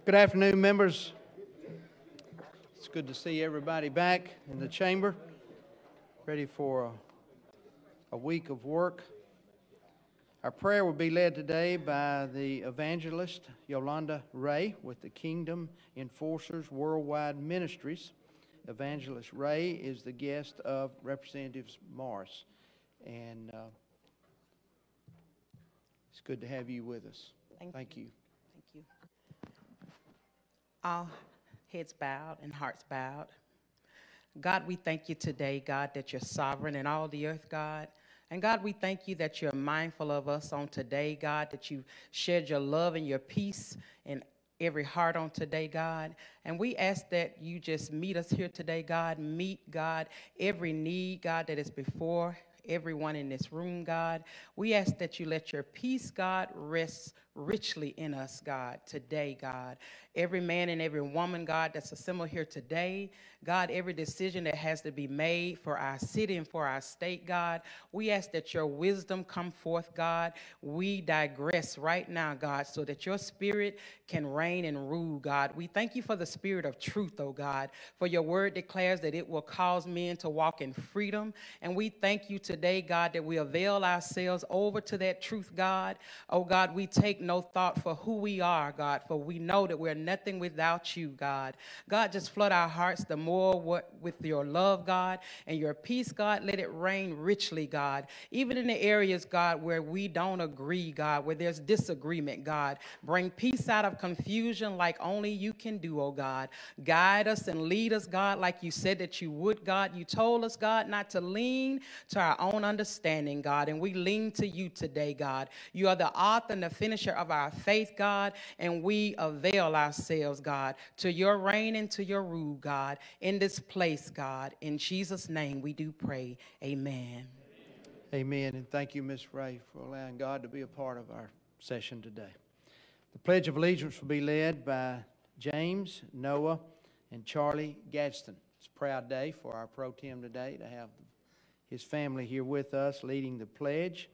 Good afternoon, members. It's good to see everybody back in the chamber, ready for a week of work. Our prayer will be led today by the evangelist Yolanda Ray with the Kingdom Enforcers Worldwide Ministries. Evangelist Ray is the guest of Representative Morris, and it's good to have you with us. Thank you. Thank you. All heads bowed and hearts bowed. God, we thank you today, God, that you're sovereign in all the earth, God. And God, we thank you that you're mindful of us on today, God, that you shared your love and your peace in every heart on today, God. And we ask that you just meet us here today, God. Meet, God, every need, God, that is before everyone in this room, God. We ask that you let your peace, God, rest richly in us, God, today, God. Every man and every woman, God, that's assembled here today, God, every decision that has to be made for our city and for our state, God, we ask that your wisdom come forth, God. We digress right now, God, so that your spirit can reign and rule, God. We thank you for the spirit of truth, oh God, for your word declares that it will cause men to walk in freedom. And we thank you today, God, that we avail ourselves over to that truth, God. Oh God, we take no thought for who we are, God, for we know that we're nothing without you, God. God, just flood our hearts the more with your love, God, and your peace, God. Let it rain richly, God, even in the areas, God, where we don't agree, God, where there's disagreement, God. Bring peace out of confusion like only you can do, oh God. Guide us and lead us, God, like you said that you would, God. You told us, God, not to lean to our own understanding, God, and we lean to you today, God. You are the author and the finisher of our faith, God, and we avail ourselves, God, to your reign and to your rule, God, in this place, God. In Jesus' name we do pray. Amen. Amen, and thank you, Ms. Ray, for allowing God to be a part of our session today. The Pledge of Allegiance will be led by James, Noah, and Charlie Gadsden. It's a proud day for our pro tem today to have his family here with us leading the pledge.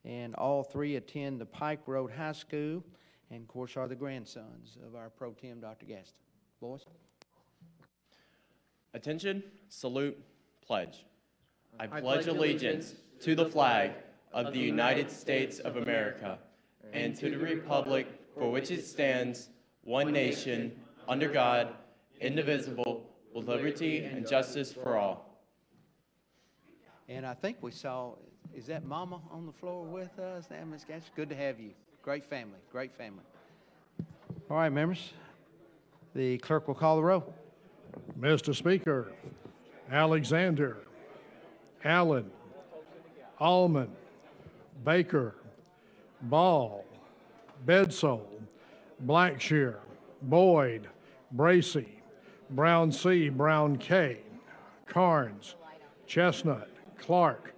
And all three attend the Pike Road High School and, of course, are the grandsons of our pro tem, Dr. Gaston. Boys? Attention, salute, pledge. I pledge allegiance to the flag of the United States of America and to the republic for which it stands, one nation, under God, indivisible, with liberty and justice for all. And I think we saw, is that Mama on the floor with us? Ms. Gaston, good to have you. Great family, great family. All right, members, the clerk will call the roll. Mr. Speaker, Alexander, Allen, Allman, Baker, Ball, Bedsole, Blackshear, Boyd, Bracey, Brown C, Brown K, Carnes, Chestnut, Clark,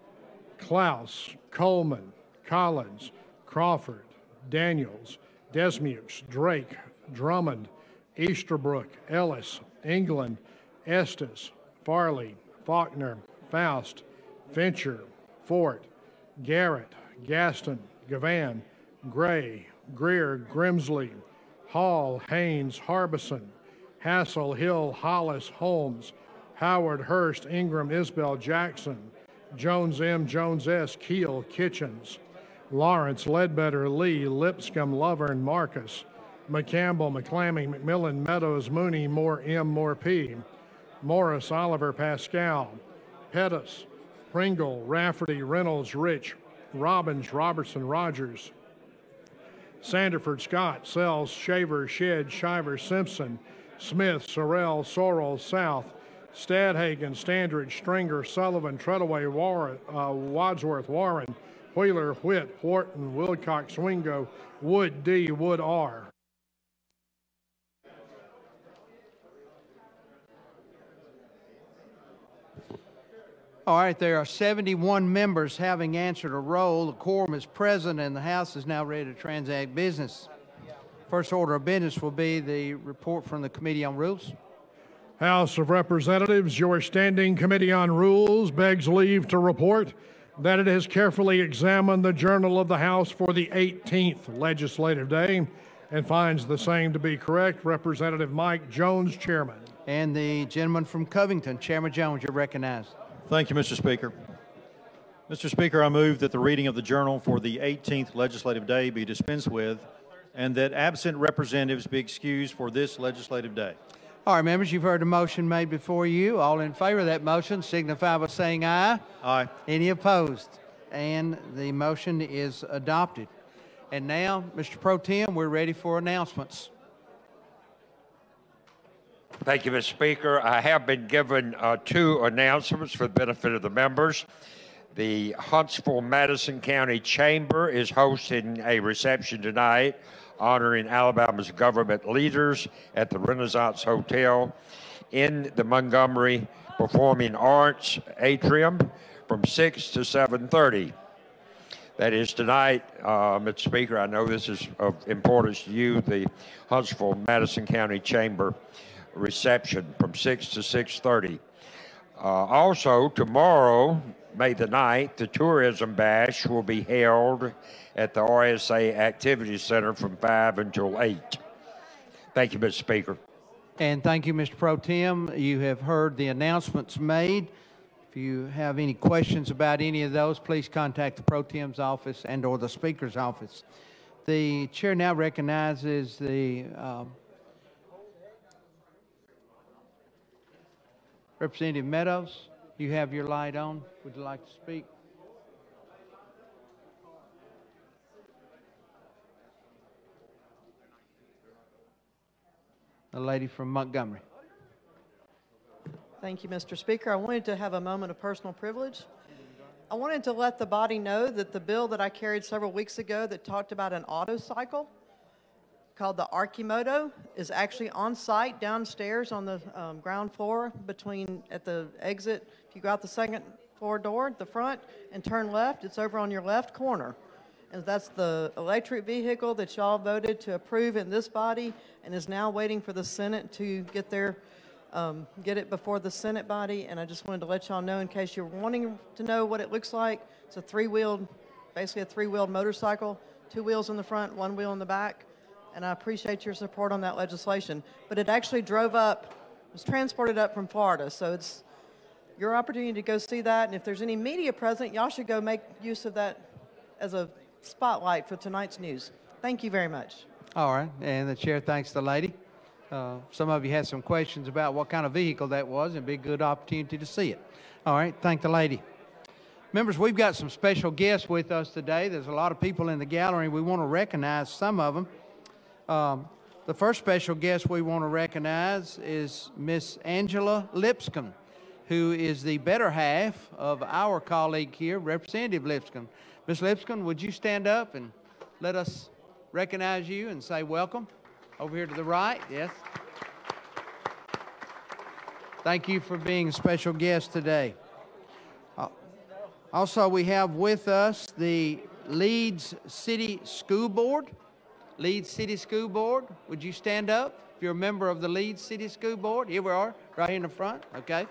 Klaus, Coleman, Collins, Crawford, Daniels, Desmukes, Drake, Drummond, Easterbrook, Ellis, England, Estes, Farley, Faulkner, Faust, Fincher, Fort, Garrett, Gaston, Gavan, Gray, Greer, Grimsley, Hall, Haynes, Harbison, Hassel, Hill, Hollis, Holmes, Howard, Hurst, Ingram, Isbell, Jackson, Jones M., Jones S., Keel, Kitchens, Lawrence, Ledbetter, Lee, Lipscomb, Lovern, Marcus, McCampbell, McClammy, McMillan, Meadows, Mooney, Moore M., Moore P., Morris, Oliver, Pascal, Pettis, Pringle, Rafferty, Reynolds, Rich, Robbins, Robertson, Rogers, Sanderford, Scott, Sells, Shaver, Shedd, Shiver, Simpson, Smith, Sorrell, Sorrell, South, Stadhagen, Standridge, Stringer, Sullivan, Treadaway, Wadsworth, Warren, Wheeler, Whit, Wharton, Wilcox, Wingo, Wood D, Wood R. All right, there are 71 members having answered a roll. The quorum is present and the House is now ready to transact business. First order of business will be the report from the Committee on Rules. House of Representatives, your Standing Committee on Rules begs leave to report that it has carefully examined the Journal of the House for the 18th legislative day and finds the same to be correct. Representative Mike Jones, Chairman. And the gentleman from Covington, Chairman Jones, you're recognized. Thank you, Mr. Speaker. Mr. Speaker, I move that the reading of the journal for the 18th legislative day be dispensed with and that absent representatives be excused for this legislative day. All right, members, you've heard the motion made before you. All in favor of that motion signify by saying aye. Aye. Any opposed? And the motion is adopted. And now, Mr. Pro Tem, we're ready for announcements. Thank you, Mr. Speaker. I have been given two announcements for the benefit of the members. The Huntsville-Madison County Chamber is hosting a reception tonight honoring Alabama's government leaders at the Renaissance Hotel in the Montgomery Performing Arts Atrium from 6 to 7:30. That is tonight, Mr. Speaker. I know this is of importance to you, the Huntsville-Madison County Chamber reception from 6 to 6:30. Also, tomorrow, May the 9th, the Tourism Bash will be held at the RSA Activity Center from 5 until 8. Thank you, Mr. Speaker. And thank you, Mr. Pro Tem. You have heard the announcements made. If you have any questions about any of those, please contact the Pro Tem's office and or the Speaker's office. The Chair now recognizes the Representative Meadows. You have your light on. Would you like to speak? The lady from Montgomery. Thank you, Mr. Speaker. I wanted to have a moment of personal privilege. I wanted to let the body know that the bill that I carried several weeks ago that talked about an auto cycle called the Archimoto is actually on site downstairs on the ground floor at the exit. If you go out the second floor door at the front and turn left, it's over on your left corner. And that's the electric vehicle that y'all voted to approve in this body and is now waiting for the Senate to get it before the Senate body. And I just wanted to let y'all know, in case you're wanting to know what it looks like, it's basically a three-wheeled motorcycle, 2 wheels in the front, 1 wheel in the back. And I appreciate your support on that legislation. But it actually was transported up from Florida, so it's your opportunity to go see that. And if there's any media present, y'all should go make use of that as a spotlight for tonight's news. Thank you very much. All right, and the Chair thanks the lady. Some of you had some questions about what kind of vehicle that was, and it'd be a good opportunity to see it. All right, thank the lady. Members, we've got some special guests with us today. There's a lot of people in the gallery. We want to recognize some of them. The first special guest we want to recognize is Miss Angela Lipscomb, who is the better half of our colleague here, Representative Lipscomb. Miss Lipscomb, would you stand up and let us recognize you and say welcome? Over here to the right, yes. Thank you for being a special guest today. Also, we have with us the Leeds City School Board. Leeds City School Board, would you stand up if you're a member of the Leeds City School Board? Here we are, right here in the front, okay.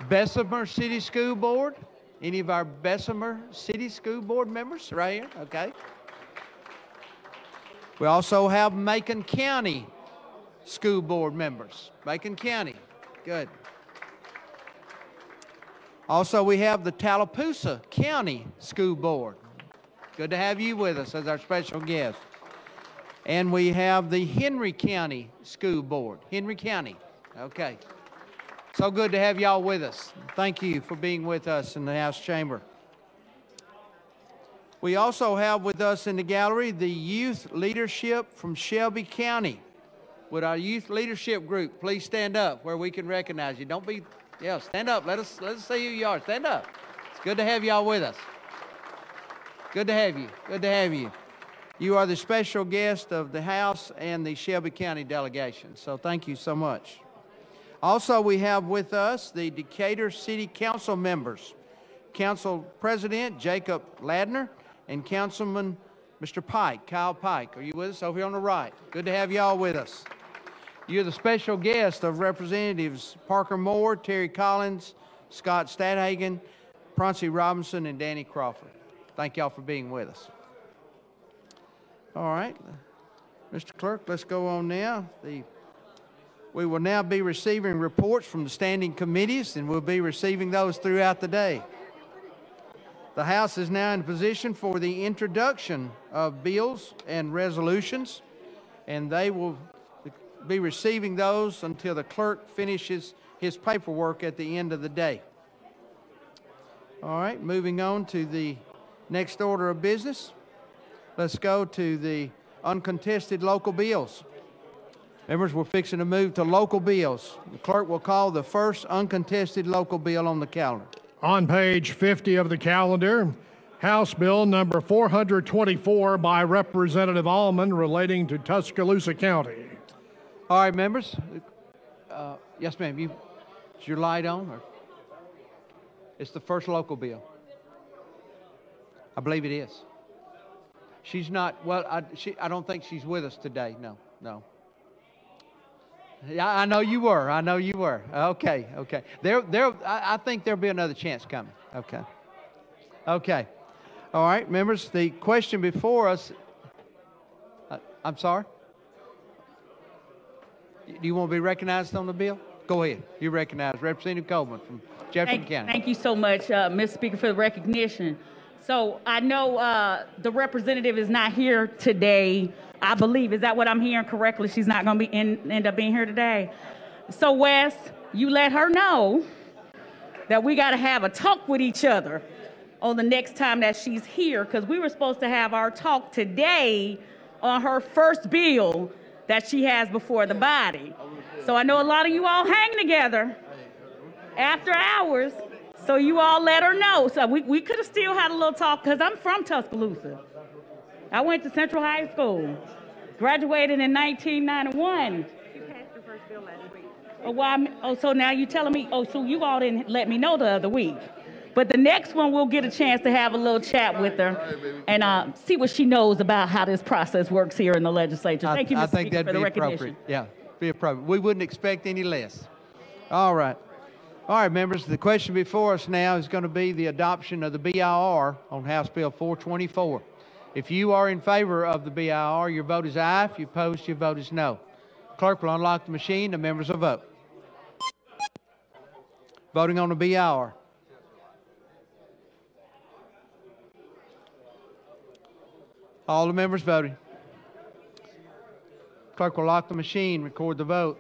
Bessemer City School Board, any of our Bessemer City School Board members? Right here, okay. We also have Macon County School Board members. Macon County, good. Also, we have the Tallapoosa County School Board. Good to have you with us as our special guest. And we have the Henry County School Board. Henry County, okay. So good to have y'all with us. Thank you for being with us in the House Chamber. We also have with us in the gallery the youth leadership from Shelby County. Would our youth leadership group please stand up where we can recognize you? Don't be, stand up. Let us see who you are. Stand up. It's good to have y'all with us. Good to have you. Good to have you. You are the special guest of the House and the Shelby County delegation, so thank you so much. Also, we have with us the Decatur City Council members, Council President Jacob Ladner and Councilman Mr. Pike, Kyle Pike. Are you with us over here on the right? Good to have y'all with us. You're the special guest of Representatives Parker Moore, Terry Collins, Scott Stadhagen, Proncy Robinson, and Danny Crawford. Thank y'all for being with us. All right. Mr. Clerk, let's go on now. We will now be receiving reports from the standing committees, and we'll be receiving those throughout the day. The House is now in position for the introduction of bills and resolutions, and they will be receiving those until the clerk finishes his paperwork at the end of the day. All right, moving on to the next order of business. Let's go to the uncontested local bills. Members, we're fixing to move to local bills. The clerk will call the first uncontested local bill on the calendar. On page 50 of the calendar, House Bill number 424 by Representative Allman relating to Tuscaloosa County. All right, members. Yes, ma'am. Is your light on? Or? It's the first local bill. I believe it is. She's not, well, I don't think she's with us today. No. Yeah, I know you were. Okay. I think there'll be another chance coming. Okay. All right, members, the question before us, I'm sorry? Do you want to be recognized on the bill? Go ahead. You're recognized. Representative Coleman from Jefferson County. Thank you so much, Mr. Speaker, for the recognition. So I know the representative is not here today, I believe. Is that what I'm hearing correctly? She's not going to end up being here today. So, Wes, you let her know that we got to have a talk with each other on the next time that she's here, because we were supposed to have our talk today on her first bill that she has before the body. So I know a lot of you all hang together after hours, so you all let her know. So we could have still had a little talk, because I'm from Tuscaloosa. I went to Central High School, graduated in 1991. You passed your first bill last week. So now you're telling me, so you all didn't let me know the other week. But the next one, we'll get a chance to have a little chat with her and see what she knows about how this process works here in the legislature. Thank you, Mr. Speaker, for the recognition. Yeah, be appropriate. We wouldn't expect any less. All right, members, the question before us now is going to be the adoption of the BIR on House Bill 424. If you are in favor of the BIR, your vote is aye. If you oppose, your vote is no. Clerk will unlock the machine. The members will vote. Voting on the BIR. All the members voting. Clerk will lock the machine, record the vote.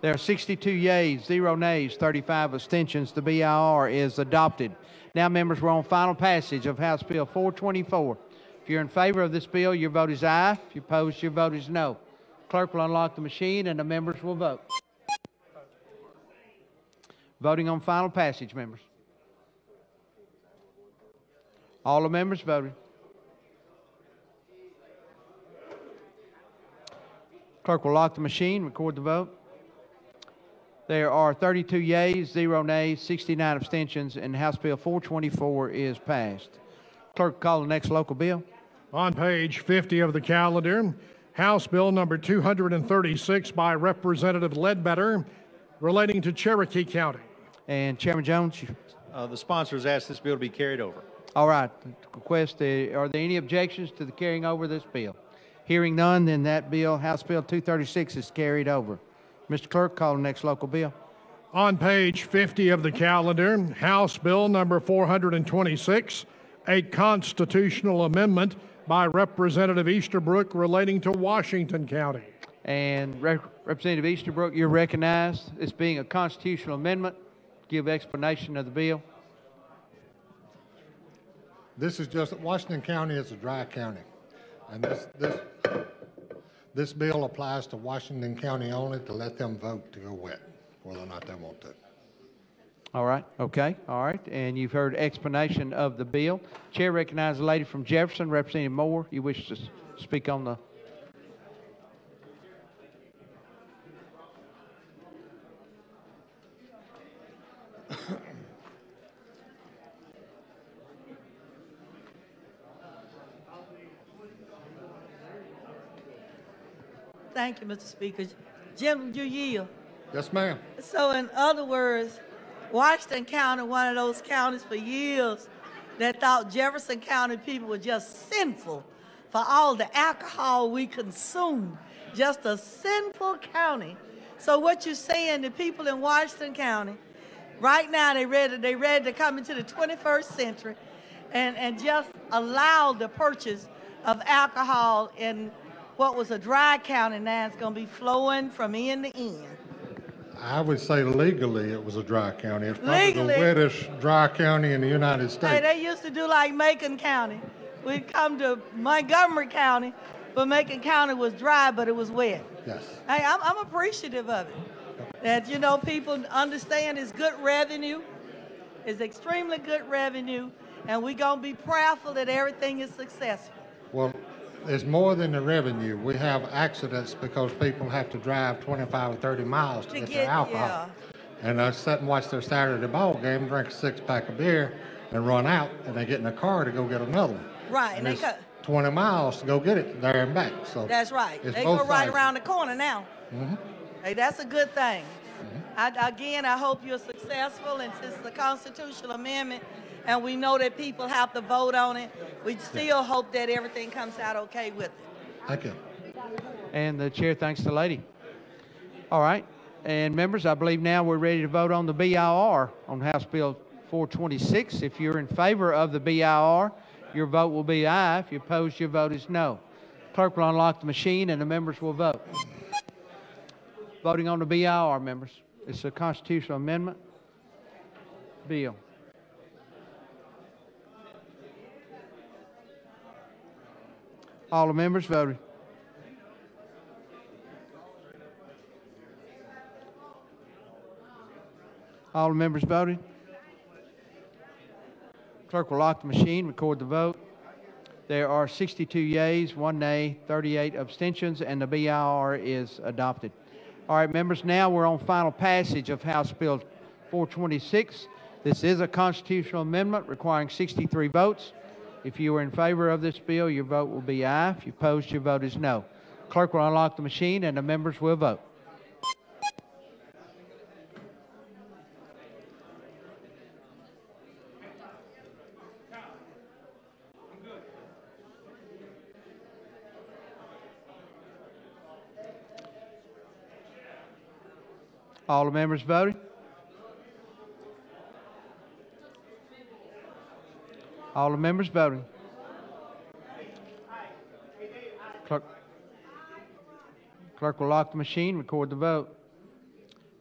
There are 62 yeas, 0 nays, 35 abstentions. The BIR is adopted. Now, members, we're on final passage of House Bill 424. If you're in favor of this bill, your vote is aye. If you oppose, your vote is no. Clerk will unlock the machine, and the members will vote. Voting on final passage, members. All the members voted. Clerk will lock the machine, record the vote. There are 32 yeas, 0 nays, 69 abstentions, and House Bill 424 is passed. Clerk, call the next local bill. On page 50 of the calendar, House Bill number 236 by Representative Ledbetter relating to Cherokee County. And Chairman Jones. The sponsors asked this bill to be carried over. All right. Request, are there any objections to the carrying over this bill? Hearing none, then that bill, House Bill 236, is carried over. Mr. Clerk, call the next local bill. On page 50 of the calendar, House Bill number 426, a constitutional amendment by Representative Easterbrook relating to Washington County. And Representative Easterbrook, you're recognized as being a constitutional amendment. Give explanation of the bill. This is just, Washington County is a dry county. And this bill applies to Washington County only to let them vote to go wet, whether or not they want to. All right, okay, all right. And you've heard explanation of the bill. Chair recognizes the lady from Jefferson, Representative Moore. You wish to speak on the... Thank you, Mr. Speaker. Jim, you yield. Yes, ma'am. So in other words, Washington County, one of those counties for years, that thought Jefferson County people were just sinful for all the alcohol we consume. Just a sinful county. So what you're saying, the people in Washington County, right now they ready to come into the 21st century and just allow the purchase of alcohol in what was a dry county. Now it's going to be flowing from end to end. I would say legally it was a dry county. It's probably Legally. the wettest dry county in the United States. Hey, they used to do like Macon County. We'd come to Montgomery County, but Macon County was dry, but it was wet. Yes. Hey, I'm appreciative of it. That, you know, people understand it's good revenue. It's extremely good revenue, and we're going to be prayerful that everything is successful. Well, it's more than the revenue. We have accidents because people have to drive 25 or 30 miles to get their alcohol. Yeah. And they sit and watch their Saturday ball game, drink a six-pack of beer, and run out, and they get in a car to go get another one. Right. And they it's 20 miles to go get it there and back. So that's right. it's They go both right sides. around the corner now. Mhm. Hey, that's a good thing. I hope you're successful, and it's the constitutional amendment, and we know that people have to vote on it. We still hope that everything comes out okay with it. Thank you. And the chair thanks the lady. All right. And members, I believe now we're ready to vote on the BIR on House Bill 426. If you're in favor of the BIR, your vote will be aye. If you're opposed, your vote is no. Clerk will unlock the machine and the members will vote. Voting on the BIR, members. It's a constitutional amendment bill. All the members voted. All the members voted. Clerk will lock the machine, record the vote. There are 62 yeas, 1 nay, 38 abstentions, and the BIR is adopted. All right, members, now we're on final passage of House Bill 426. This is a constitutional amendment requiring 63 votes. If you are in favor of this bill, your vote will be aye. If you opposed, your vote is no. Clerk will unlock the machine and the members will vote. All the members voted? All the members voting? Clerk will lock the machine, record the vote.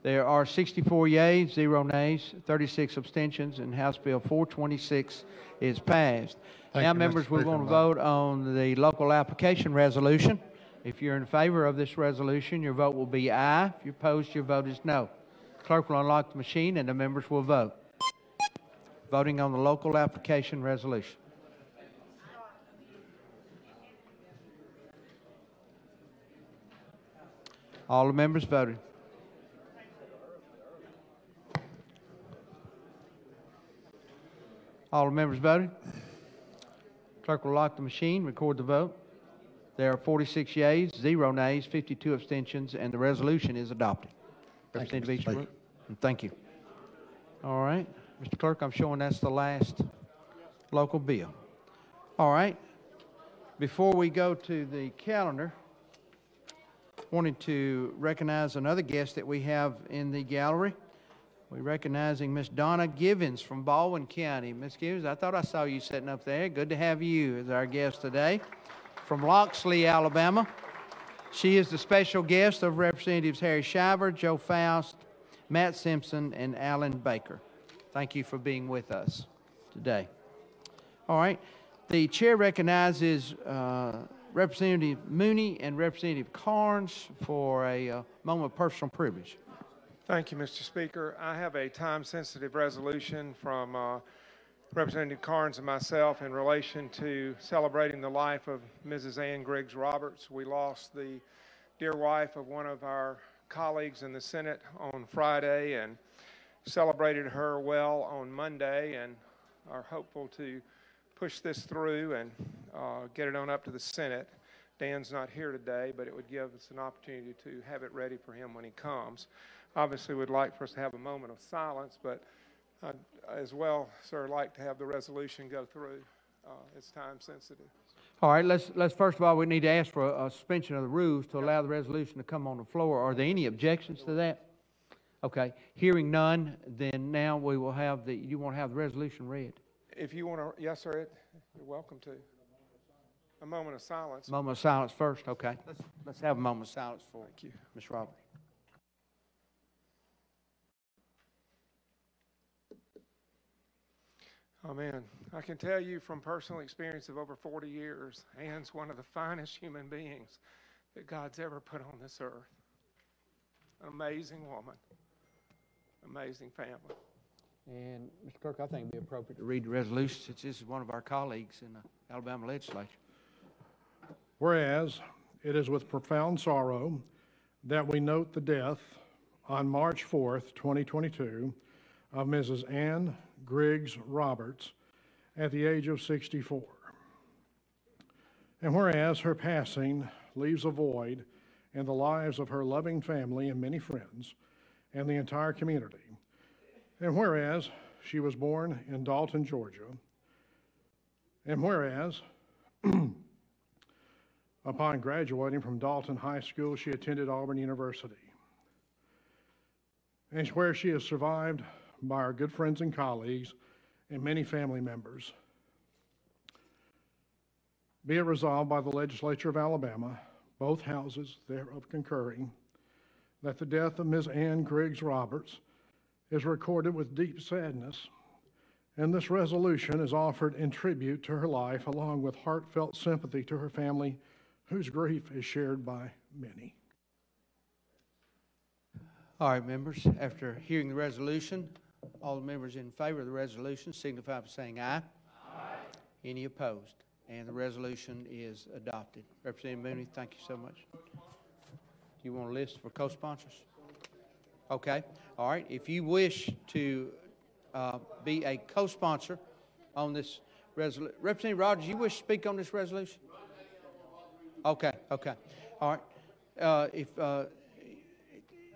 There are 64 yeas, 0 nays, 36 abstentions, and House Bill 426 is passed. Thank Now, you, Mr. members, we're Speaker. going to vote on the local application resolution. If you're in favor of this resolution, your vote will be aye. If you're opposed, your vote is no. Clerk will unlock the machine and the members will vote. Voting on the local application resolution. All the members voted. All the members voted. Clerk will lock the machine, record the vote. There are 46 yeas, 0 nays, 52 abstentions, and the resolution is adopted. Thank you, Representative Mr. Easterbrook. And thank you. All right. Mr. Clerk, I'm showing that's the last local bill. All right. Before we go to the calendar, wanted to recognize another guest that we have in the gallery. We're recognizing Miss Donna Givens from Baldwin County. Miss Givens, I thought I saw you sitting up there. Good to have you as our guest today. From Loxley, Alabama. She is the special guest of Representatives Harry Shiver, Joe Faust, Matt Simpson, and Alan Baker. Thank you for being with us today. All right. The chair recognizes Representative Mooney and Representative Carnes for a moment of personal privilege. Thank you, Mr. Speaker. I have a time-sensitive resolution from Representative Carnes and myself in relation to celebrating the life of Mrs. Ann Griggs Roberts. We lost the dear wife of one of our colleagues in the Senate on Friday and celebrated her well on Monday, and are hopeful to push this through and get it on up to the Senate. Dan's not here today, but it would give us an opportunity to have it ready for him when he comes. Obviously, we'd like for us to have a moment of silence, but I'd as well, sir, like to have the resolution go through. It's time sensitive. All right, let's first of all, we need to ask for a suspension of the rules to allow the resolution to come on the floor. Are there any objections to that? Okay, hearing none, then now we will have you want to have the resolution read? If you want to, yes, sir, you're welcome to. A moment of silence. Moment of silence first, okay. Let's have a moment of silence for Ms. Roberts. Oh, man, I can tell you from personal experience of over 40 years, Ann's one of the finest human beings that God's ever put on this earth. An amazing woman, amazing family. And, Mr. Clerk, I think it would be appropriate to read the resolution since this is one of our colleagues in the Alabama legislature. Whereas it is with profound sorrow that we note the death on March 4th, 2022, of Mrs. Ann Griggs Roberts at the age of 64. And whereas her passing leaves a void in the lives of her loving family and many friends and the entire community. And whereas she was born in Dalton, Georgia. And whereas upon graduating from Dalton High School, she attended Auburn University. And where she is survived by our good friends and colleagues and many family members. Be it resolved by the legislature of Alabama, both houses thereof concurring, that the death of Ms. Ann Griggs Roberts is recorded with deep sadness, and this resolution is offered in tribute to her life, along with heartfelt sympathy to her family, whose grief is shared by many. All right, members, after hearing the resolution, all the members in favor of the resolution signify by saying aye. Aye. Any opposed? And the resolution is adopted. Representative Mooney, thank you so much. Do you want a list for co-sponsors? Okay. All right. If you wish to be a co-sponsor on this resolution, Representative Rogers, you wish to speak on this resolution? Okay. Okay. All right.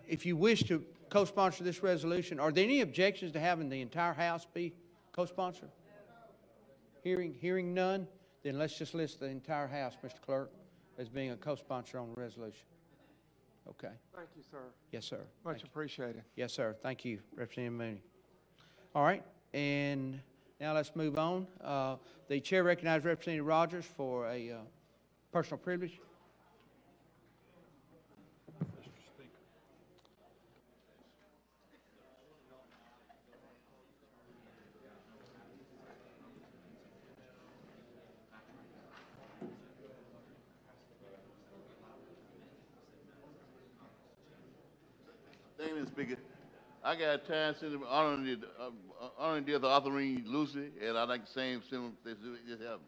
If you wish to co-sponsor this resolution, are there any objections to having the entire House be co-sponsor? Hearing none, then let's just list the entire House, Mr. Clerk, as being a co-sponsor on the resolution. Okay. Thank you, sir. Yes, sir. Much appreciated. Yes, sir. Thank you, Representative Mooney. All right, and now let's move on. The chair recognizes Representative Rogers for a personal privilege. Thank you, Mr. Speaker. I got time since honoring the death of Arthurine Lucy, and I'd like the same sentiment that just happened.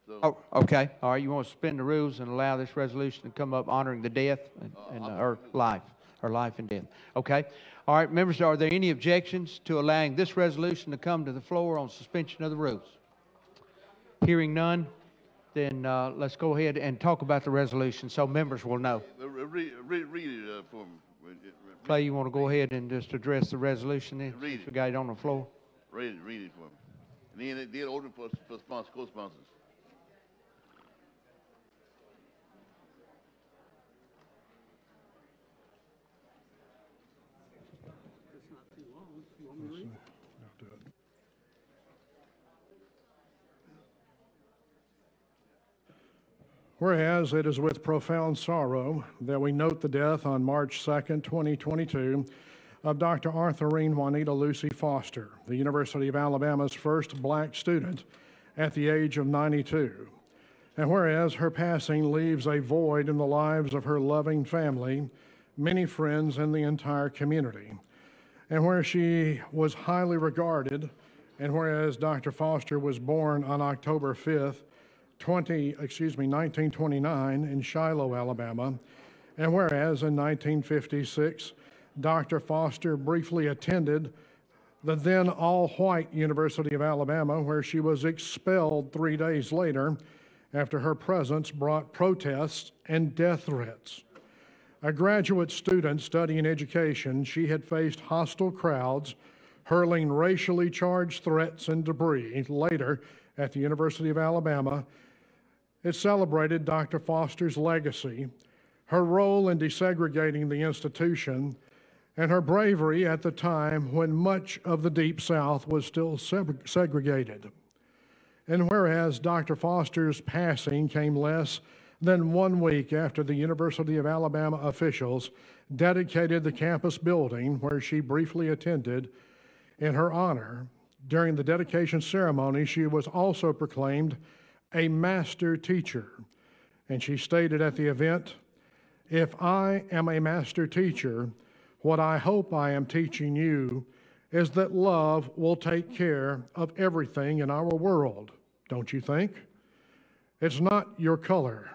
So, Oh, okay. All right, you want to suspend the rules and allow this resolution to come up honoring the death and or life and death. Okay. All right, members, are there any objections to allowing this resolution to come to the floor on suspension of the rules? Hearing none, then let's go ahead and talk about the resolution so members will know. read it for me. Clay, you want to go ahead and just address the resolution then? Read it. We got it on the floor. Read it for me. And then it did open for co-sponsors. Whereas it is with profound sorrow that we note the death on March 2nd, 2022, of Dr. Arthurine Juanita Lucy Foster, the University of Alabama's first black student at the age of 92. And whereas her passing leaves a void in the lives of her loving family, many friends, and the entire community. And where she was highly regarded, and whereas Dr. Foster was born on October 5th, 1929 in Shiloh, Alabama, and whereas in 1956, Dr. Foster briefly attended the then all-white University of Alabama, where she was expelled 3 days later after her presence brought protests and death threats. A graduate student studying education, she had faced hostile crowds hurling racially charged threats and debris. Later, at the University of Alabama, it celebrated Dr. Foster's legacy, her role in desegregating the institution, and her bravery at the time when much of the Deep South was still segregated. And whereas Dr. Foster's passing came less than 1 week after the University of Alabama officials dedicated the campus building where she briefly attended in her honor, during the dedication ceremony, she was also proclaimed a master teacher. And she stated at the event, "If I am a master teacher, what I hope I am teaching you is that love will take care of everything in our world, don't you think? It's not your color.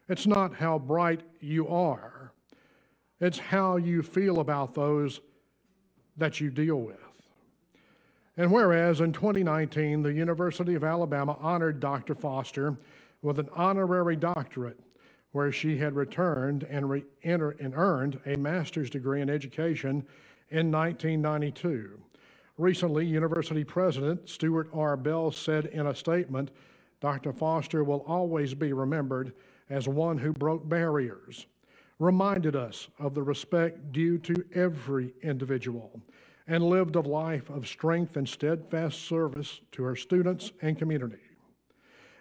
It's not how bright you are. It's how you feel about those that you deal with." And whereas in 2019, the University of Alabama honored Dr. Foster with an honorary doctorate, where she had returned and earned a master's degree in education in 1992. Recently, University President Stuart R. Bell said in a statement, "Dr. Foster will always be remembered as one who broke barriers, reminded us of the respect due to every individual, and lived a life of strength and steadfast service to her students and community."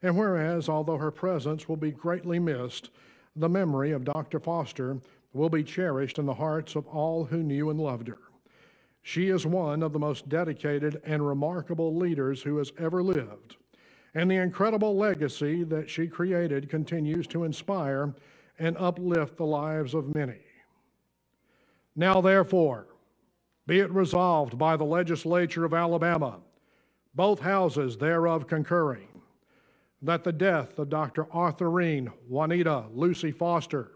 And whereas, although her presence will be greatly missed, the memory of Dr. Foster will be cherished in the hearts of all who knew and loved her. She is one of the most dedicated and remarkable leaders who has ever lived, and the incredible legacy that she created continues to inspire and uplift the lives of many. Now, therefore, be it resolved by the legislature of Alabama, both houses thereof concurring, that the death of Dr. Arthurine Juanita Lucy Foster,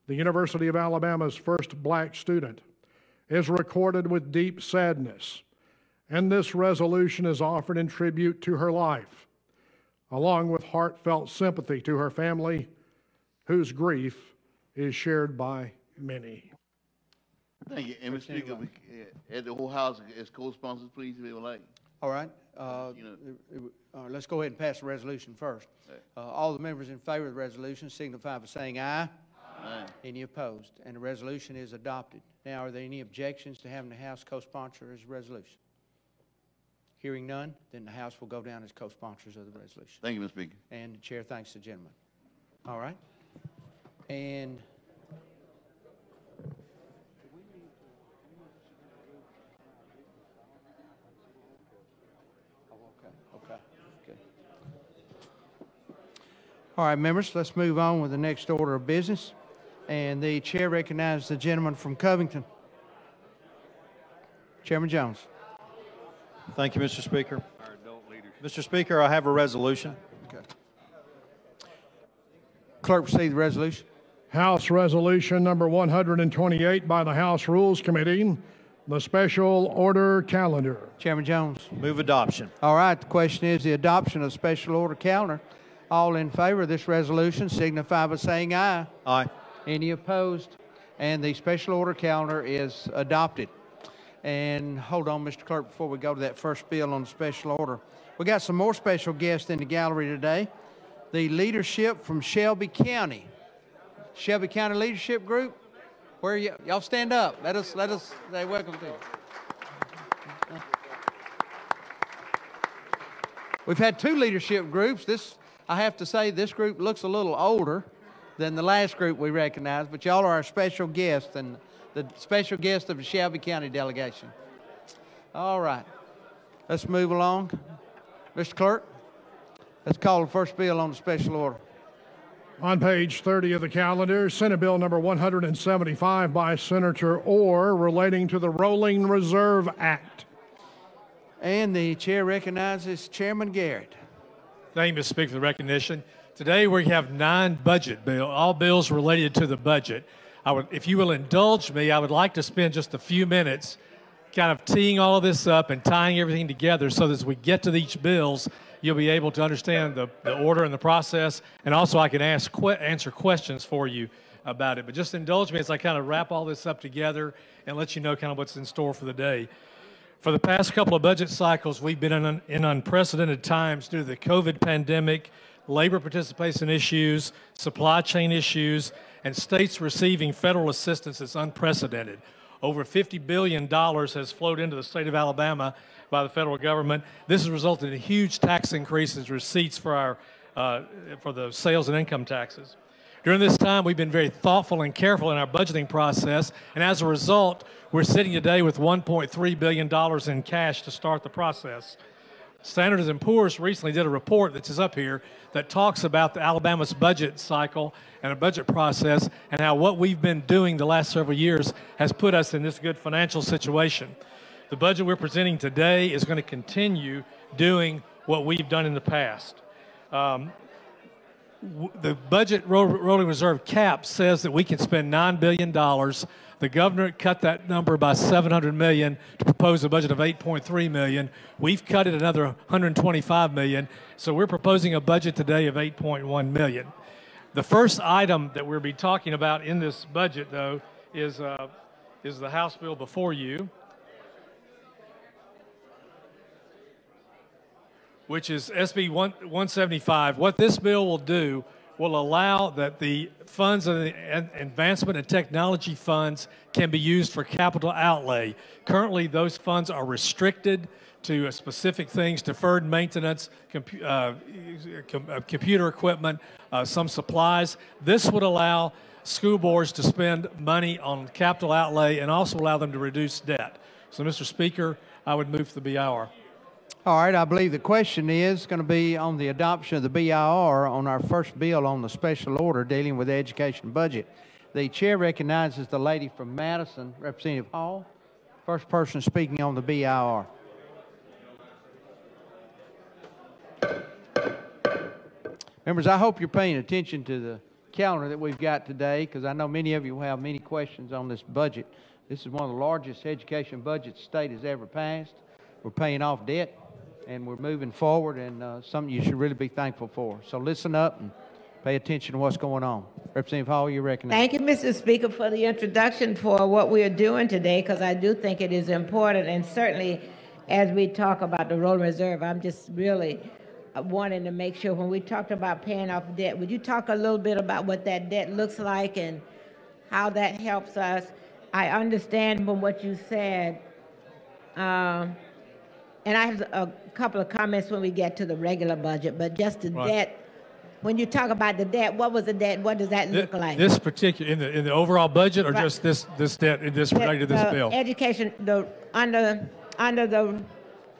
the University of Alabama's first black student, is recorded with deep sadness, and this resolution is offered in tribute to her life, along with heartfelt sympathy to her family, whose grief is shared by many. Thank you. And Mr. Speaker, at the whole House as co-sponsors, please, if you would like. All right. Let's go ahead and pass the resolution first. All the members in favor of the resolution signify by saying aye. Aye. Any opposed? And the resolution is adopted. Now, are there any objections to having the House co-sponsor as a resolution? Hearing none, then the House will go down as co-sponsors of the resolution. Thank you, Mr. Speaker. And the chair thanks the gentleman. All right. And all right, members, let's move on with the next order of business. And the chair recognizes the gentleman from Covington. Chairman Jones. Thank you, Mr. Speaker. Mr. Speaker, I have a resolution. Okay. Clerk, proceed the resolution. House Resolution number 128 by the House Rules Committee, the special order calendar. Chairman Jones. Move adoption. All right, the question is the adoption of special order calendar. All in favor of this resolution signify by saying aye. Aye. Any opposed? And the special order calendar is adopted. And hold on, Mr. Clerk, before we go to that first bill on the special order. We got some more special guests in the gallery today. The leadership from Shelby County. Shelby County Leadership Group. Where are you? Y'all stand up. Let us say welcome to you. We've had two leadership groups. I have to say, this group looks a little older than the last group we recognized, but y'all are our special guests and the special guest of the Shelby County delegation. All right. Let's move along. Mr. Clerk, let's call the first bill on the special order. On page 30 of the calendar, Senate Bill number 175 by Senator Orr relating to the Rolling Reserve Act. And the chair recognizes Chairman Garrett. Thank you, Mr. Speaker, for the recognition. Today we have 9 budget bills, all bills related to the budget. If you will indulge me, I would like to spend just a few minutes kind of teeing all of this up and tying everything together so that as we get to each bills, you'll be able to understand the order and the process, and also I can answer questions for you about it. But just indulge me as I kind of wrap all this up together and let you know kind of what's in store for the day. For the past couple of budget cycles, we've been in unprecedented times due to the COVID pandemic, labor participation issues, supply chain issues, and states receiving federal assistance is unprecedented. Over $50 billion has flowed into the state of Alabama by the federal government. This has resulted in huge tax increases, receipts for the sales and income taxes. During this time, we've been very thoughtful and careful in our budgeting process, and as a result, we're sitting today with $1.3 billion in cash to start the process. Standard & Poor's recently did a report that's up here that talks about Alabama's budget cycle and a budget process and how what we've been doing the last several years has put us in this good financial situation. The budget we're presenting today is going to continue doing what we've done in the past. The budget rolling reserve cap says that we can spend $9 billion. The governor cut that number by $700 million to propose a budget of $8.3 million. We've cut it another $125 million, so we're proposing a budget today of $8.1 million. The first item that we'll be talking about in this budget, though, is the House bill before you, which is SB 175. What this bill will do will allow that the funds of the advancement and technology funds can be used for capital outlay. Currently, those funds are restricted to specific things: deferred maintenance, computer equipment, some supplies. This would allow school boards to spend money on capital outlay and also allow them to reduce debt. So, Mr. Speaker, I would move for the BIR. All right, I believe the question is going to be on the adoption of the BIR on our first bill on the special order dealing with the education budget. The chair recognizes the lady from Madison, Representative Hall, first person speaking on the BIR. Members, I hope you're paying attention to the calendar that we've got today, because I know many of you will have many questions on this budget. This is one of the largest education budgets the state has ever passed. We're paying off debt, and we're moving forward, and something you should really be thankful for. So listen up and pay attention to what's going on. Representative Hall, you recognize. Thank you, Mr. Speaker, for the introduction for what we are doing today, because I do think it is important, and certainly as we talk about the rolling reserve, I'm just really wanting to make sure when we talked about paying off debt, would you talk a little bit about what that debt looks like and how that helps us? I understand from what you said, and I have a couple of comments when we get to the regular budget, but just the debt, when you talk about the debt, what was the debt, what does that look like? This particular, in the overall budget, or just this debt, related to this bill? Education, under the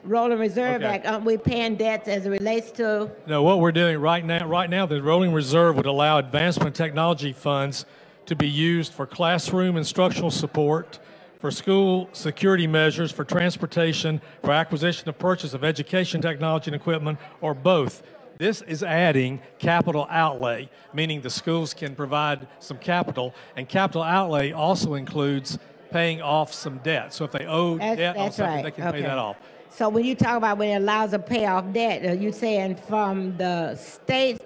Rolling Reserve Act, aren't we paying debts as it relates to? No, what we're doing right now, the Rolling Reserve would allow advancement technology funds to be used for classroom instructional support, for school security measures, for transportation, for acquisition or purchase of education technology and equipment, or both. This is adding capital outlay, meaning the schools can provide some capital, and capital outlay also includes paying off some debt. So if they owe debt on something, they can pay that off. So when you talk about when it allows a pay off debt, are you saying from the state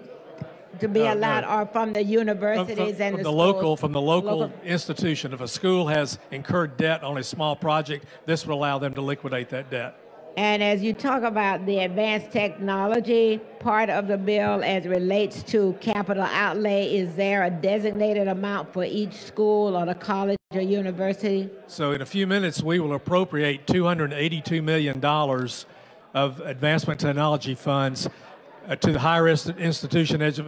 to be allowed, or from the universities and the schools? From the local institution. If a school has incurred debt on a small project, this would allow them to liquidate that debt. And as you talk about the advanced technology part of the bill as it relates to capital outlay, is there a designated amount for each school or the college or university? So in a few minutes, we will appropriate $282 million of advancement technology funds to the higher institutions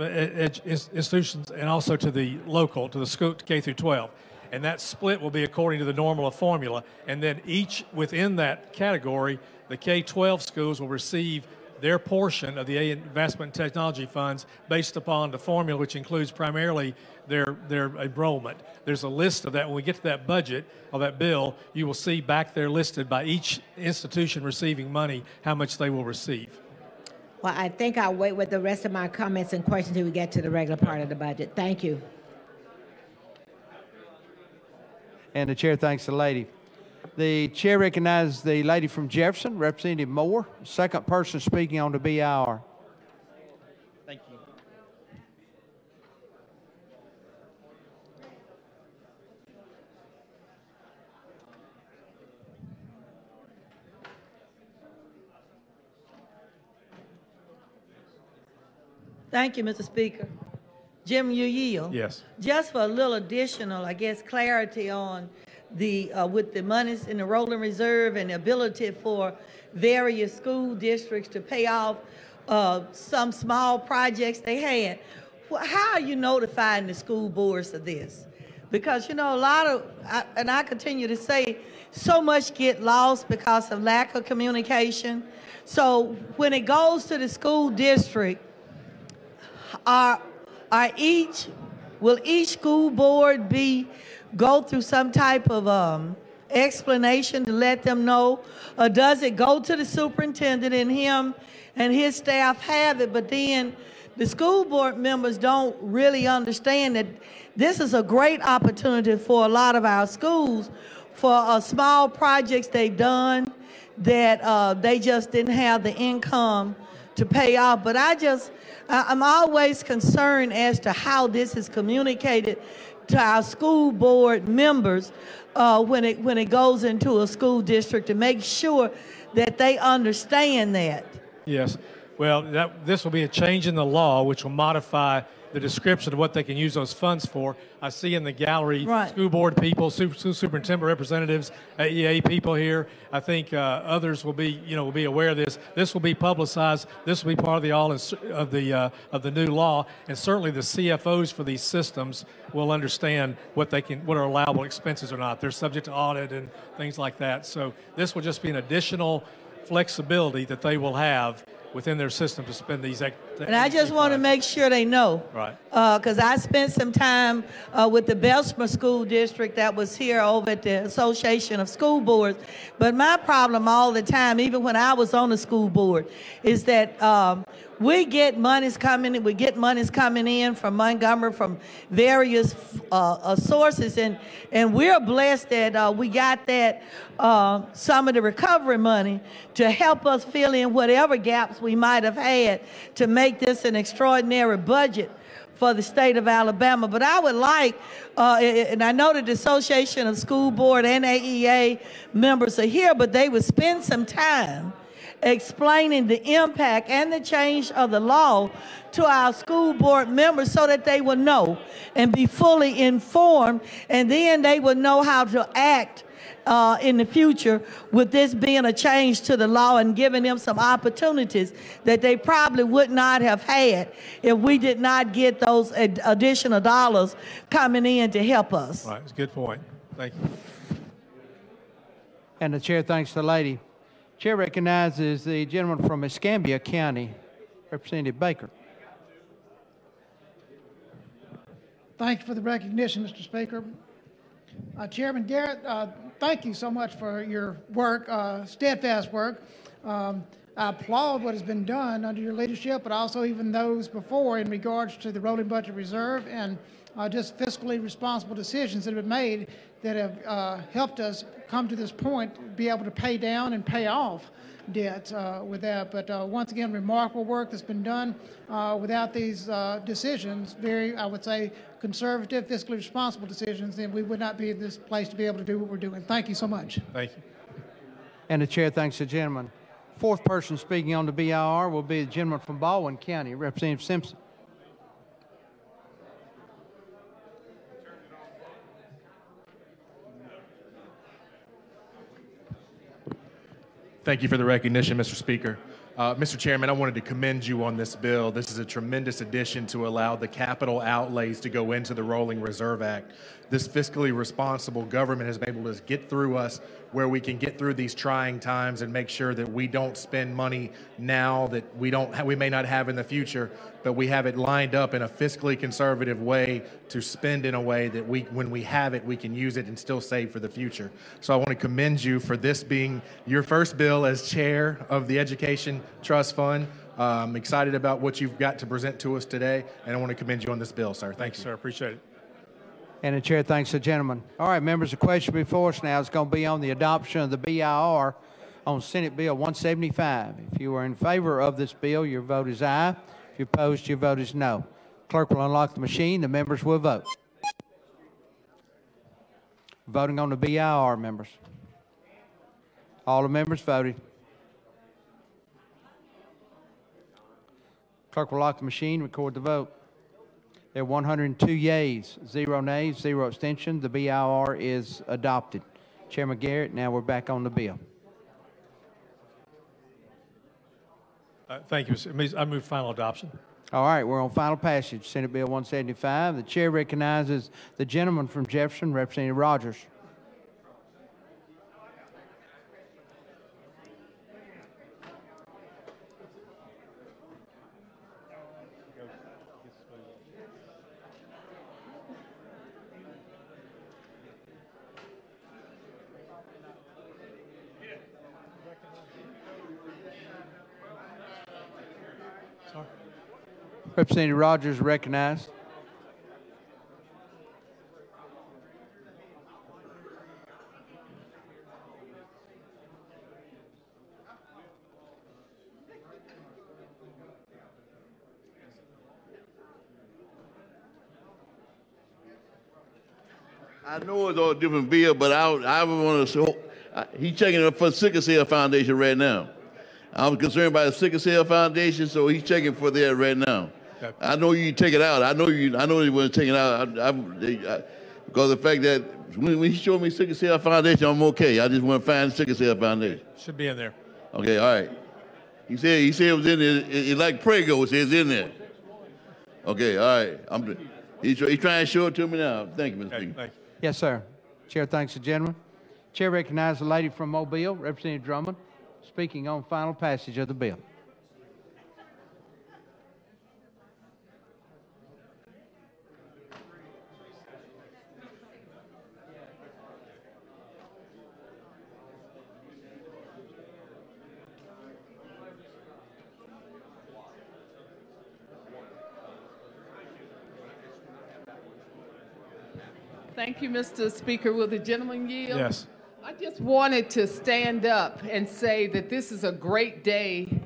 and also to the local, to the school, K through 12. And that split will be according to the normal formula. And then each within that category, the K-12 schools will receive their portion of the advancement technology funds based upon the formula, which includes primarily their enrollment. There's a list of that. When we get to that budget or that bill, you will see back there listed by each institution receiving money how much they will receive. Well, I think I'll wait with the rest of my comments and questions until we get to the regular part of the budget. Thank you. And the chair thanks the lady. The chair recognizes the lady from Jefferson, Representative Moore, second person speaking on the BIR. Thank you. Thank you, Mr. Speaker. Jim, you yield? Yes. Just for a little additional, I guess, clarity on the, with the monies in the rolling reserve and the ability for various school districts to pay off some small projects they had. How are you notifying the school boards of this? Because, you know, a lot of, and I continue to say, so much get lost because of lack of communication. So when it goes to the school district, will each school board go through some type of explanation to let them know? Or does it go to the superintendent and him and his staff have it, but then the school board members don't really understand that this is a great opportunity for a lot of our schools for small projects they've done that they just didn't have the income to pay off. But I'm always concerned as to how this is communicated to our school board members when it goes into a school district, to make sure that they understand that. Yes. Well, this will be a change in the law, which will modify the description of what they can use those funds for. I see in the gallery school board people, school superintendent representatives, AEA people here. I think others will be aware of this. This will be publicized. This will be part of the new law, and certainly the CFOs for these systems will understand what are allowable expenses or not. They're subject to audit and things like that. So this will just be an additional flexibility that they will have within their system to spend these. And I just want to make sure they know. Right. Because I spent some time with the Bessemer School District that was here over at the Association of School Boards. But my problem all the time, even when I was on the school board, is that we get monies coming in from Montgomery, from various sources, and we're blessed that we got that some of the recovery money to help us fill in whatever gaps we might have had to make this an extraordinary budget for the state of Alabama. But I would like, and I know that the Association of School Board and AEA members are here, but they would spend some time explaining the impact and the change of the law to our school board members so that they will know and be fully informed, and then they will know how to act in the future with this being a change to the law and giving them some opportunities that they probably would not have had if we did not get those additional dollars coming in to help us. Right, it's a good point. Thank you. And the chair thanks the lady. Chair recognizes the gentleman from Escambia County, Representative Baker. Thank you for the recognition, Mr. Speaker. Chairman Garrett, thank you so much for your work, steadfast work. I applaud what has been done under your leadership, but also even those before in regards to the rolling budget reserve and just fiscally responsible decisions that have been made that have helped us come to this point, be able to pay down and pay off debt with that. But once again, remarkable work that's been done. Without these decisions, very, I would say, conservative, fiscally responsible decisions, then we would not be in this place to be able to do what we're doing. Thank you so much. Thank you. And the chair thanks the gentleman. Fourth person speaking on the BIR will be the gentleman from Baldwin County, Representative Simpson. Thank you for the recognition, Mr. Speaker. Mr. Chairman, I wanted to commend you on this bill. This is a tremendous addition to allow the capital outlays to go into the Rolling Reserve Act. This fiscally responsible government has been able to get through us where we can get through these trying times and make sure that we don't spend money now that we may not have in the future, but we have it lined up in a fiscally conservative way to spend in a way that when we have it, we can use it and still save for the future. So I want to commend you for this being your first bill as chair of the Education Trust Fund. I'm excited about what you've got to present to us today, and I want to commend you on this bill, sir. Thank you. Sir, appreciate it. And the chair thanks the gentleman. All right, members, the question before us now is going to be on the adoption of the BIR on Senate Bill 175. If you are in favor of this bill, your vote is aye. If you're opposed, your vote is no. Clerk will unlock the machine. The members will vote. Voting on the BIR, members. All the members voted. Clerk will lock the machine, record the vote. There are 102 yeas, 0 nays, 0 abstentions. The BIR is adopted. Chairman Garrett, now we're back on the bill. Thank you, Mr. I move final adoption. All right, we're on final passage. Senate Bill 175. The chair recognizes the gentleman from Jefferson, Representative Rogers. Representative Rogers recognized. I know it's all a different bill, but I want to. He's checking it for Sickle Cell Foundation right now. I'm concerned about the Sickle Cell Foundation, so he's checking for that right now. Okay. I know you take it out. I know they want to take it out. Because the fact that when he showed me Sickle Cell Foundation, I'm okay. I just want to find Sickle Cell Foundation. Should be in there. Okay, all right. He said it was in there. It's like Prego. It says in there. Okay, all right. He's trying to show it to me now. Thank you, Mr. Speaker. Thank you. Yes, sir. Chair thanks the gentleman. Chair recognizes the lady from Mobile, Representative Drummond, speaking on final passage of the bill. Thank you, Mr. Speaker. Will the gentleman yield? Yes. I just wanted to stand up and say that this is a great day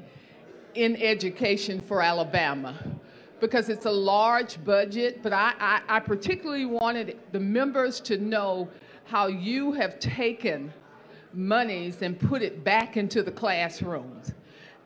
in education for Alabama because it's a large budget, but I particularly wanted the members to know how you have taken monies and put it back into the classrooms.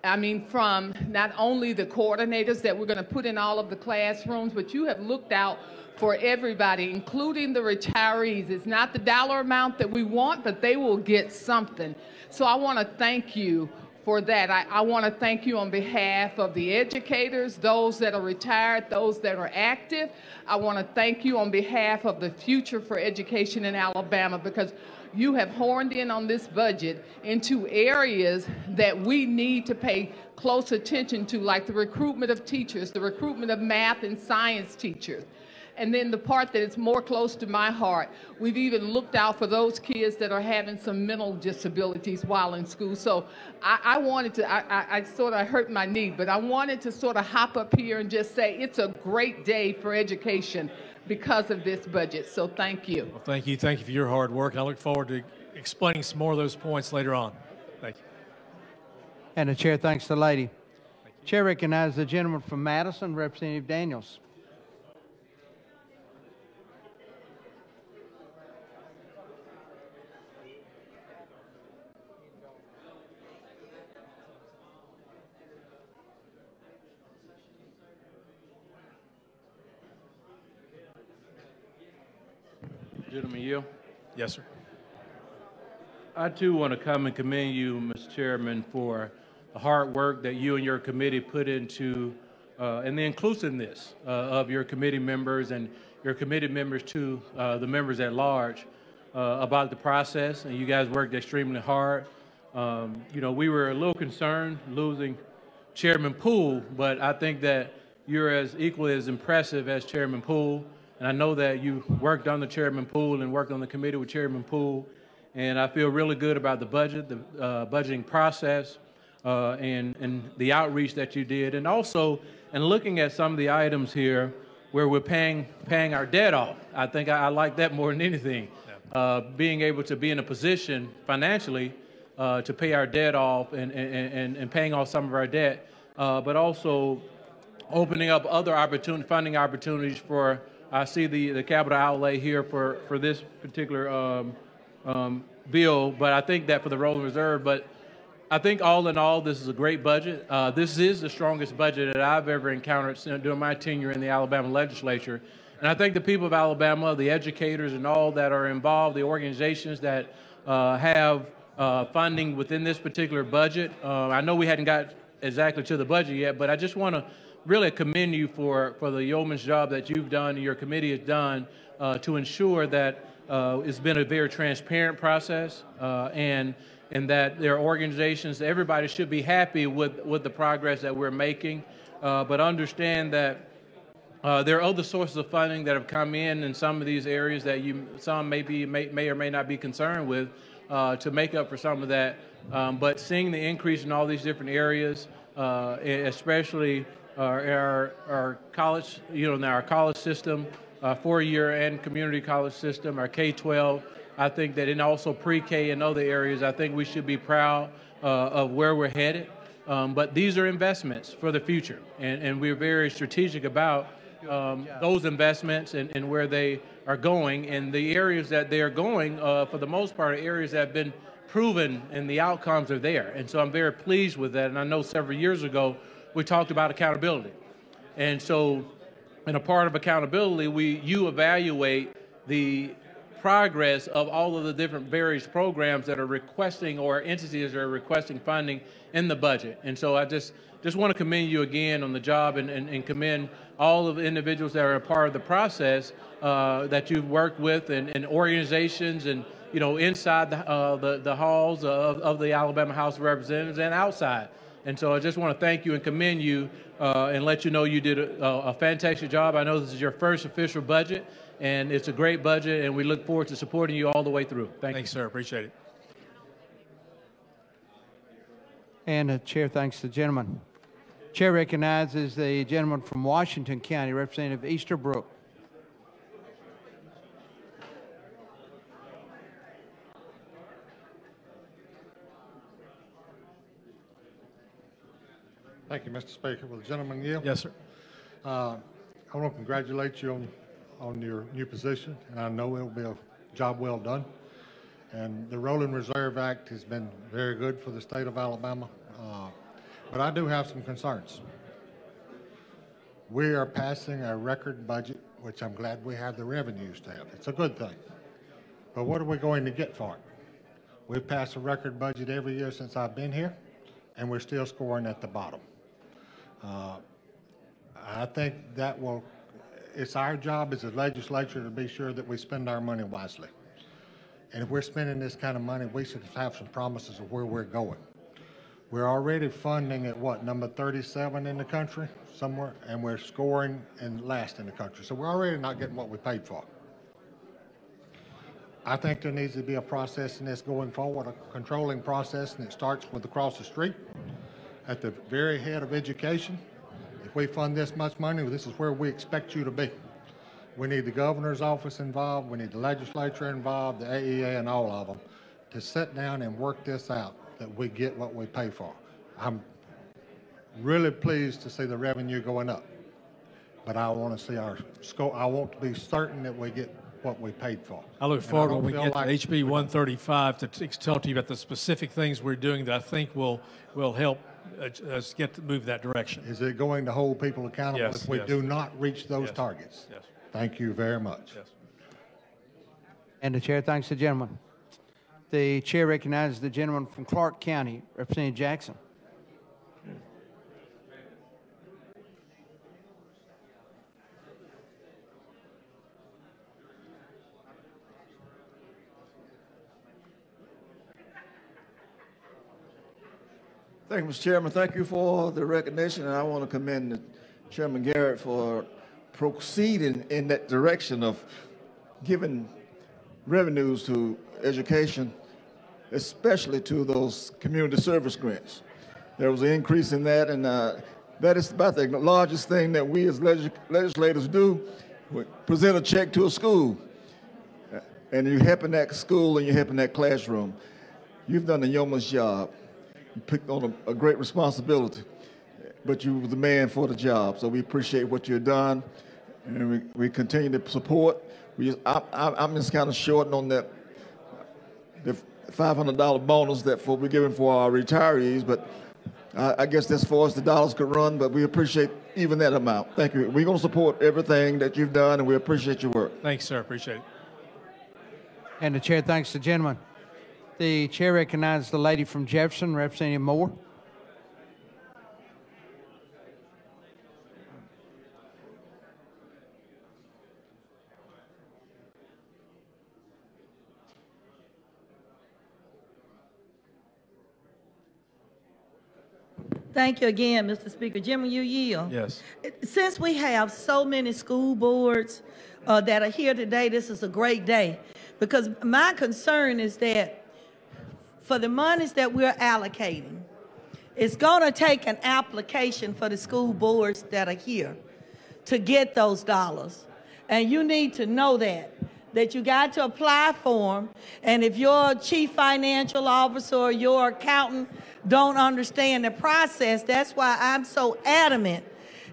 I mean, from not only the coordinators that we're going to put in all of the classrooms, but you have looked out for everybody, including the retirees. It's not the dollar amount that we want, but they will get something. So I want to thank you for that. I want to thank you on behalf of the educators, those that are retired, those that are active. I want to thank you on behalf of the future for education in Alabama because you have horned in on this budget into areas that we need to pay close attention to, like the recruitment of teachers, the recruitment of math and science teachers. And then the part that is more close to my heart, we've even looked out for those kids that are having some mental disabilities while in school. So I wanted to, I sort of hurt my knee, but I wanted to sort of hop up here and just say it's a great day for education because of this budget. So thank you. Well, thank you. Thank you for your hard work. I look forward to explaining some more of those points later on. Thank you. And the chair thanks the lady. Chair recognizes the gentleman from Madison, Representative Daniels. Gentleman yield? Yes, sir. I too want to come and commend you, Mr. Chairman, for the hard work that you and your committee put into and the inclusiveness of your committee members and your committee members to the members at large about the process. And you guys worked extremely hard. You know, we were a little concerned losing Chairman Poole, but I think that you're as equally as impressive as Chairman Poole. And I know that you worked on the Chairman Poole and worked on the committee with Chairman Poole. And I feel really good about the budget, the budgeting process, and the outreach that you did. And also, and looking at some of the items here where we're paying our debt off. I think I like that more than anything. Being able to be in a position financially to pay our debt off and paying off some of our debt, but also opening up other funding opportunities for, I see the capital outlay here for this particular bill, but I think that for the rolling reserve, but I think all in all, this is a great budget. This is the strongest budget that I've ever encountered during my tenure in the Alabama legislature. And I think the people of Alabama, the educators and all that are involved, the organizations that have funding within this particular budget. I know we hadn't got exactly to the budget yet, but I just want to really commend you for the yeoman's job that you've done and your committee has done to ensure that it's been a very transparent process and that there are organizations, everybody should be happy with the progress that we're making, but understand that there are other sources of funding that have come in some of these areas that some may or may not be concerned with to make up for some of that. But seeing the increase in all these different areas, especially our college, our college system, four-year and community college system, our K-12, I think that in also pre-K and other areas, I think we should be proud of where we're headed. But these are investments for the future, and we're very strategic about those investments and where they are going. And the areas that they are going, for the most part, are areas that have been proven and the outcomes are there. And so I'm very pleased with that. And I know several years ago, we talked about accountability. And so in a part of accountability, you evaluate the progress of all of the different various programs that are requesting or entities that are requesting funding in the budget. And so I just want to commend you again on the job and commend all of the individuals that are a part of the process that you've worked with and organizations and inside the halls of the Alabama House of Representatives and outside. And so I just want to thank you and commend you and let you know you did a fantastic job. I know this is your first official budget, and it's a great budget, and we look forward to supporting you all the way through. Thanks, sir. Appreciate it. And the chair thanks the gentleman. Chair recognizes the gentleman from Washington County, Representative Easterbrook. Thank you, Mr. Speaker. Will the gentleman yield? Yes, sir. I want to congratulate you on your new position, and I know it'll be a job well done. And the Rolling Reserve Act has been very good for the state of Alabama, but I do have some concerns. We are passing a record budget, which I'm glad we have the revenues to have. It's a good thing. But what are we going to get for it? We've passed a record budget every year since I've been here, and we're still scoring at the bottom. I think it's our job as a legislature to be sure that we spend our money wisely. And if we're spending this kind of money, we should have some promises of where we're going. We're already funding at number 37 in the country somewhere, and we're scoring and last in the country. So we're already not getting what we paid for. I think there needs to be a process in this going forward, a controlling process, and it starts with across the street at the very head of education. If we fund this much money, this is where we expect you to be. We need the governor's office involved, we need the legislature involved, the AEA and all of them, to sit down and work this out, that we get what we pay for. I'm really pleased to see the revenue going up, but I want to see our score. I want to be certain that we get what we paid for. I look forward when we get to HB 135 to talk to you about the specific things we're doing that I think will help us move that direction. Is it going to hold people accountable if we do not reach those targets? Yes. Thank you very much. Yes. And the chair thanks the gentleman. The chair recognizes the gentleman from Clark County, Representative Jackson. Thank you, Mr. Chairman. Thank you for the recognition, and I want to commend Chairman Garrett for proceeding in that direction of giving revenues to education, especially to those community service grants. There was an increase in that, and that is about the largest thing that we as legislators do. We present a check to a school, and you're helping that school and you're helping that classroom. You've done a yeoman's job. You picked on a great responsibility, but you were the man for the job. So we appreciate what you've done, and we continue to support. I'm just kind of short on that. $500 bonus that we're giving for our retirees, but I guess that's far as the dollars could run, but we appreciate even that amount. Thank you. We're going to support everything that you've done, and we appreciate your work. Thanks, sir. Appreciate it. And the chair thanks the gentleman. The chair recognizes the lady from Jefferson, Representative Moore. Thank you again, Mr. Speaker. Jim, will you yield? Yes. Since we have so many school boards that are here today, this is a great day. Because my concern is that for the monies that we're allocating, it's going to take an application for the school boards that are here to get those dollars. And you need to know that you got to apply for them. And if your chief financial officer or your accountant don't understand the process, that's why I'm so adamant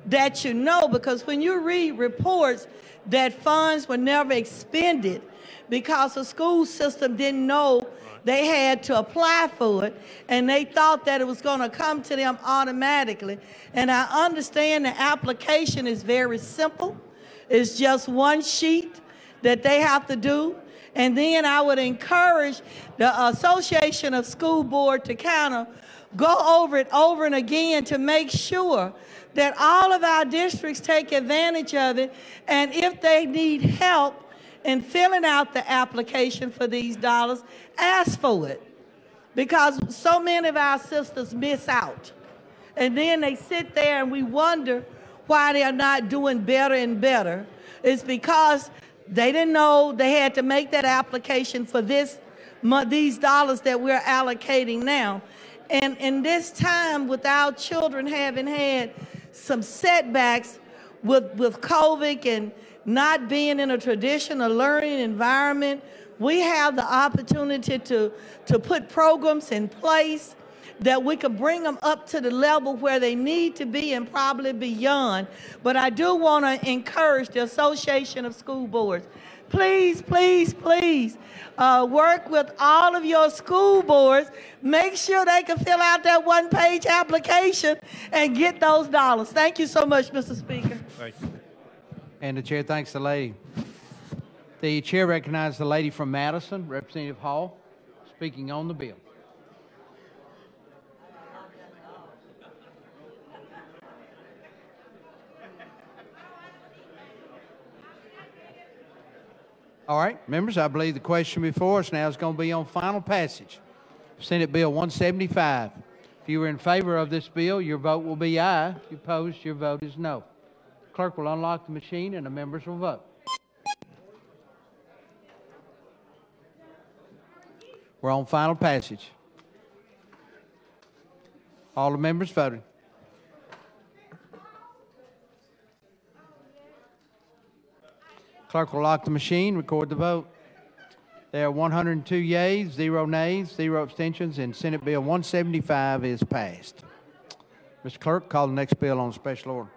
that you know, because when you read reports that funds were never expended because the school system didn't know they had to apply for it, and they thought that it was going to come to them automatically. And I understand the application is very simple. It's just one sheet that they have to do. And then I would encourage the Association of School Board to kind of go over it over and again to make sure that all of our districts take advantage of it. And if they need help in filling out the application for these dollars, ask for it. Because so many of our sisters miss out. And then they sit there and we wonder why they're not doing better and better. It's because they didn't know they had to make that application for these dollars that we're allocating now. And in this time, with our children having had some setbacks with COVID and not being in a traditional learning environment, we have the opportunity to put programs in place that we can bring them up to the level where they need to be and probably beyond. But I do want to encourage the Association of School Boards. Please, please, please work with all of your school boards. Make sure they can fill out that one-page application and get those dollars. Thank you so much, Mr. Speaker. Thank you. And the chair thanks the lady. The chair recognizes the lady from Madison, Representative Hall, speaking on the bill. All right, members, I believe the question before us now is going to be on final passage. Senate Bill 175. If you are in favor of this bill, your vote will be aye. If you oppose, your vote is no. Clerk will unlock the machine and the members will vote. We're on final passage. All the members voted. Clerk will lock the machine, record the vote. There are 102 yeas, 0 nays, 0 abstentions, and Senate Bill 175 is passed. Mr. Clerk, call the next bill on special order.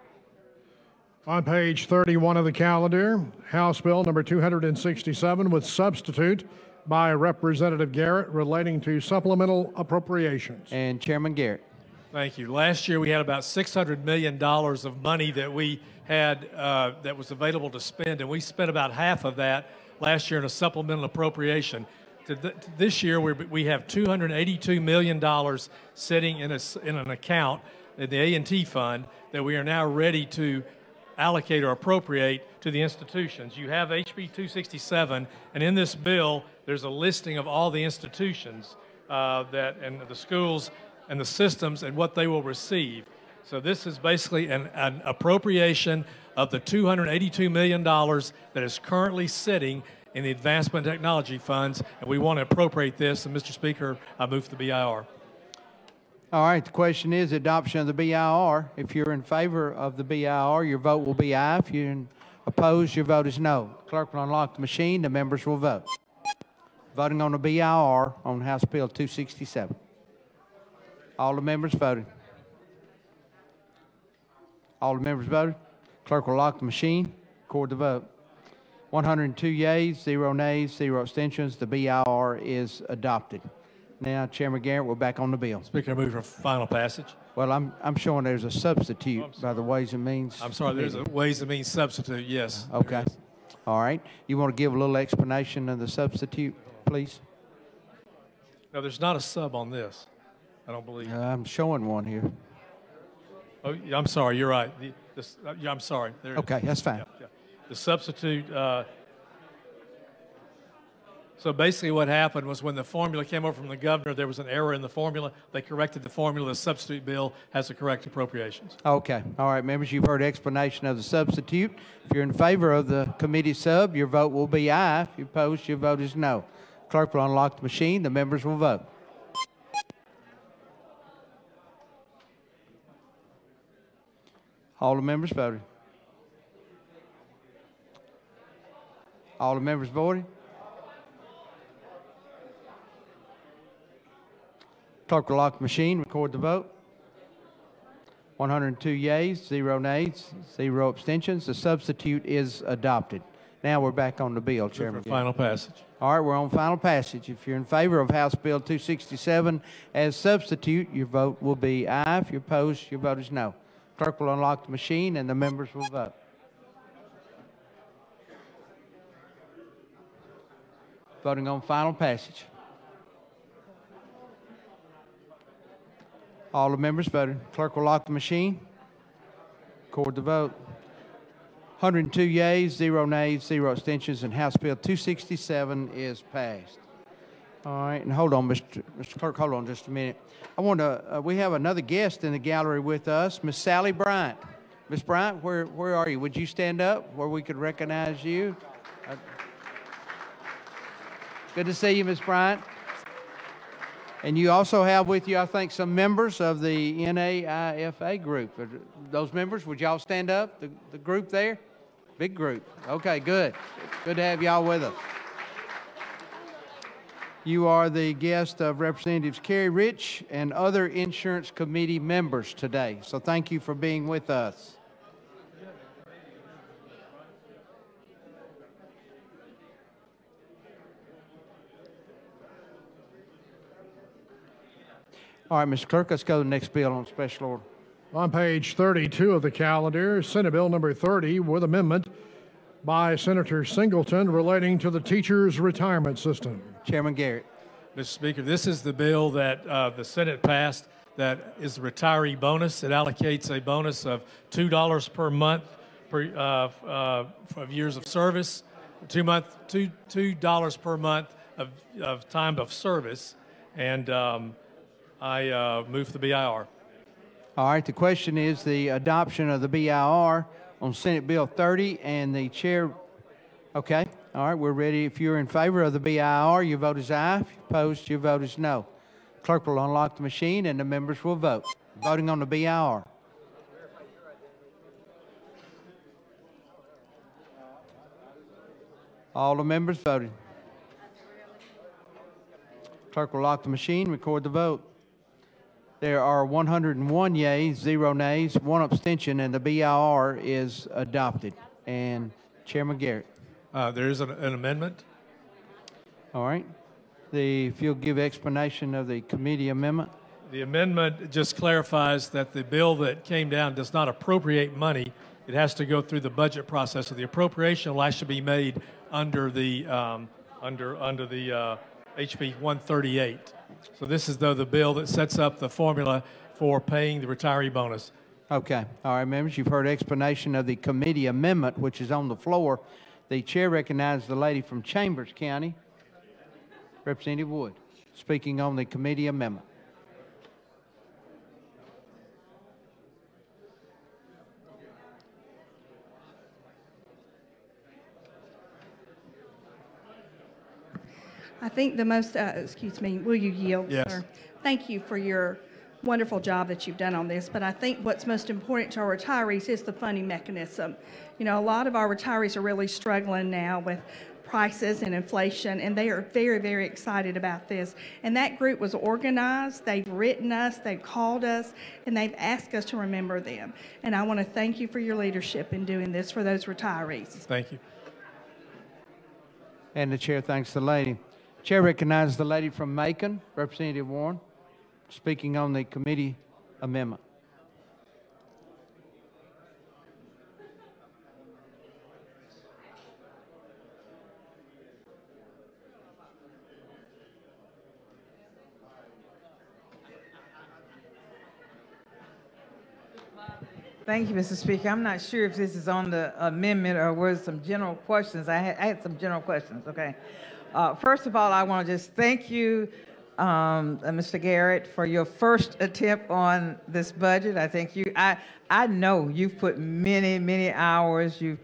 On page 31 of the calendar, House Bill number 267 with substitute by Representative Garrett relating to supplemental appropriations. And Chairman Garrett. Thank you. Last year we had about $600 million of money that we had that was available to spend, and we spent about half of that last year in a supplemental appropriation. This year we have $282 million sitting in an account in the A&T fund that we are now ready to allocate or appropriate to the institutions. You have HB 267, and in this bill there's a listing of all the institutions and the schools and the systems and what they will receive. So this is basically an appropriation of the $282 million that is currently sitting in the Advancement Technology Funds, and we want to appropriate this. And Mr. Speaker, I move to the BIR. All right, the question is adoption of the BIR. If you're in favor of the BIR, your vote will be aye. If you're opposed, your vote is no. Clerk will unlock the machine. The members will vote. Voting on the BIR on House Bill 267. All the members voted. All the members voted. Clerk will lock the machine, record the vote. 102 yeas, 0 nays, 0 abstentions. The BIR is adopted. Now, Chairman Garrett, we're back on the bill. Speaker, I move for final passage. Well, I'm showing there's a substitute by the Ways and Means. I'm sorry, there's a Ways and Means substitute, yes. Okay. All right. You want to give a little explanation of the substitute, please? No, there's not a sub on this, I don't believe. I'm showing one here. Oh, yeah, I'm sorry, you're right. Yeah, I'm sorry. There it Okay, is. that's fine. Yeah, yeah. The substitute, so basically what happened was when the formula came over from the governor, there was an error in the formula. They corrected the formula. The substitute bill has the correct appropriations. Okay. All right, members, you've heard explanation of the substitute. If you're in favor of the committee sub, your vote will be aye. If you're opposed, your vote is no. Clerk will unlock the machine. The members will vote. All the members voted. All the members voted. Clerk will lock the machine, record the vote. 102 yeas, 0 nays, 0 abstentions. The substitute is adopted. Now we're back on the bill, Chairman. Final passage. All right, we're on final passage. If you're in favor of House Bill 267 as substitute, your vote will be aye. If you're opposed, your vote is no. Clerk will unlock the machine and the members will vote. Voting on final passage. All the members voted. Clerk will lock the machine. Record the vote. 102 yeas, 0 nays, 0 abstentions, and House Bill 267 is passed. All right, and hold on, Mr. Clerk, hold on just a minute. I want to, we have another guest in the gallery with us, Miss Sally Bryant. Miss Bryant, where are you? Would you stand up where we could recognize you? Good to see you, Miss Bryant. And you also have with you, I think, some members of the NAIFA group. Those members, would y'all stand up, the group there? Big group. Okay, good. Good to have y'all with us. You are the guest of Representatives Kerry Rich and other insurance committee members today. So thank you for being with us. All right, Mr. Clerk, let's go to the next bill on special order. On page 32 of the calendar, Senate Bill number 30 with amendment by Senator Singleton relating to the teachers' retirement system. Chairman Garrett. Mr. Speaker, this is the bill that the Senate passed that is the retiree bonus. It allocates a bonus of $2 per month of years of service, $2 per month of time of service, and I move for the BIR. All right, the question is the adoption of the BIR on Senate Bill 30, and the chair, okay, all right, we're ready. If you're in favor of the BIR, your vote is aye. If you're opposed, your vote is no. Clerk will unlock the machine, and the members will vote. Voting on the BIR. All the members voted. Clerk will lock the machine, record the vote. There are 101 yeas, 0 nays, 1 abstention, and the BIR is adopted. And Chairman Garrett. There is an amendment. All right. If you'll give explanation of the committee amendment. The amendment just clarifies that the bill that came down does not appropriate money. It has to go through the budget process. So the appropriation will actually be made under the HB 138. So this is the bill that sets up the formula for paying the retiree bonus. Okay. All right, members, you've heard explanation of the committee amendment, which is on the floor. The chair recognizes the lady from Chambers County, Representative Wood, speaking on the committee amendment. I think the most, excuse me, will you yield, yes, sir? Thank you for your wonderful job that you've done on this, but I think what's most important to our retirees is the funding mechanism. You know, a lot of our retirees are really struggling now with prices and inflation, and they are very, very excited about this. And that group was organized, they've written us, they've called us, and they've asked us to remember them. And I want to thank you for your leadership in doing this for those retirees. Thank you. And the chair thanks the lady. Chair recognizes the lady from Macon, Representative Warren, speaking on the committee amendment. Thank you, Mr. Speaker. I'm not sure if this is on the amendment or were some general questions. I had some general questions, okay? First of all, I want to just thank you, Mr. Garrett, for your first attempt on this budget. I think I know you've put many, many hours. You've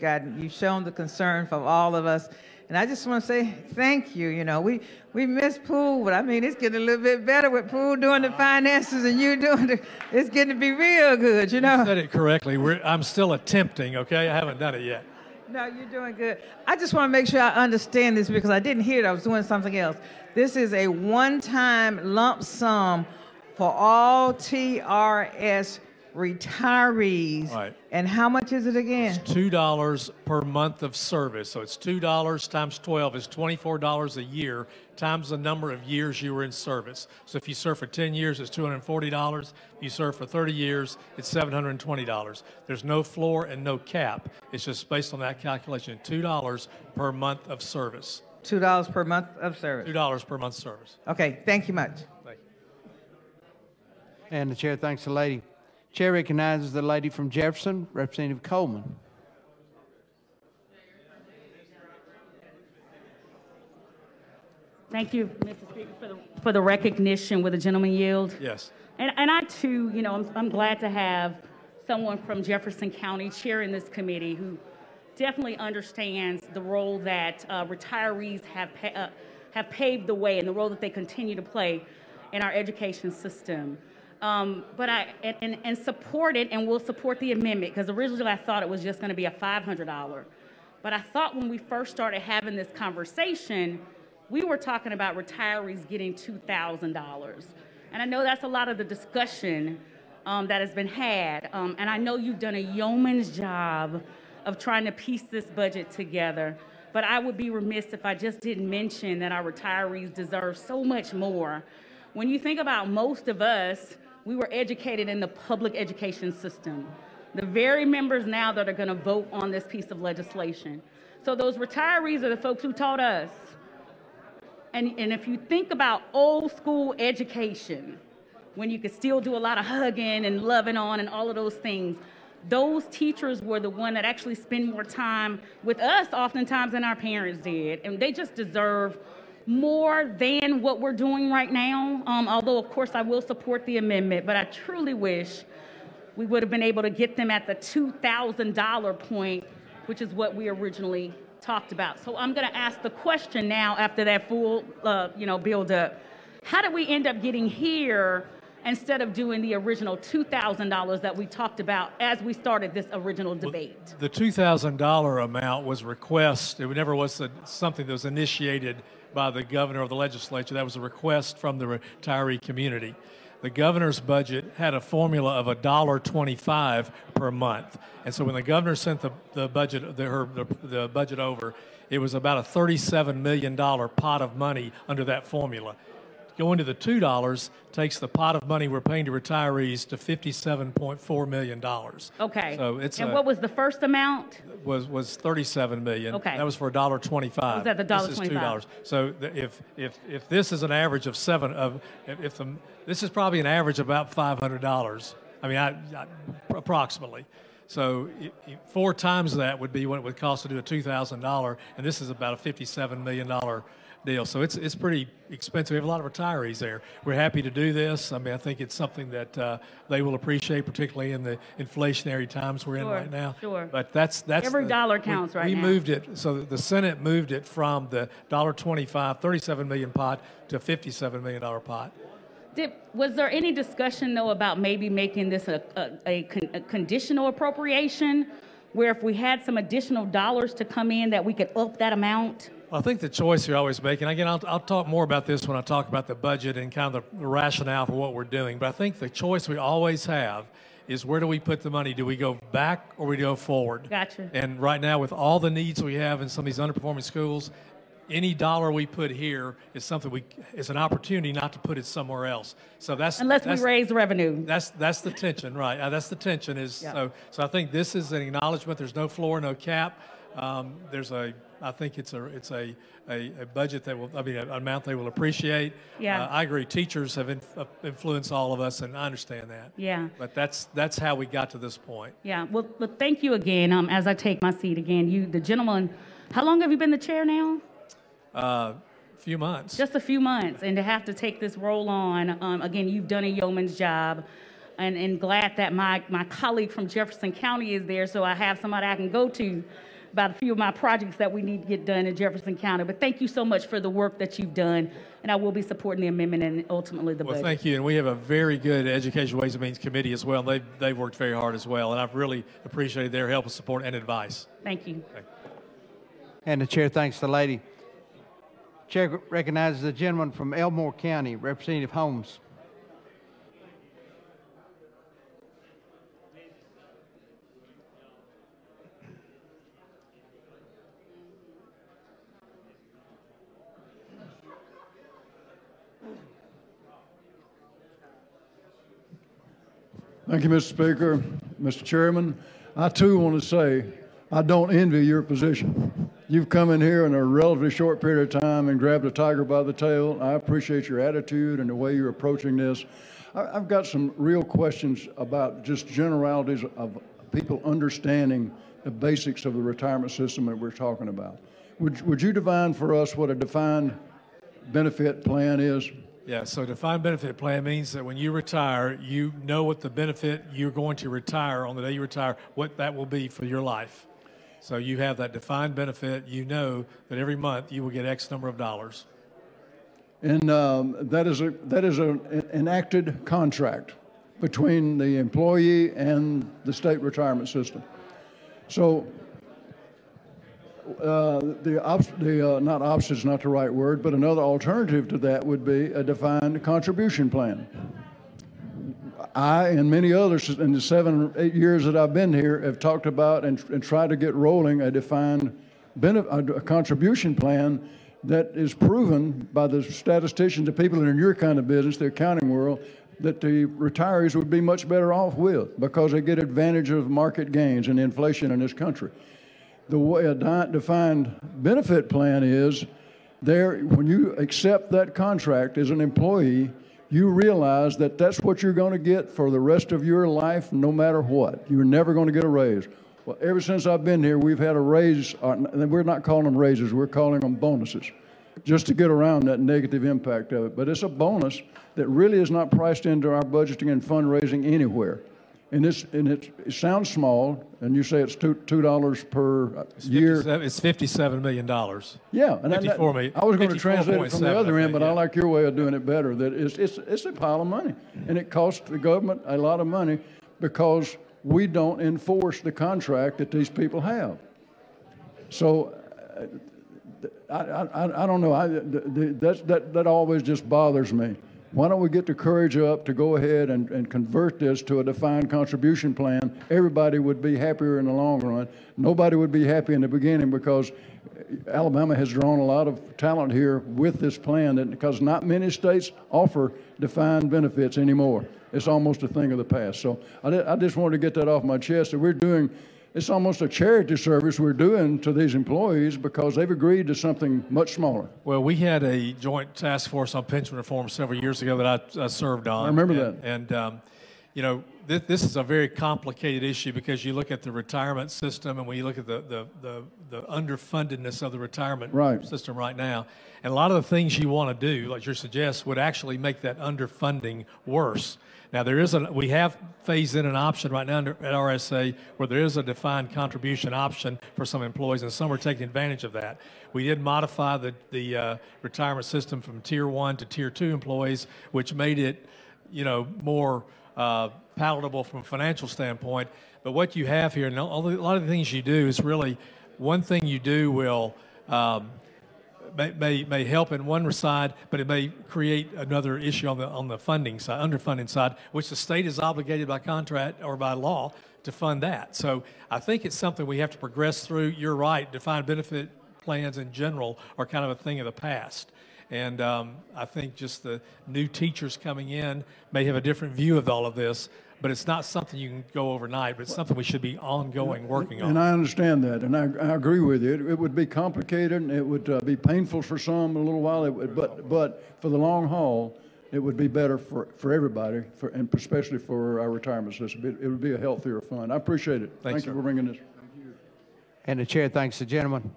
shown the concern from all of us. And I just want to say thank you. You know, we miss Poole, but I mean, it's getting a little bit better with Poole doing the finances and you doing it's getting to be real good, you know. You said it correctly. I'm still attempting, okay? I haven't done it yet. No, you're doing good. I just want to make sure I understand this because I didn't hear it. I was doing something else. This is a one-time lump sum for all TRS retirees. Right. And how much is it again? It's $2 per month of service. So it's $2 times 12 is $24 a year times the number of years you were in service. So if you serve for 10 years, it's $240. If you serve for 30 years, it's $720. There's no floor and no cap. It's just based on that calculation, $2 per month of service. $2 per month of service. $2 per month service. Okay, thank you much. Thank you. And the chair thanks the lady. Chair recognizes the lady from Jefferson, Representative Coleman. Thank you, Mr. Speaker, for the recognition. Will the gentleman yield? Yes. And I too, you know, I'm glad to have someone from Jefferson County chairing this committee who definitely understands the role that retirees have paved the way and the role that they continue to play in our education system. But I support it and will support the amendment because originally I thought it was just going to be a $500. But I thought when we first started having this conversation, we were talking about retirees getting $2,000. And I know that's a lot of the discussion that has been had. And I know you've done a yeoman's job of trying to piece this budget together. But I would be remiss if I just didn't mention that our retirees deserve so much more. When you think about most of us, we were educated in the public education system. The very members now that are going to vote on this piece of legislation. So those retirees are the folks who taught us. And if you think about old school education, when you could still do a lot of hugging and loving on and all of those things, those teachers were the one that actually spend more time with us oftentimes than our parents did. And they just deserve more than what we're doing right now. Although, of course, I will support the amendment, but I truly wish we would have been able to get them at the $2,000 point, which is what we originally talked about. So I'm going to ask the question now after that full, build up. How did we end up getting here instead of doing the original $2,000 that we talked about as we started this original debate? The $2,000 amount was request. It never was something that was initiated by the governor or the legislature. That was a request from the retiree community. The governor's budget had a formula of $1.25 per month. And so when the governor sent the budget over, it was about a $37 million pot of money under that formula. Going to the $2 takes the pot of money we're paying to retirees to $57.4 million. Okay. So it's what was the first amount? Was $37 million. Okay. That was for $1.25. Was that the $1.25? This is $2. So if this is an average of this is probably an average of about $500. I mean, approximately. So 4 times that would be what it would cost to do a $2,000, and this is about a $57 million deal. So it's pretty expensive. We have a lot of retirees there. We're happy to do this. I mean, I think it's something that they will appreciate, particularly in the inflationary times we're in right now. Sure. But that's every dollar counts right now. We moved it. So the Senate moved it from the $1.25, $37 million pot to a $57 million pot. Was there any discussion, though, about maybe making this a conditional appropriation, where if we had some additional dollars to come in that we could up that amount? Well, I think the choice you're always making, again, I'll talk more about this when I talk about the budget and kind of the rationale for what we're doing, but I think the choice we always have is where do we put the money? Do we go back or we go forward? Gotcha. And right now, with all the needs we have in some of these underperforming schools, any dollar we put here is something is an opportunity not to put it somewhere else. So unless we raise revenue. That's the tension, right? That's the tension is Yeah. so I think this is an acknowledgement. There's no floor, no cap. I think it's a budget that will, an amount they will appreciate. Yeah. I agree. Teachers have influenced all of us, and I understand that. Yeah. But that's how we got to this point. Yeah. Well, thank you again. As I take my seat again, the gentleman, how long have you been the chair now? Few months. Just a few months, and to have to take this role on, again, you've done a yeoman's job, and glad that my colleague from Jefferson County is there, so I have somebody I can go to about a few of my projects that we need to get done in Jefferson County. But thank you so much for the work that you've done, and I will be supporting the amendment and ultimately the budget. Well, thank you, and we have a very good Education Ways and Means Committee as well. They've worked very hard as well, and I've really appreciated their help and support and advice. Thank you. And the chair thanks the lady. Chair recognizes the gentleman from Elmore County, Representative Holmes. Thank you, Mr. Speaker. Mr. Chairman, I too want to say I don't envy your position. You've come in here in a relatively short period of time and grabbed a tiger by the tail. I appreciate your attitude and the way you're approaching this. I've got some real questions about just generalities of people understanding the basics of the retirement system that we're talking about. Would you define for us what a defined benefit plan is? Yeah, so defined benefit plan means that when you retire, you know what the benefit you're going to retire on the day you retire, what that will be for your life. So you have that defined benefit. You know that every month you will get X number of dollars. And that is an enacted contract between the employee and the state retirement system. So not opposite is not the right word, but another alternative to that would be a defined contribution plan. I and many others in the 7 or 8 years that I've been here have talked about and tried to get rolling a defined a contribution plan that is proven by the statisticians, the people that are in your kind of business, the accounting world, that the retirees would be much better off with because they get advantage of market gains and inflation in this country. The way a defined benefit plan is, when you accept that contract as an employee, you realize that that's what you're going to get for the rest of your life, no matter what. You're never going to get a raise. Well, ever since I've been here, we've had a raise. We're not calling them raises. We're calling them bonuses, just to get around that negative impact of it. But it's a bonus that really is not priced into our budgeting and fundraising anywhere. And it sounds small, and you say it's $2 per year. It's $57 million. Yeah, and 54 million. I was going to translate it from the other end, but I like your way of doing it better. That it's a pile of money, and it costs the government a lot of money because we don't enforce the contract that these people have. So I don't know. That always just bothers me. Why don't we get the courage up to go ahead and convert this to a defined contribution plan? Everybody would be happier in the long run. Nobody would be happy in the beginning because Alabama has drawn a lot of talent here with this plan because not many states offer defined benefits anymore. It's almost a thing of the past. So I just wanted to get that off my chest that it's almost a charity service we're doing to these employees because they've agreed to something much smaller. Well, we had a joint task force on pension reform several years ago that I served on. I remember that. And this is a very complicated issue because you look at the retirement system and when you look at the underfundedness of the retirement system right now, and a lot of the things you want to do, like you suggest, would actually make that underfunding worse. Now, we have phased in an option right now at RSA where there is a defined contribution option for some employees, and some are taking advantage of that. We did modify the retirement system from Tier 1 to Tier 2 employees, which made it, more palatable from a financial standpoint. But what you have here, and a lot of the things you do is really one thing you do will may help in one side, but it may create another issue on the funding side, underfunding side, which the state is obligated by contract or by law to fund that. So I think it's something we have to progress through. You're right, defined benefit plans in general are kind of a thing of the past. And I think just the new teachers coming in may have a different view of all of this, but it's not something you can go overnight, but it's something we should be ongoing working on. And I understand that, and I agree with you. It would be complicated, and it would be painful for some a little while, but for the long haul, it would be better for everybody, and especially for our retirement system. It would be a healthier fund. I appreciate it. Thank you for bringing this. And the chair thanks the gentleman.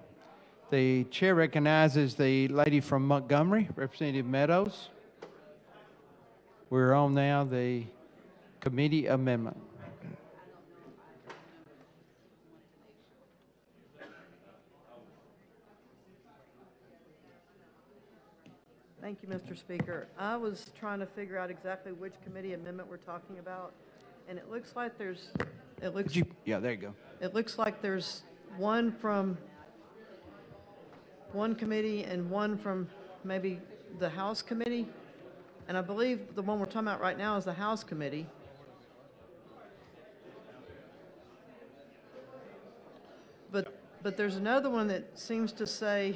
The chair recognizes the lady from Montgomery, Representative Meadows. We're on now the committee amendment. Thank you, Mr. Speaker. I was trying to figure out exactly which committee amendment we're talking about, and it looks like there's, Yeah, there you go. it looks like there's one from one committee and one from maybe the House committee, and I believe the one we're talking about right now is the House committee. But there's another one that seems to say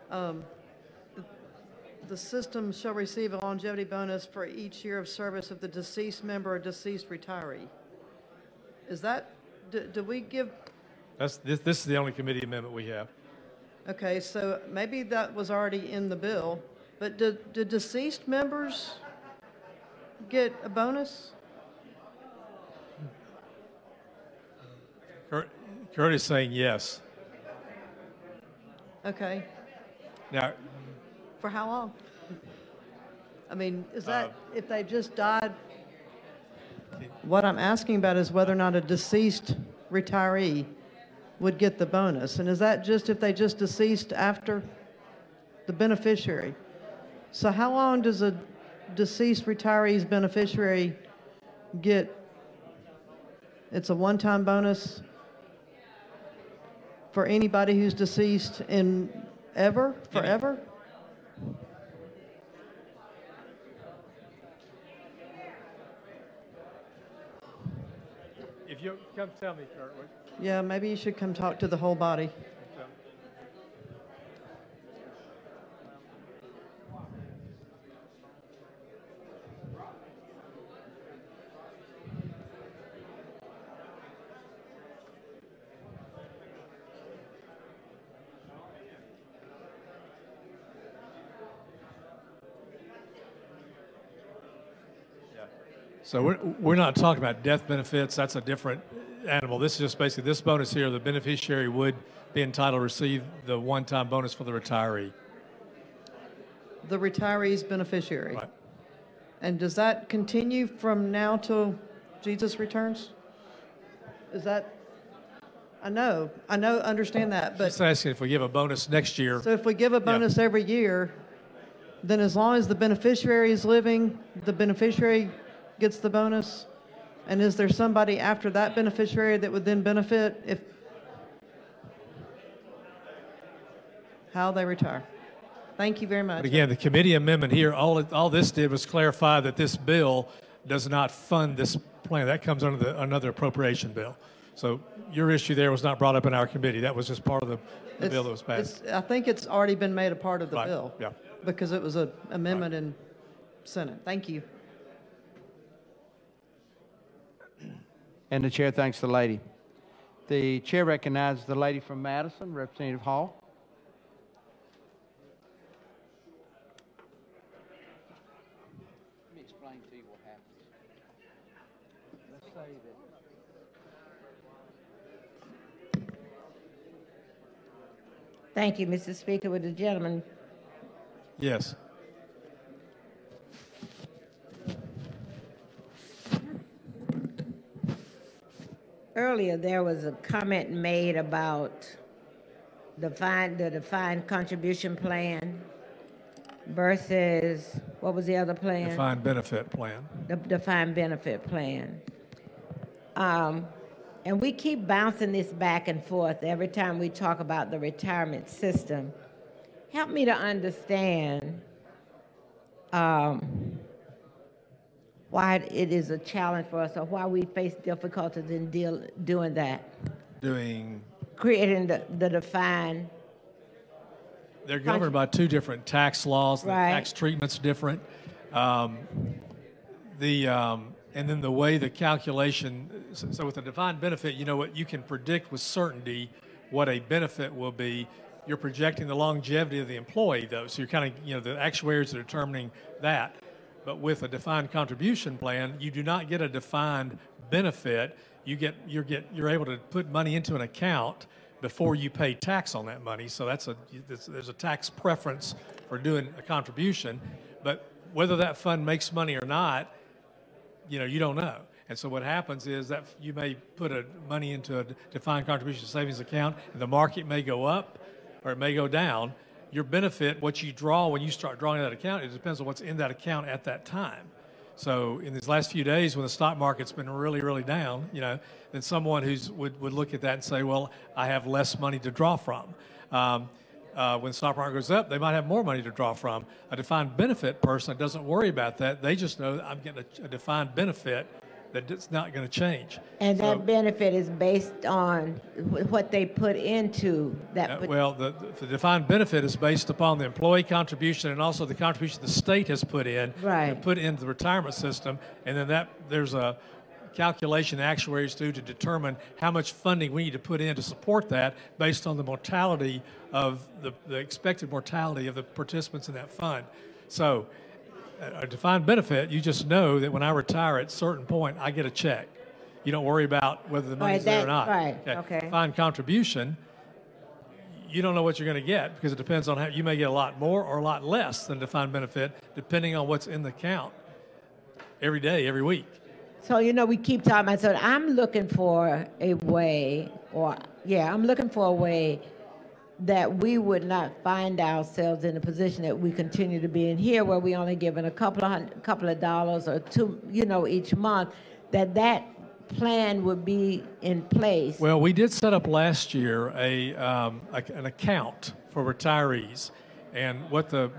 the system shall receive a longevity bonus for each year of service of the deceased member or deceased retiree. Is that, do we give? This is the only committee amendment we have. Okay, so maybe that was already in the bill, but do deceased members get a bonus? Kurt is saying yes. Okay. Now, for how long? I mean, is that if they just died? What I'm asking about is whether or not a deceased retiree would get the bonus. And is that just if they just deceased after the beneficiary? So how long does a deceased retiree's beneficiary get? It's a one-time bonus for anybody who's deceased in forever? if you come tell me, Kurt. Yeah, maybe you should come talk to the whole body. So we're not talking about death benefits. That's a different animal. This is just basically this bonus here. The beneficiary would be entitled to receive the one-time bonus for the retiree. The retiree's beneficiary. Right. And does that continue from now till Jesus returns? Is that? I know, understand that, but. Just asking if we give a bonus next year. So if we give a bonus every year, then as long as the beneficiary is living, the beneficiary gets the bonus? And is there somebody after that beneficiary that would then benefit if how they retire? Thank you very much. But again, the committee amendment here, all this did was clarify that this bill does not fund this plan. That comes under another appropriation bill. So your issue there was not brought up in our committee. That was just part of the bill that was passed. I think it's already been made a part of the bill. Yeah. Because it was an amendment in Senate. Thank you. And the chair thanks the lady. The chair recognizes the lady from Madison, Representative Hall. Let me explain to you what happens. Let's say that. Thank you, Mr. Speaker. Would the gentleman? Yes. Earlier, there was a comment made about the defined contribution plan versus, what was the other plan? Defined benefit plan. The defined benefit plan. And we keep bouncing this back and forth every time we talk about the retirement system. Help me to understand why it is a challenge for us, or why we face difficulties in doing that. Doing? Creating the defined They're governed by two different tax laws. The Right. tax treatment's different. And then the way the calculation, so with a defined benefit, you know what, you can predict with certainty what a benefit will be. You're projecting the longevity of the employee, though, so you're kind of, the actuaries are determining that. But with a defined contribution plan, you do not get a defined benefit. You're able to put money into an account before you pay tax on that money. So there's a tax preference for doing a contribution. But whether that fund makes money or not, you don't know. And so what happens is that you may put money into a defined contribution savings account, and the market may go up or it may go down. Your benefit, what you draw when you start drawing that account, it depends on what's in that account at that time. So in these last few days, when the stock market's been really, really down, then someone would look at that and say, well, I have less money to draw from. When the stock market goes up, they might have more money to draw from. A defined benefit person doesn't worry about that. They just know that I'm getting a defined benefit that it's not going to change. And that benefit is based on what they put into that. Well, the defined benefit is based upon the employee contribution and also the contribution the state has put in, Right. put into the retirement system, and then there's a calculation actuaries do to determine how much funding we need to put in to support that based on the mortality of the expected mortality of the participants in that fund. So a defined benefit, you just know that when I retire at a certain point, I get a check. You don't worry about whether the money's there or not. Right, okay. Defined contribution, you don't know what you're going to get because it depends on how you may get a lot more or a lot less than defined benefit depending on what's in the account every day, every week. So, we keep talking about, so I'm looking for a way, I'm looking for a way that we would not find ourselves in a position that we continue to be in here where we only given a couple of dollars or two, each month, that plan would be in place. Well, we did set up last year an account for retirees, and what the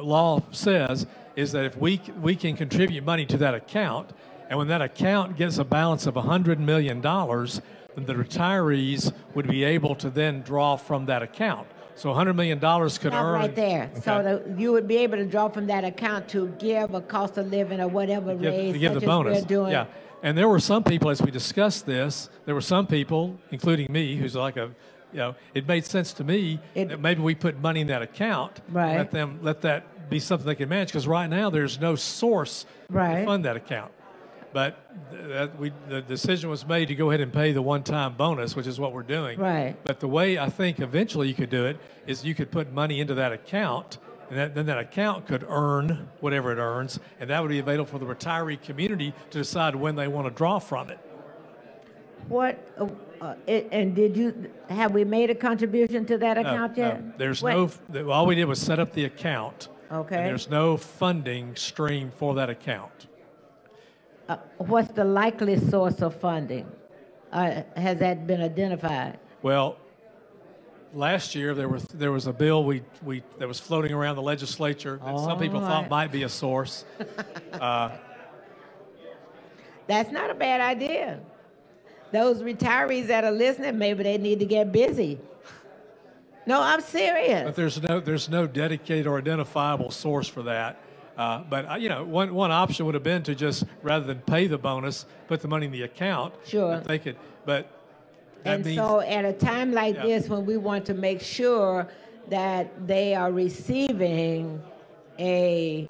law says is that if we can contribute money to that account, and when that account gets a balance of $100 million, then the retirees would be able to then draw from that account. So $100 million could Stop earn. right there. Okay. So you would be able to draw from that account to give a cost of living or whatever raise to give the such as bonus. we're doing. Yeah, and there were some people, as we discussed this, there were some people, including me, who's like it made sense to me that maybe we put money in that account, Right. let that be something they can manage, because right now there's no source Right. to fund that account. But the decision was made to go ahead and pay the one-time bonus, which is what we're doing. Right. But the way I think eventually you could do it is you could put money into that account, and then that account could earn whatever it earns, and that would be available for the retiree community to decide when they want to draw from it. Have we made a contribution to that account yet? No, there's What- all we did was set up the account. Okay. And there's no funding stream for that account. What's the likely source of funding? Has that been identified? Well, last year there was a bill that was floating around the legislature that some people thought right. might be a source. That's not a bad idea. Those retirees that are listening, maybe they need to get busy. No, I'm serious. But there's no dedicated or identifiable source for that. But one option would have been to just, rather than pay the bonus, put the money in the account. Sure. If they could, but that And means, so at a time like Yeah. this, when we want to make sure that they are receiving a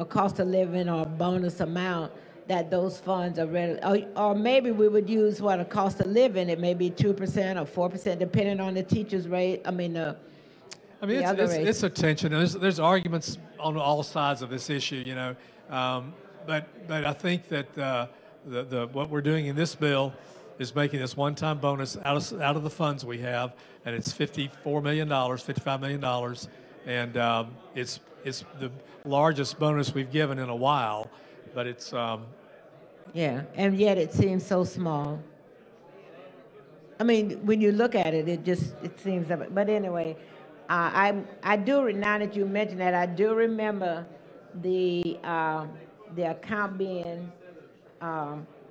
cost of living or bonus amount, that those funds are ready, or maybe we would use a cost of living. It may be 2% or 4%, depending on the teacher's rate. it's a tension. There's arguments on all sides of this issue, but I think that what we're doing in this bill is making this one-time bonus out of the funds we have, and it's $54 million, $55 million, and it's the largest bonus we've given in a while, but it's. Yeah, and yet it seems so small. When you look at it, it seems. But anyway, I do. Now that you mentioned that, I do remember the account being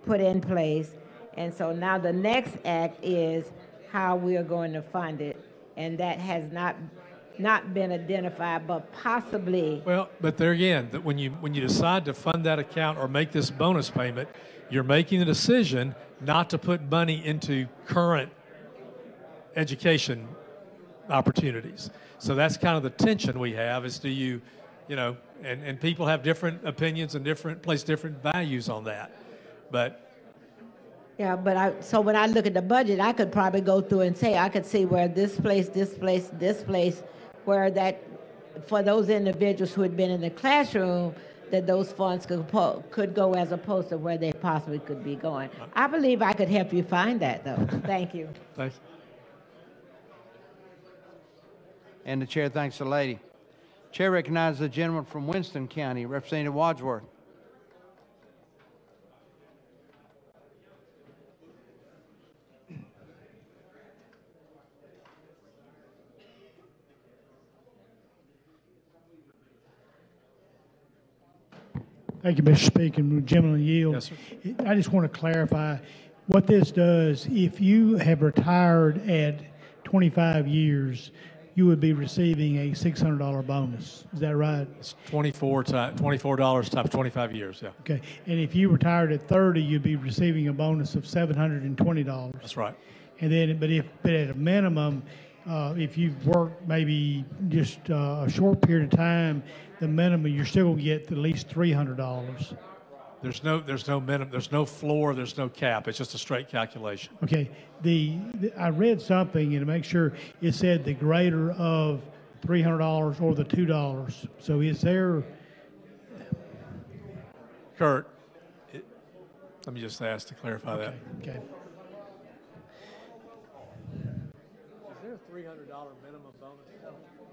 put in place, and so now the next act is how we are going to fund it. and that has not been identified, but possibly. Well, but there again, that when you decide to fund that account or make this bonus payment, you're making the decision not to put money into current education opportunities. So that's kind of the tension we have is and people have different opinions and place different values on that. But Yeah, but so when I look at the budget, I could probably go through and say, I could see where this place, where that, for those individuals who had been in the classroom, that those funds could go as opposed to where they possibly could be going. I believe I could help you find that, though. Thank you. Thanks. And the chair thanks the lady. Chair recognizes the gentleman from Winston County, Representative Wadsworth. Thank you, Mr. Speaker. Gentleman yield. Yes, sir. I just want to clarify what this does. If you have retired at 25 years, you would be receiving a $600 bonus. Is that right? It's $24 times 25 years, yeah. Okay. And if you retired at 30, you'd be receiving a bonus of $720. That's right. And then, but at a minimum, if you've worked maybe just a short period of time, the minimum you're still going to get at least $300. There's no minimum, there's no floor, there's no cap. It's just a straight calculation. Okay. I read something and to make sure it said the greater of $300 or the $2. So is there? Kurt, let me just ask to clarify that. Okay. Is there a $300 minimum bonus?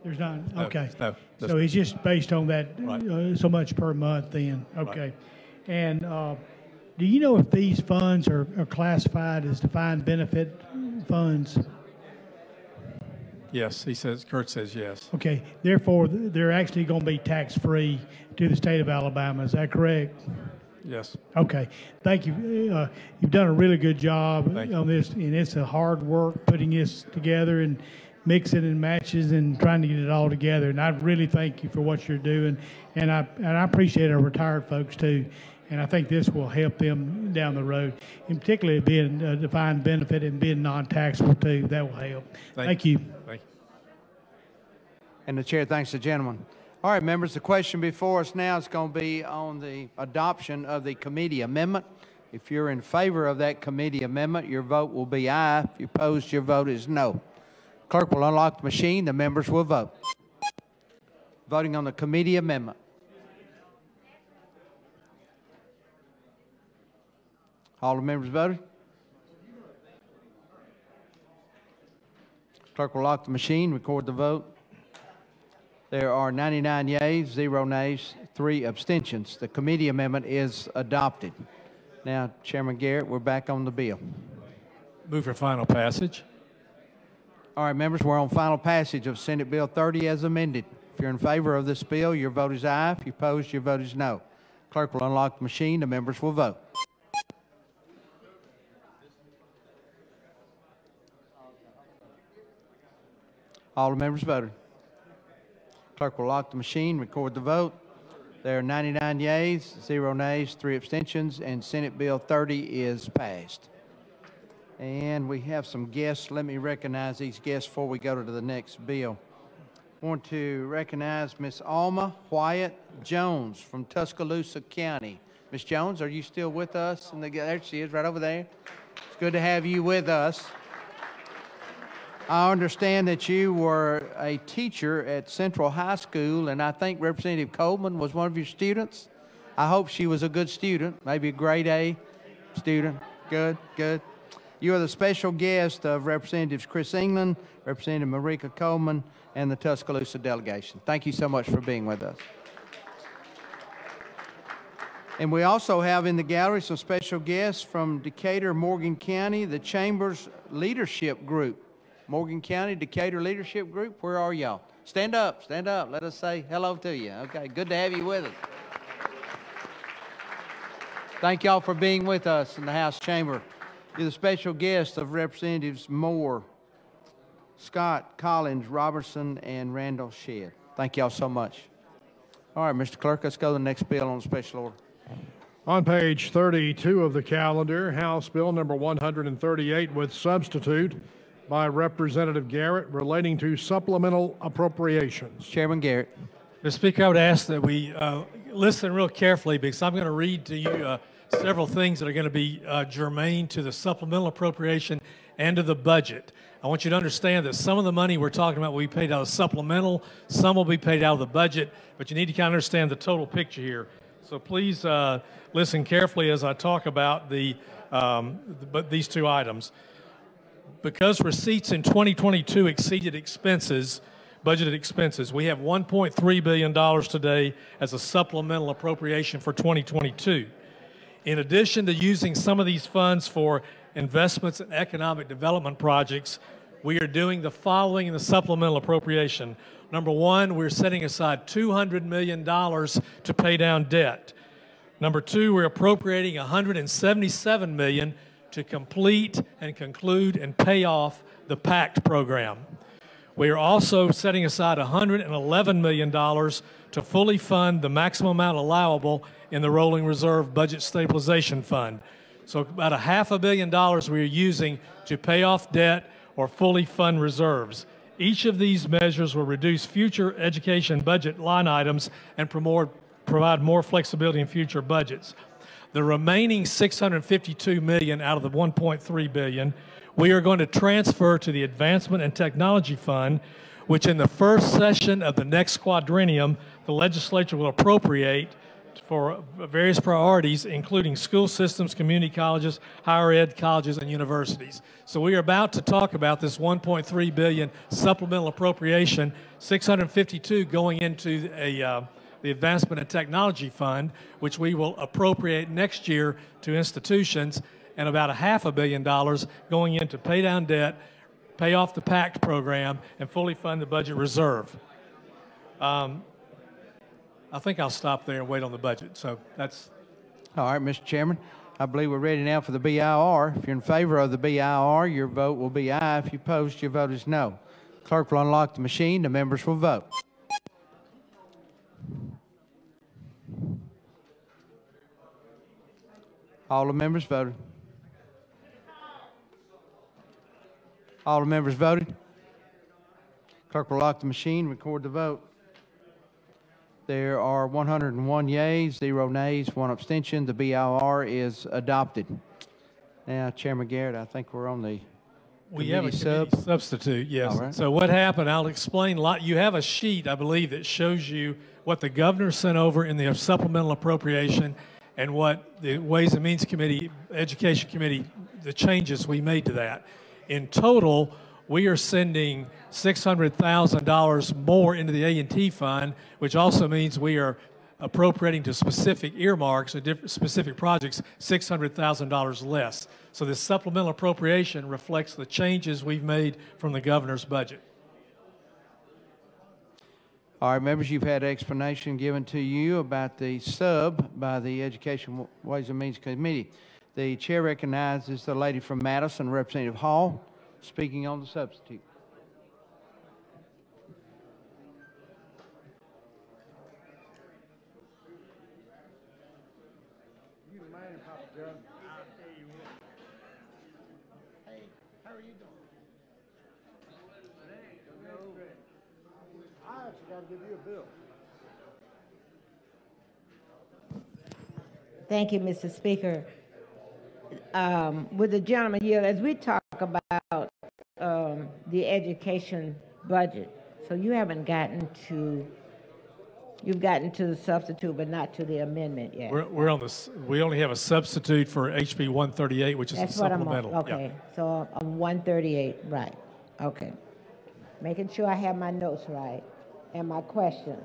There's not. No, Okay. no, So it's just based on that, Right. so much per month then. Okay. Right. And do you know if these funds are classified as defined benefit funds? Yes, Kurt says yes. Okay. Therefore, they're actually going to be tax-free to the state of Alabama. Is that correct? Yes. Okay. Thank you. You've done a really good job on this, and it's a hard work putting this together and mixing and matches and trying to get it all together. And I really thank you for what you're doing. And I appreciate our retired folks too. And I think this will help them down the road, and particularly being a defined benefit and being non-taxable too. That will help. Thank you. Thank you. And the chair thanks the gentleman. All right, members, the question before us now is going to be on the adoption of the committee amendment. If you're in favor of that committee amendment, your vote will be aye. If you're opposed, your vote is no. Clerk will unlock the machine. The members will vote. Voting on the committee amendment. All the members voted? Clerk will lock the machine, record the vote. There are 99 yeas, 0 nays, 3 abstentions. The committee amendment is adopted. Now, Chairman Garrett, we're back on the bill. Move for final passage. All right, members, we're on final passage of Senate Bill 30 as amended. If you're in favor of this bill, your vote is aye. If you're opposed, your vote is no. Clerk will unlock the machine. The members will vote. All the members voted. Clerk will lock the machine, record the vote. There are 99 yeas, 0 nays, 3 abstentions, and Senate Bill 30 is passed. And we have some guests. Let me recognize these guests before we go to the next bill. I want to recognize Miss Alma Wyatt Jones from Tuscaloosa County. Miss Jones, are you still with us? There she is, right over there. It's good to have you with us. I understand that you were a teacher at Central High School, and I think Representative Coleman was one of your students. I hope she was a good student, maybe a grade A student. Good, good. You are the special guest of Representatives Chris England, Representative Marika Coleman, and the Tuscaloosa delegation. Thank you so much for being with us. And we also have in the gallery some special guests from Decatur, Morgan County, the Chamber's Leadership Group. Morgan County Decatur Leadership Group, where are y'all? Stand up, stand up. Let us say hello to you. Okay, good to have you with us. Thank y'all for being with us in the House Chamber. You're the special guest of Representatives Moore Scott, Collins, Robertson, and Randall Shedd. Thank y'all so much. All right, Mr. Clerk, let's go to the next bill on special order. On page 32 of the calendar, House Bill number 138 with substitute by Representative Garrett relating to supplemental appropriations. Chairman Garrett. Mr. Speaker, I would ask that we listen real carefully because I'm going to read to you several things that are going to be germane to the supplemental appropriation and to the budget. I want you to understand that some of the money we're talking about will be paid out of supplemental, some will be paid out of the budget, but you need to kind of understand the total picture here. So please listen carefully as I talk about these two items. Because receipts in 2022 exceeded expenses, budgeted expenses, we have $1.3 billion today as a supplemental appropriation for 2022. In addition to using some of these funds for investments in economic development projects, we are doing the following in the supplemental appropriation. Number one, we're setting aside $200 million to pay down debt. Number two, we're appropriating $177 million to complete and conclude and pay off the PACT program. We are also setting aside $111 million to fully fund the maximum amount allowable in the Rolling Reserve Budget Stabilization Fund. So about $500 million we are using to pay off debt or fully fund reserves. Each of these measures will reduce future education budget line items and provide more flexibility in future budgets. The remaining $652 million out of the $1.3 billion, we are going to transfer to the Advancement and Technology Fund, which in the first session of the next quadrennium, the legislature will appropriate for various priorities, including school systems, community colleges, higher ed colleges, and universities. So we are about to talk about this $1.3 billion supplemental appropriation, $652 going into the Advancement and Technology Fund, which we will appropriate next year to institutions, and about $500 million going in to pay down debt, pay off the PACT program, and fully fund the budget reserve. I think I'll stop there and wait on the budget. So that's. All right, Mr. Chairman. I believe we're ready now for the BIR. If you're in favor of the BIR, your vote will be aye. If you oppose, your vote is no. Clerk will unlock the machine. The members will vote. All the members voted. All the members voted. Clerk will lock the machine, record the vote. There are 101 yeas, 0 nays, 1 abstention. The BIR is adopted. Now, Chairman Garrett, I think we're on the We have a committee substitute, yes. All right. So what happened, I'll explain. You have a sheet, I believe, that shows you what the governor sent over in the supplemental appropriation and what the Ways and Means Committee, Education Committee, the changes we made to that. In total, we are sending $600,000 more into the A&T fund, which also means we are appropriating to specific earmarks or different specific projects $600,000 less. So this supplemental appropriation reflects the changes we've made from the governor's budget. All right, members, you've had explanation given to you about the sub by the Education Ways and Means Committee. The chair recognizes the lady from Madison, Representative Hall, speaking on the substitute. Hey, how are you doing? I actually got to give you a bill. Thank you, Mr. Speaker. With the gentleman here, as we talk about the education budget, so you haven't gotten to, you've gotten to the substitute, but not to the amendment yet. We're on this. We only have a substitute for HB 138, which is That's a supplemental. what I'm on. Okay, Yeah. so I'm 138, right? Okay, making sure I have my notes right and my questions.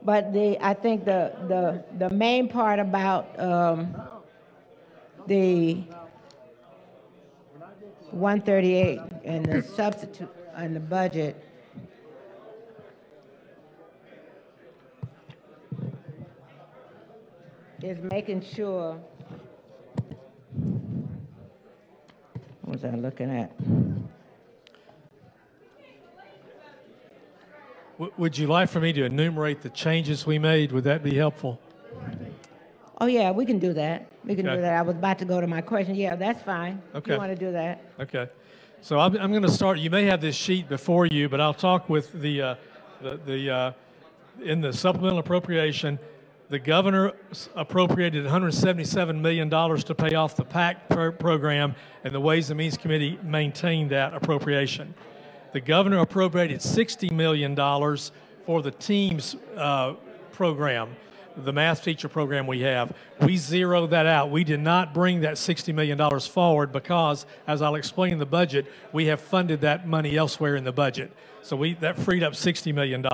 But I think the main part about the 138 and the substitute and the budget is making sure. What was I looking at? Would you like for me to enumerate the changes we made? Would that be helpful? Oh, yeah, we can do that. We can Okay. do that. I was about to go to my question. Yeah, that's fine. Okay. You want to do that? Okay. So I'm going to start. You may have this sheet before you, but I'll talk with in the supplemental appropriation. The governor appropriated $177 million to pay off the PAC program, and the Ways and Means Committee maintained that appropriation. The governor appropriated $60 million for the TEAMS program, the math teacher program we have. We zeroed that out. We did not bring that $60 million forward because, as I'll explain in the budget, we have funded that money elsewhere in the budget. So that freed up $60 million.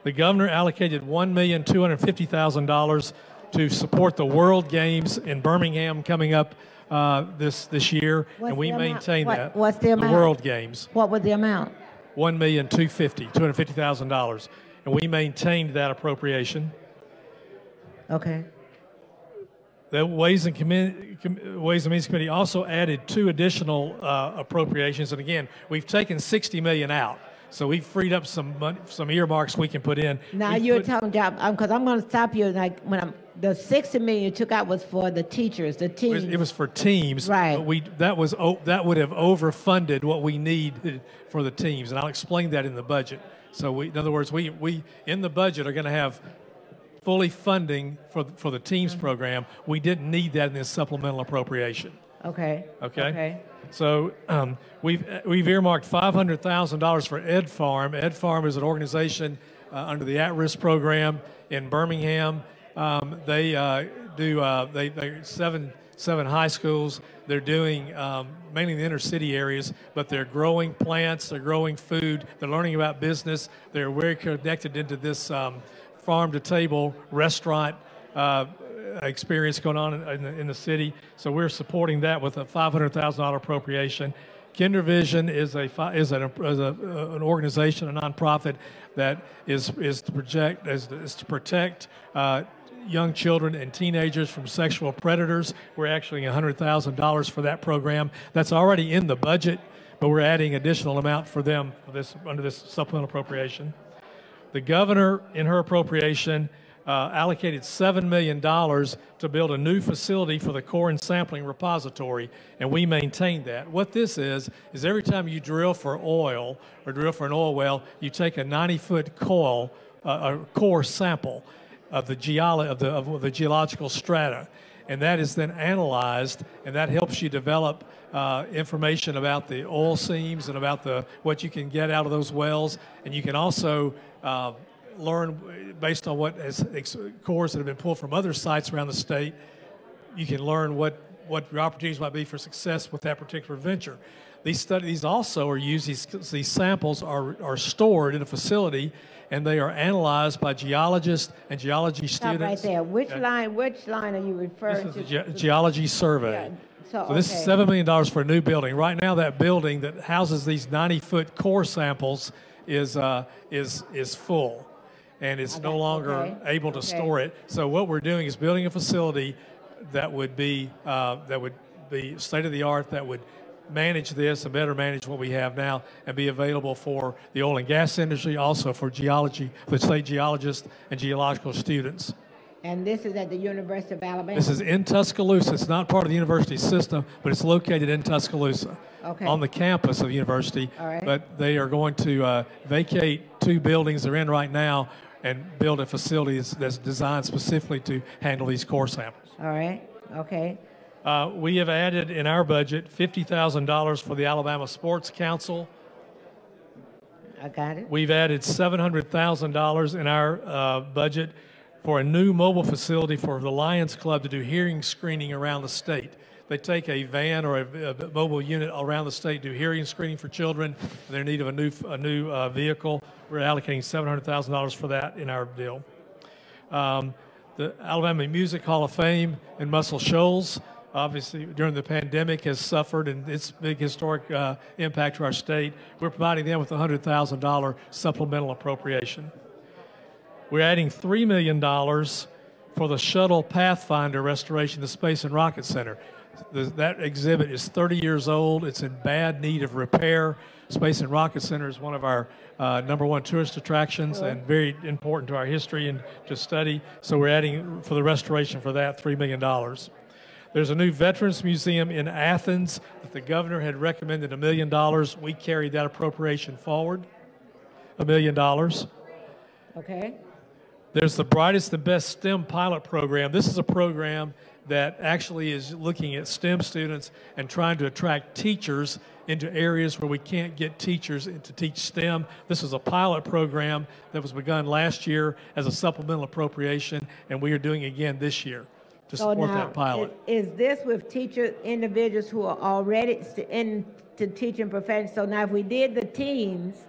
The governor allocated $1,250,000 to support the World Games in Birmingham coming up this year, and we maintain that. What's the amount? The World Games. What was the amount? $250,000, and we maintained that appropriation. Okay. The Ways and Means Committee also added 2 additional appropriations, and again, we've taken $60 million out. So we've freed up some money, some earmarks we can put in. Now you're talking about, because I'm going to stop you. Like the $60 million you took out was for the teachers, the teams. It was for teams, right? But that would have overfunded what we need for the teams, and I'll explain that in the budget. So in other words, we in the budget are going to have fully funding for the teams program. We didn't need that in this supplemental appropriation. Okay. Okay. So we've earmarked $500,000 for Ed Farm. Ed Farm is an organization under the at-risk program in Birmingham. They do seven high schools. They're doing mainly in the inner city areas, but they're growing plants, they're growing food, they're learning about business. They're very connected into this farm to table restaurant experience going on in the city. So we're supporting that with a $500,000 appropriation. KinderVision is an organization, a nonprofit that is to protect young children and teenagers from sexual predators. We're actually $100,000 for that program. That's already in the budget, but we're adding additional amount for them under this supplemental appropriation. The governor, in her appropriation, allocated $7 million to build a new facility for the core and sampling repository, and we maintain that. What this is every time you drill for oil or drill for an oil well, you take a 90-foot core sample of the geological strata, and that is then analyzed, and that helps you develop information about the oil seams and about what you can get out of those wells, and you can also learn based on cores that have been pulled from other sites around the state. You can learn what your opportunities might be for success with that particular venture. These studies also are used. These samples are stored in a facility, and they are analyzed by geologists and geology students. Stop right there. Which line are you referring to? This is the Geology Survey. Yeah. So this is $7 million for a new building. Right now, that building that houses these 90-foot core samples is full, and it's no longer able to store it. So what we're doing is building a facility that would be state of the art, that would manage this and better manage what we have now, and be available for the oil and gas industry, also for geology, for state geologists and geological students. And this is at the University of Alabama? This is in Tuscaloosa. It's not part of the university system, but it's located in Tuscaloosa, on the campus of the university. All right. But they are going to vacate 2 buildings they're in right now and build a facility that's designed specifically to handle these core samples. All right. Okay. We have added in our budget $50,000 for the Alabama Sports Council. I got it. We've added $700,000 in our budget for a new mobile facility for the Lions Club to do hearing screening around the state. They take a van or a mobile unit around the state, do hearing screening for children. They're in need of a new vehicle. We're allocating $700,000 for that in our deal. The Alabama Music Hall of Fame in Muscle Shoals, obviously during the pandemic, has suffered, and its big historic impact to our state. We're providing them with a $100,000 supplemental appropriation. We're adding $3 million for the Shuttle Pathfinder restoration, the Space and Rocket Center. That exhibit is 30 years old. It's in bad need of repair. Space and Rocket Center is one of our #1 tourist attractions and very important to our history and to study. So we're adding for the restoration for that $3 million. There's a new Veterans Museum in Athens that the governor had recommended $1 million. We carried that appropriation forward, $1 million. Okay. There's the Brightest and Best STEM pilot program. This is a program that actually is looking at STEM students and trying to attract teachers into areas where we can't get teachers to teach STEM. This is a pilot program that was begun last year as a supplemental appropriation, and we are doing it again this year to support that pilot. Is this with teacher individuals who are already into teaching profession? So now if we did the teams,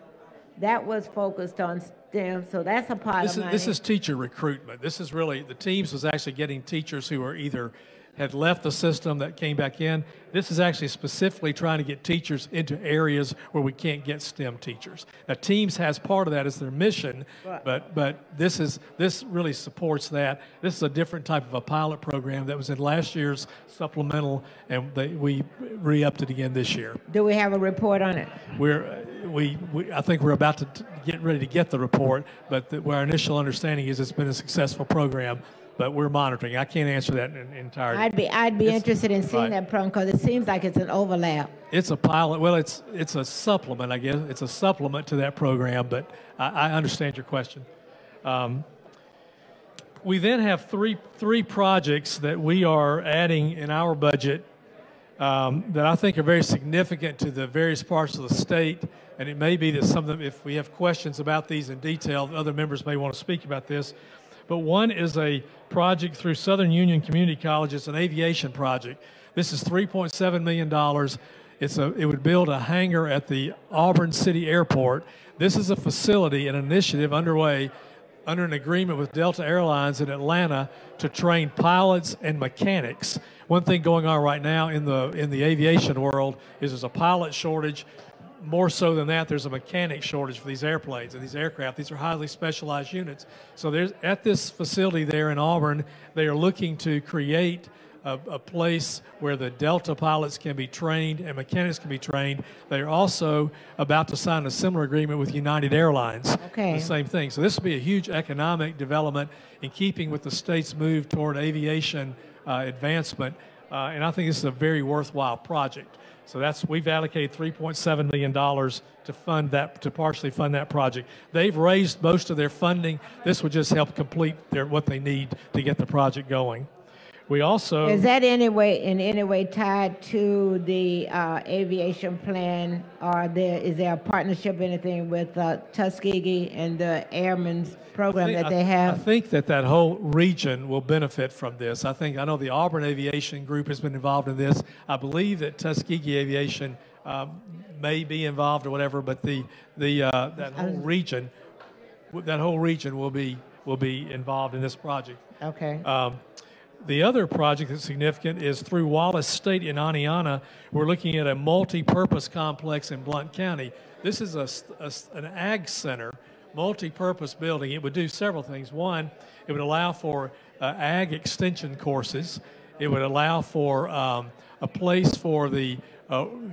that was focused on STEM, so that's a pot of money. This is teacher recruitment. This is really, the teams was actually getting teachers who are either had left the system that came back in. This is actually specifically trying to get teachers into areas where we can't get STEM teachers. Now, Teams has part of that as their mission, but this really supports that. This is a different type of a pilot program that was in last year's supplemental, and we re-upped it again this year. Do we have a report on it? I think we're about to get ready to get the report, but our initial understanding is it's been a successful program. But we're monitoring. I can't answer that in entirety. I'd be interested in seeing that program because it seems like it's an overlap. It's a pilot. Well, it's a supplement, I guess. It's a supplement to that program. But I understand your question. We then have three projects that we are adding in our budget that I think are very significant to the various parts of the state. And it may be that some of them, if we have questions about these in detail, other members may want to speak about this. But one is a project through Southern Union Community College. It's an aviation project. This is $3.7 million. It would build a hangar at the Auburn City Airport. This is a facility, an initiative underway under an agreement with Delta Airlines in Atlanta to train pilots and mechanics. One thing going on right now in the aviation world is there's a pilot shortage. More so than that, there's a mechanic shortage for these airplanes and these aircraft. These are highly specialized units. So at this facility there in Auburn, they are looking to create a place where the Delta pilots can be trained and mechanics can be trained. They are also about to sign a similar agreement with United Airlines. Okay. The same thing. So this will be a huge economic development in keeping with the state's move toward aviation advancement. And I think this is a very worthwhile project. So we've allocated $3.7 million to fund that, to partially fund that project. They've raised most of their funding. This would just help complete what they need to get the project going. We also... Is that in any way tied to the aviation plan, or is there a partnership, anything with Tuskegee and the Airmen's program that they have? I think that whole region will benefit from this. I know the Auburn Aviation Group has been involved in this. I believe that Tuskegee Aviation may be involved or whatever, but that whole region will be involved in this project. Okay. The other project that's significant is through Wallace State in Aniana. We're looking at a multi-purpose complex in Blount County. This is an ag center, multi-purpose building. It would do several things. One, it would allow for ag extension courses. It would allow for a place for the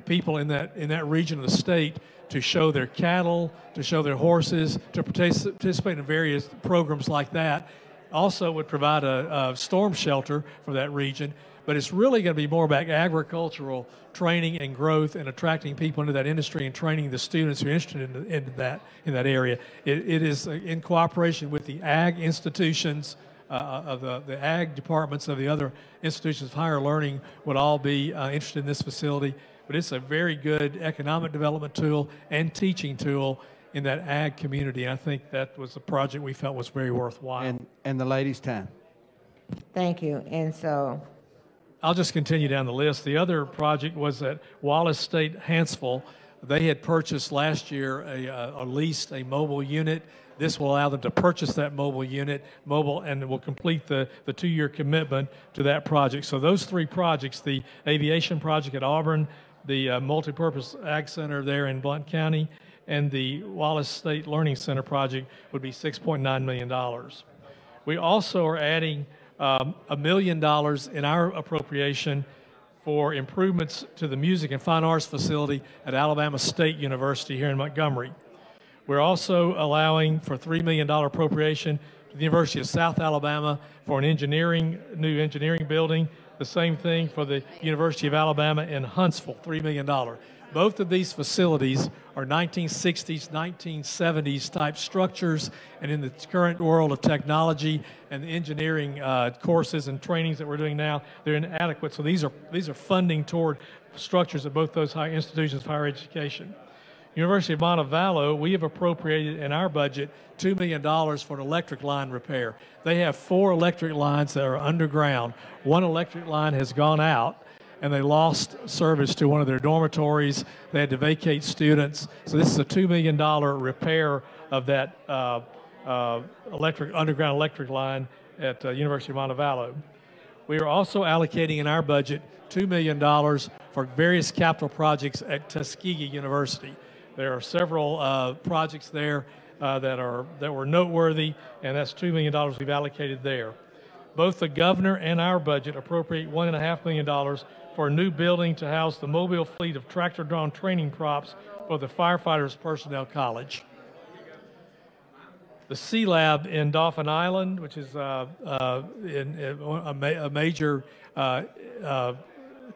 people in that region of the state to show their cattle, to show their horses, to participate in various programs like that. Also would provide a storm shelter for that region, but it's really going to be more about agricultural training and growth and attracting people into that industry and training the students who are interested in that area. It is in cooperation with the ag institutions of the ag departments of the other institutions of higher learning would all be interested in this facility, but it's a very good economic development tool and teaching tool in that ag community. And I think that was a project we felt was very worthwhile. And the ladies' time. Thank you. And so I'll just continue down the list. The other project was at Wallace State Hanceville. They had purchased last year leased a mobile unit. This will allow them to purchase that mobile unit, and it will complete the 2-year commitment to that project. So those three projects, the aviation project at Auburn, the multipurpose ag center there in Blount County, and the Wallace State Learning Center project would be $6.9 million. We also are adding $1 million in our appropriation for improvements to the Music and Fine Arts facility at Alabama State University here in Montgomery. We're also allowing for $3 million appropriation to the University of South Alabama for an new engineering building. The same thing for the University of Alabama in Huntsville, $3 million. Both of these facilities are 1960s, 1970s type structures, and in the current world of technology and the engineering courses and trainings that we're doing now, they're inadequate. So these are funding toward structures at both those high institutions of higher education. University of Montevallo, we have appropriated in our budget $2 million for an electric line repair. They have 4 electric lines that are underground. One electric line has gone out, and they lost service to one of their dormitories. They had to vacate students. So this is a $2 million repair of that underground electric line at University of Montevallo. We are also allocating in our budget $2 million for various capital projects at Tuskegee University. There are several projects there that were noteworthy, and that's $2 million we've allocated there. Both the governor and our budget appropriate $1.5 million for a new building to house the mobile fleet of tractor-drawn training props for the Firefighters Personnel College. The Sea Lab in Dauphin Island, which is a major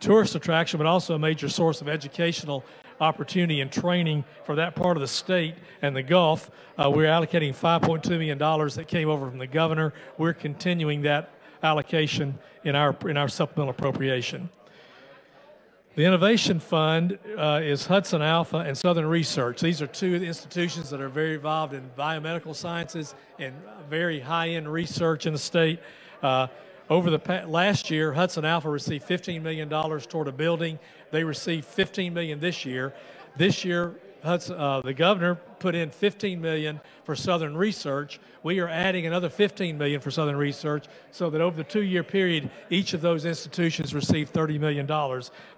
tourist attraction, but also a major source of educational opportunity and training for that part of the state and the Gulf. We're allocating $5.2 million that came over from the governor. We're continuing that allocation in our supplemental appropriation. The Innovation Fund is Hudson Alpha and Southern Research. These are two institutions that are very involved in biomedical sciences and very high-end research in the state. Over the last year, Hudson Alpha received $15 million toward a building. They received $15 million this year. This year, the governor put in $15 million for Southern Research. We are adding another $15 million for Southern Research, so that over the 2-year period, each of those institutions received $30 million.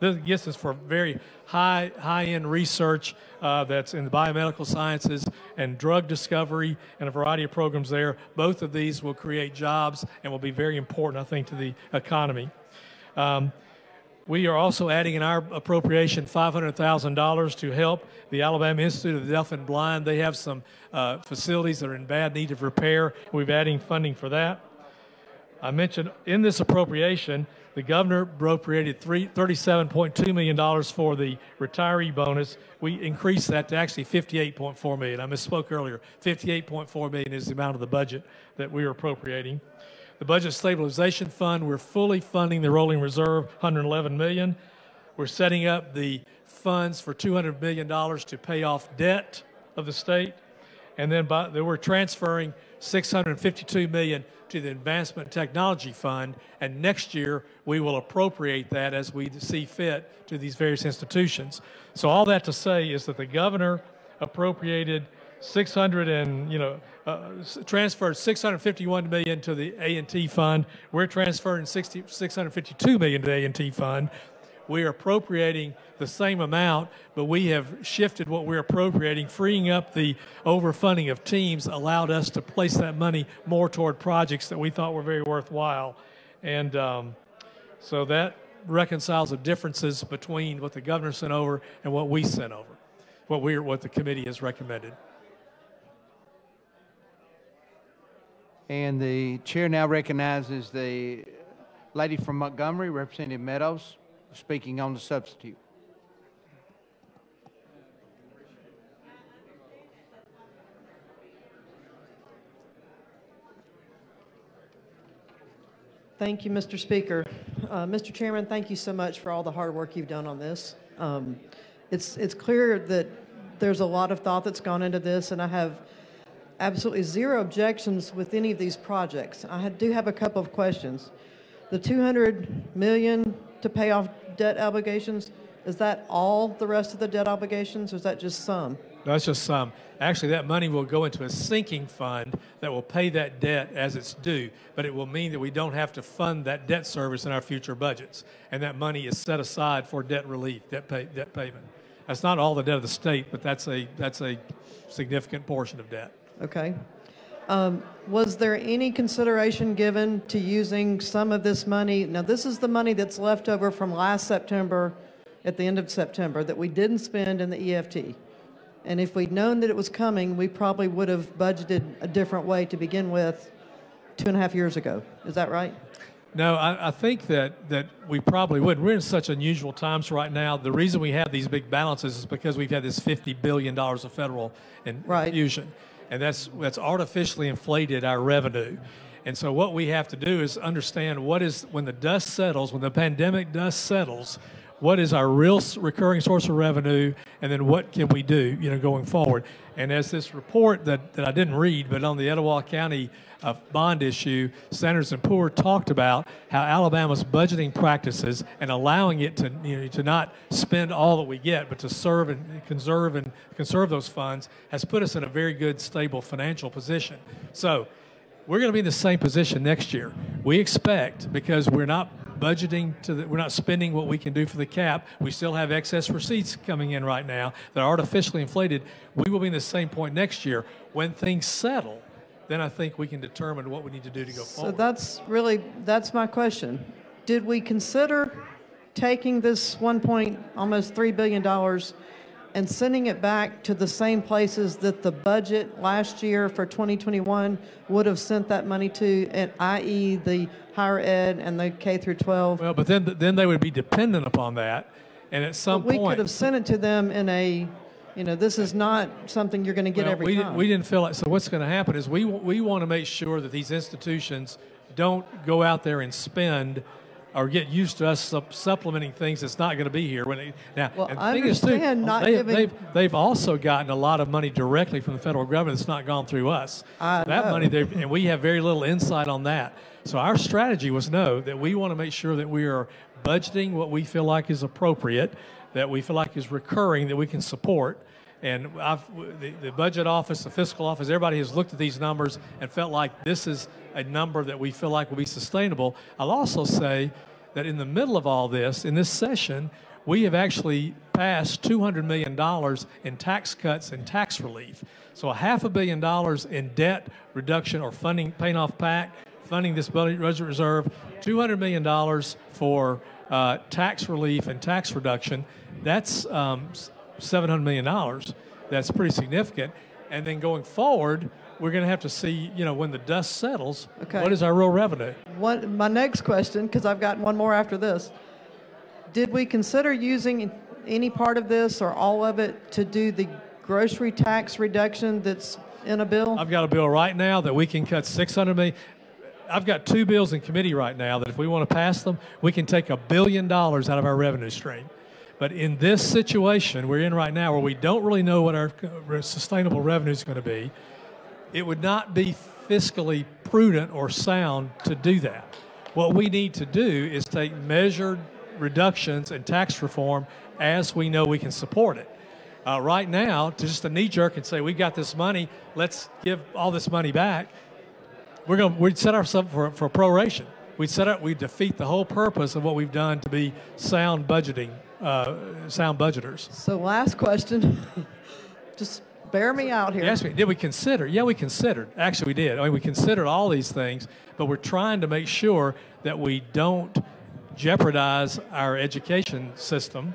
This gets us for very high-end research that's in the biomedical sciences and drug discovery and a variety of programs there. Both of these will create jobs and will be very important, I think, to the economy. We are also adding in our appropriation $500,000 to help the Alabama Institute of the Deaf and Blind. They have some facilities that are in bad need of repair. We're adding funding for that. I mentioned in this appropriation, the governor appropriated $37.2 million for the retiree bonus. We increased that to actually $58.4 million. I misspoke earlier. $58.4 million is the amount of the budget that we are appropriating. The Budget Stabilization Fund, we're fully funding the rolling reserve, $111 million. We're setting up the funds for $200 million to pay off debt of the state. And then we're transferring $652 million to the Advancement Technology Fund. And next year, we will appropriate that as we see fit to these various institutions. So all that to say is that the governor appropriated transferred $651 million to the A&T fund. We're transferring $652 million to the A&T fund. We are appropriating the same amount, but we have shifted what we're appropriating. Freeing up the overfunding of teams allowed us to place that money more toward projects that we thought were very worthwhile. And so that reconciles the differences between what the governor sent over and what we sent over, what the committee has recommended. And the chair now recognizes the lady from Montgomery, Representative Meadows, speaking on the substitute. Thank you, Mr. Speaker. Mr. Chairman, thank you so much for all the hard work you've done on this. It's clear that there's a lot of thought that's gone into this, and I have absolutely zero objections with any of these projects. I do have a couple of questions. The $200 million to pay off debt obligations, is that all the rest of the debt obligations, or is that just some? No, that's just some. Actually, that money will go into a sinking fund that will pay that debt as it's due, but it will mean that we don't have to fund that debt service in our future budgets, and that money is set aside for debt relief, debt payment. That's not all the debt of the state, but that's a significant portion of debt. Okay. Was there any consideration given to using some of this money? Now, this is the money that's left over from last September, at the end of September, that we didn't spend in the EFT. And if we'd known that it was coming, we probably would have budgeted a different way to begin with 2.5 years ago. Is that right? No, I think that we probably would. We're in such unusual times right now. The reason we have these big balances is because we've had this $50 billion of federal infusion. And that's artificially inflated our revenue. And so what we have to do is understand when the dust settles, when the pandemic dust settles, what is our real recurring source of revenue, and then what can we do, going forward. And as this report that I didn't read, but on the Etowah County bond issue, Standard & Poor's talked about how Alabama's budgeting practices and allowing it to not spend all that we get, but to serve and conserve those funds has put us in a very good, stable financial position. So we're going to be in the same position next year. We expect, because we're not budgeting we're not spending what we can do for the cap. We still have excess receipts coming in right now that are artificially inflated. We will be in the same point next year. When things settle, then I think we can determine what we need to do to go forward. So that's my question. Did we consider taking this almost $3 billion and sending it back to the same places that the budget last year for 2021 would have sent that money to, i.e. the higher ed and the K through 12? Well, but then they would be dependent upon that, and at some point we could have sent it to them in a, this is not something you're going to get every time. We didn't feel like, so what's going to happen is we want to make sure that these institutions don't go out there and spend or get used to us supplementing things that's not going to be here. I understand not giving. They've also gotten a lot of money directly from the federal government that's not gone through us. That money, and we have very little insight on that. So our strategy was that we want to make sure that we are budgeting what we feel like is appropriate, that we feel like is recurring, that we can support. And the budget office, the fiscal office, everybody has looked at these numbers and felt like this is a number that we feel like will be sustainable. I'll also say that in the middle of all this, in this session, we have actually passed $200 million in tax cuts and tax relief. So $500 million in debt reduction or funding, paying off PAC, funding this budget reserve, $200 million for tax relief and tax reduction. That's $700 million. That's pretty significant. And then going forward, we're going to have to see, when the dust settles, what is our real revenue? My next question, because I've got one more after this, did we consider using any part of this or all of it to do the grocery tax reduction that's in a bill? I've got a bill right now that we can cut $600 million. I've got 2 bills in committee right now that if we want to pass them, we can take $1 billion out of our revenue stream. But in this situation we're in right now, where we don't really know what our sustainable revenue is going to be, it would not be fiscally prudent or sound to do that. What we need to do is take measured reductions and tax reform as we know we can support it. Right now, to just a knee-jerk and say, we got this money, let's give all this money back, we'd set ourselves for proration. We'd defeat the whole purpose of what we've done to be sound budgeting. Sound budgeters. So last question, just bear me out here. Yes, did we consider? Yeah, we considered. Actually, we did. We considered all these things, but we're trying to make sure that we don't jeopardize our education system,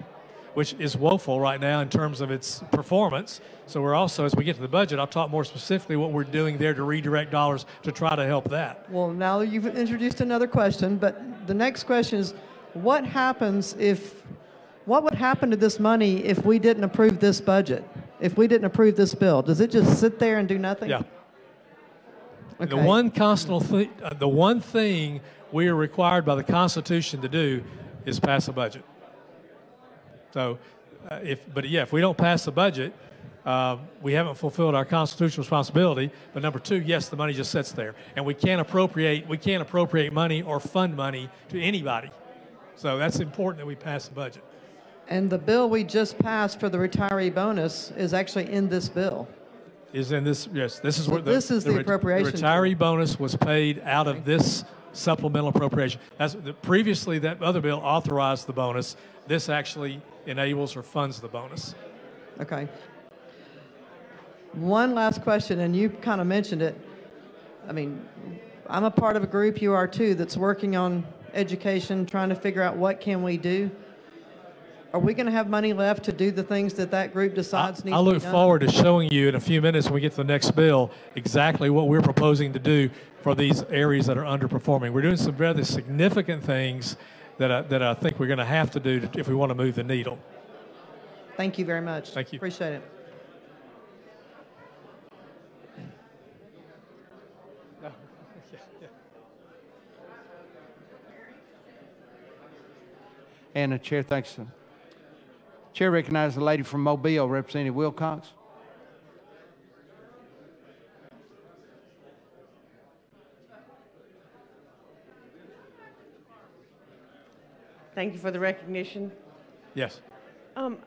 which is woeful right now in terms of its performance. So we're also, as we get to the budget, I'll talk more specifically what we're doing there to redirect dollars to try to help that. Well, now you've introduced another question, but the next question is, what would happen to this money if we didn't approve this budget? If we didn't approve this bill? Does it just sit there and do nothing? Yeah. Okay. The one thing we are required by the Constitution to do is pass a budget. So, if we don't pass the budget, we haven't fulfilled our constitutional responsibility. But number two, yes, the money just sits there, and we can't appropriate money or fund money to anybody. So that's important that we pass the budget. And the bill we just passed for the retiree bonus is actually in this bill. Is in this? Yes, this is what this is the appropriation. The retiree bonus was paid out of this supplemental appropriation. Previously, that other bill authorized the bonus. This actually enables or funds the bonus. Okay. One last question, and you kind of mentioned it. I mean, I'm a part of a group, you are too, that's working on education, trying to figure out what can we do. Are we going to have money left to do the things that group decides need I to be look done? forward to showing you in a few minutes when we get to the next bill exactly what we're proposing to do for these areas that are underperforming. We're doing some rather significant things that I think we're going to have to do if we want to move the needle. Thank you very much. Thank you. Appreciate it. And the chair thanks. Chair recognizes the lady from Mobile, Representative Wilcox. Thank you for the recognition. Yes. I'm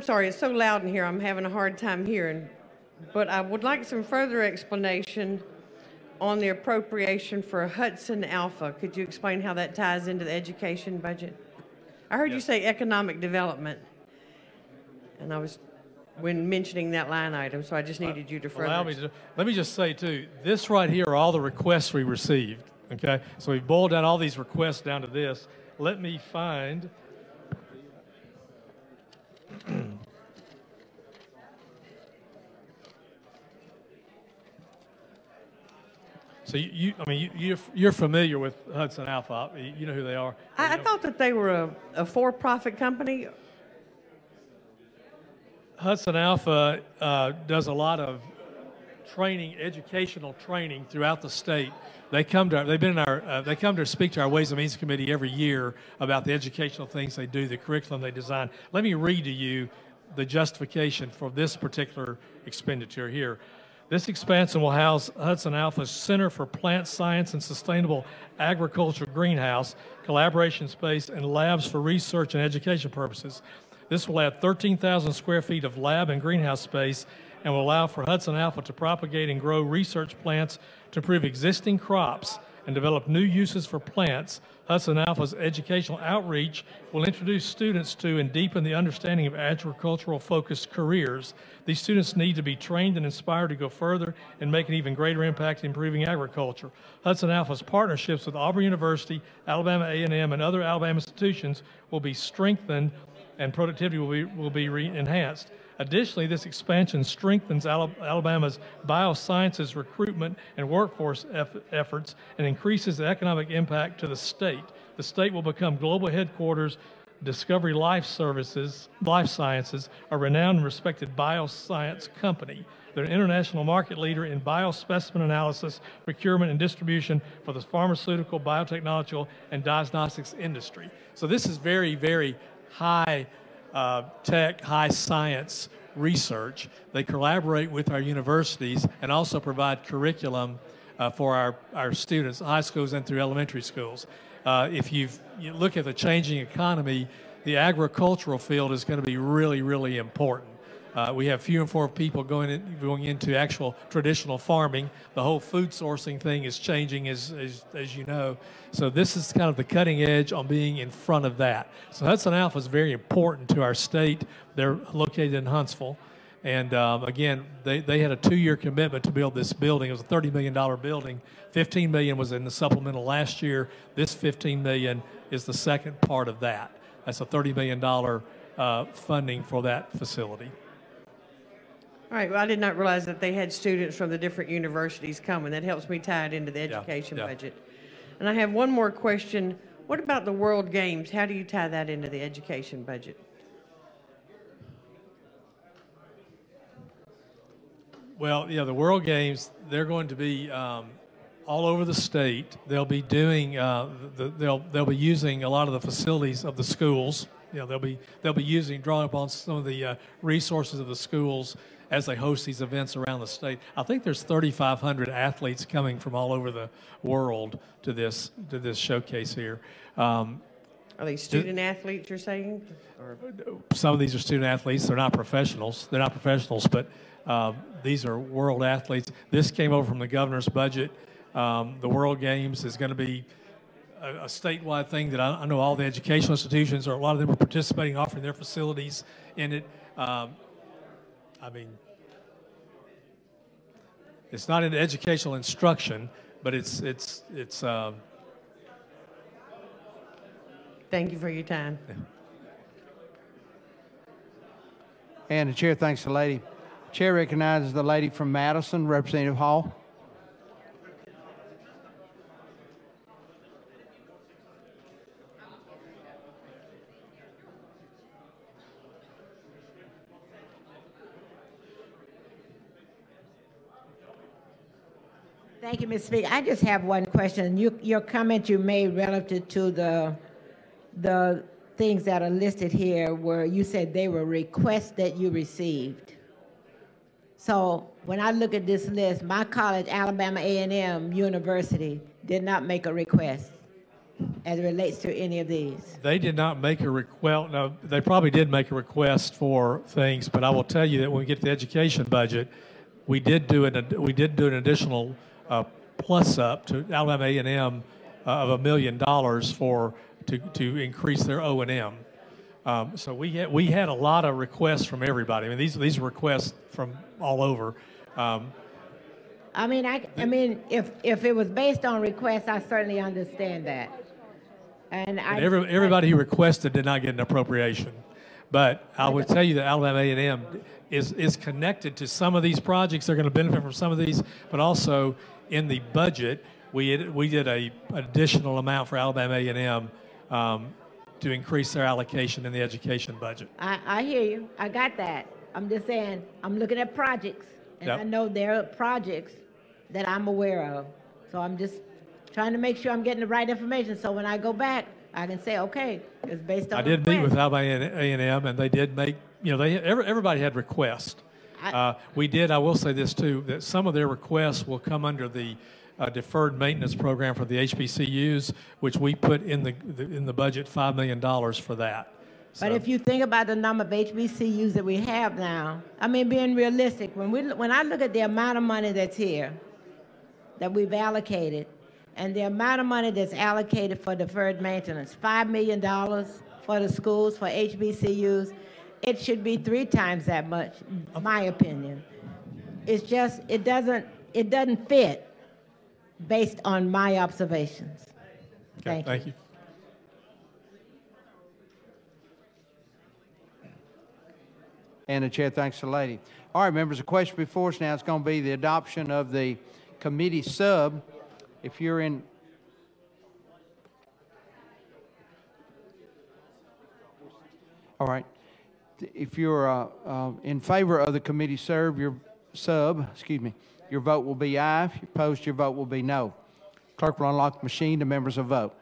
sorry, it's so loud in here, I'm having a hard time hearing. But I would like some further explanation on the appropriation for Hudson Alpha. Could you explain how that ties into the education budget? I heard you say economic development, and I was when mentioning that line item, so I just needed you to further. Let me just say, too, this right here are all the requests we received, okay? So we've boiled down all these requests down to this. Let me find... So you're familiar with Hudson Alpha. You know who they are. I thought that they were a for-profit company. Hudson Alpha does a lot of training, educational training throughout the state. They come to speak to our Ways and Means Committee every year about the educational things they do, the curriculum they design. Let me read to you the justification for this particular expenditure here. This expansion will house Hudson Alpha's Center for Plant Science and Sustainable Agriculture Greenhouse, collaboration space, and labs for research and education purposes. This will add 13,000 square feet of lab and greenhouse space and will allow for Hudson Alpha to propagate and grow research plants to improve existing crops and develop new uses for plants. Hudson Alpha's educational outreach will introduce students to and deepen the understanding of agricultural-focused careers. These students need to be trained and inspired to go further and make an even greater impact in improving agriculture. Hudson Alpha's partnerships with Auburn University, Alabama A&M, and other Alabama institutions will be strengthened and productivity will be enhanced. Additionally, this expansion strengthens Alabama's biosciences recruitment and workforce efforts and increases the economic impact to the state. The state will become global headquarters. Discovery Life Sciences, a renowned and respected bioscience company. They're an international market leader in biospecimen analysis, procurement, and distribution for the pharmaceutical, biotechnological, and diagnostics industry. So this is very, very high tech, high science research. They collaborate with our universities and also provide curriculum for our students, high schools and through elementary schools. If you look at the changing economy, the agricultural field is going to be really, really important. We have fewer and fewer people going into actual traditional farming. The whole food sourcing thing is changing, as you know. So this is kind of the cutting edge on being in front of that. So Hudson Alpha is very important to our state. They're located in Huntsville. And again, they had a 2-year commitment to build this building. It was a $30 million building. $15 million was in the supplemental last year. This $15 million is the second part of that. That's a $30 million funding for that facility. All right, well, I did not realize that they had students from the different universities coming. That helps me tie it into the education budget. And I have one more question. What about the World Games? How do you tie that into the education budget? Well, yeah, the World Games, they're going to be all over the state. They'll be doing, they'll be using a lot of the facilities of the schools. You know, they'll be drawing upon some of the resources of the schools as they host these events around the state. I think there's 3,500 athletes coming from all over the world to this showcase here. Are they student athletes, you're saying? Or? Some of these are student athletes. They're not professionals. They're not professionals, but these are world athletes. This came over from the governor's budget. The World Games is going to be a statewide thing that I know all the educational institutions, or a lot of them are participating, offering their facilities in it. I mean, It's not in educational instruction, but it's Thank you for your time. And the chair thanks the lady. Chair recognizes the lady from Madison, Representative Hall. Thank you, Ms. Speaker. I just have one question. Your comment you made relative to the things that are listed here where you said they were requests that you received. So when I look at this list, my college, Alabama A&M University, did not make a request as it relates to any of these. They did not make a request. Well, no, they probably did make a request for things, but I will tell you that when we get to the education budget, we did do an additional plus up to Alabama A&M of $1 million to increase their O&M. So we had a lot of requests from everybody. I mean, these are requests from all over. I mean, if it was based on requests, I certainly understand that. And everybody who requested did not get an appropriation. But I would tell you that Alabama A&M is connected to some of these projects. They're going to benefit from some of these, but also in the budget, we did an additional amount for Alabama A&M to increase their allocation in the education budget. I hear you. I got that. I'm just saying, I'm looking at projects, and I know there are projects that I'm aware of. So I'm just trying to make sure I'm getting the right information, so when I go back, I can say, okay, it's based on. I did meet with Alabama A&M, and they did make, everybody had requests. We did, I will say this too, that some of their requests will come under the deferred maintenance program for the HBCUs, which we put in the budget $5 million for that. But if you think about the number of HBCUs that we have now, I mean, being realistic, when I look at the amount of money that's here, that we've allocated, and the amount of money that's allocated for deferred maintenance, $5 million for the schools, for HBCUs, it should be 3 times that much, my opinion. It's just, it doesn't fit based on my observations. Okay, thank you. And the chair thanks the lady. All right, members, the question before us now is going to be the adoption of the committee sub. If you're in... All right. If you're in favor of the committee your vote will be aye. If you're opposed, your vote will be no. Clerk will unlock the machine. The members will vote.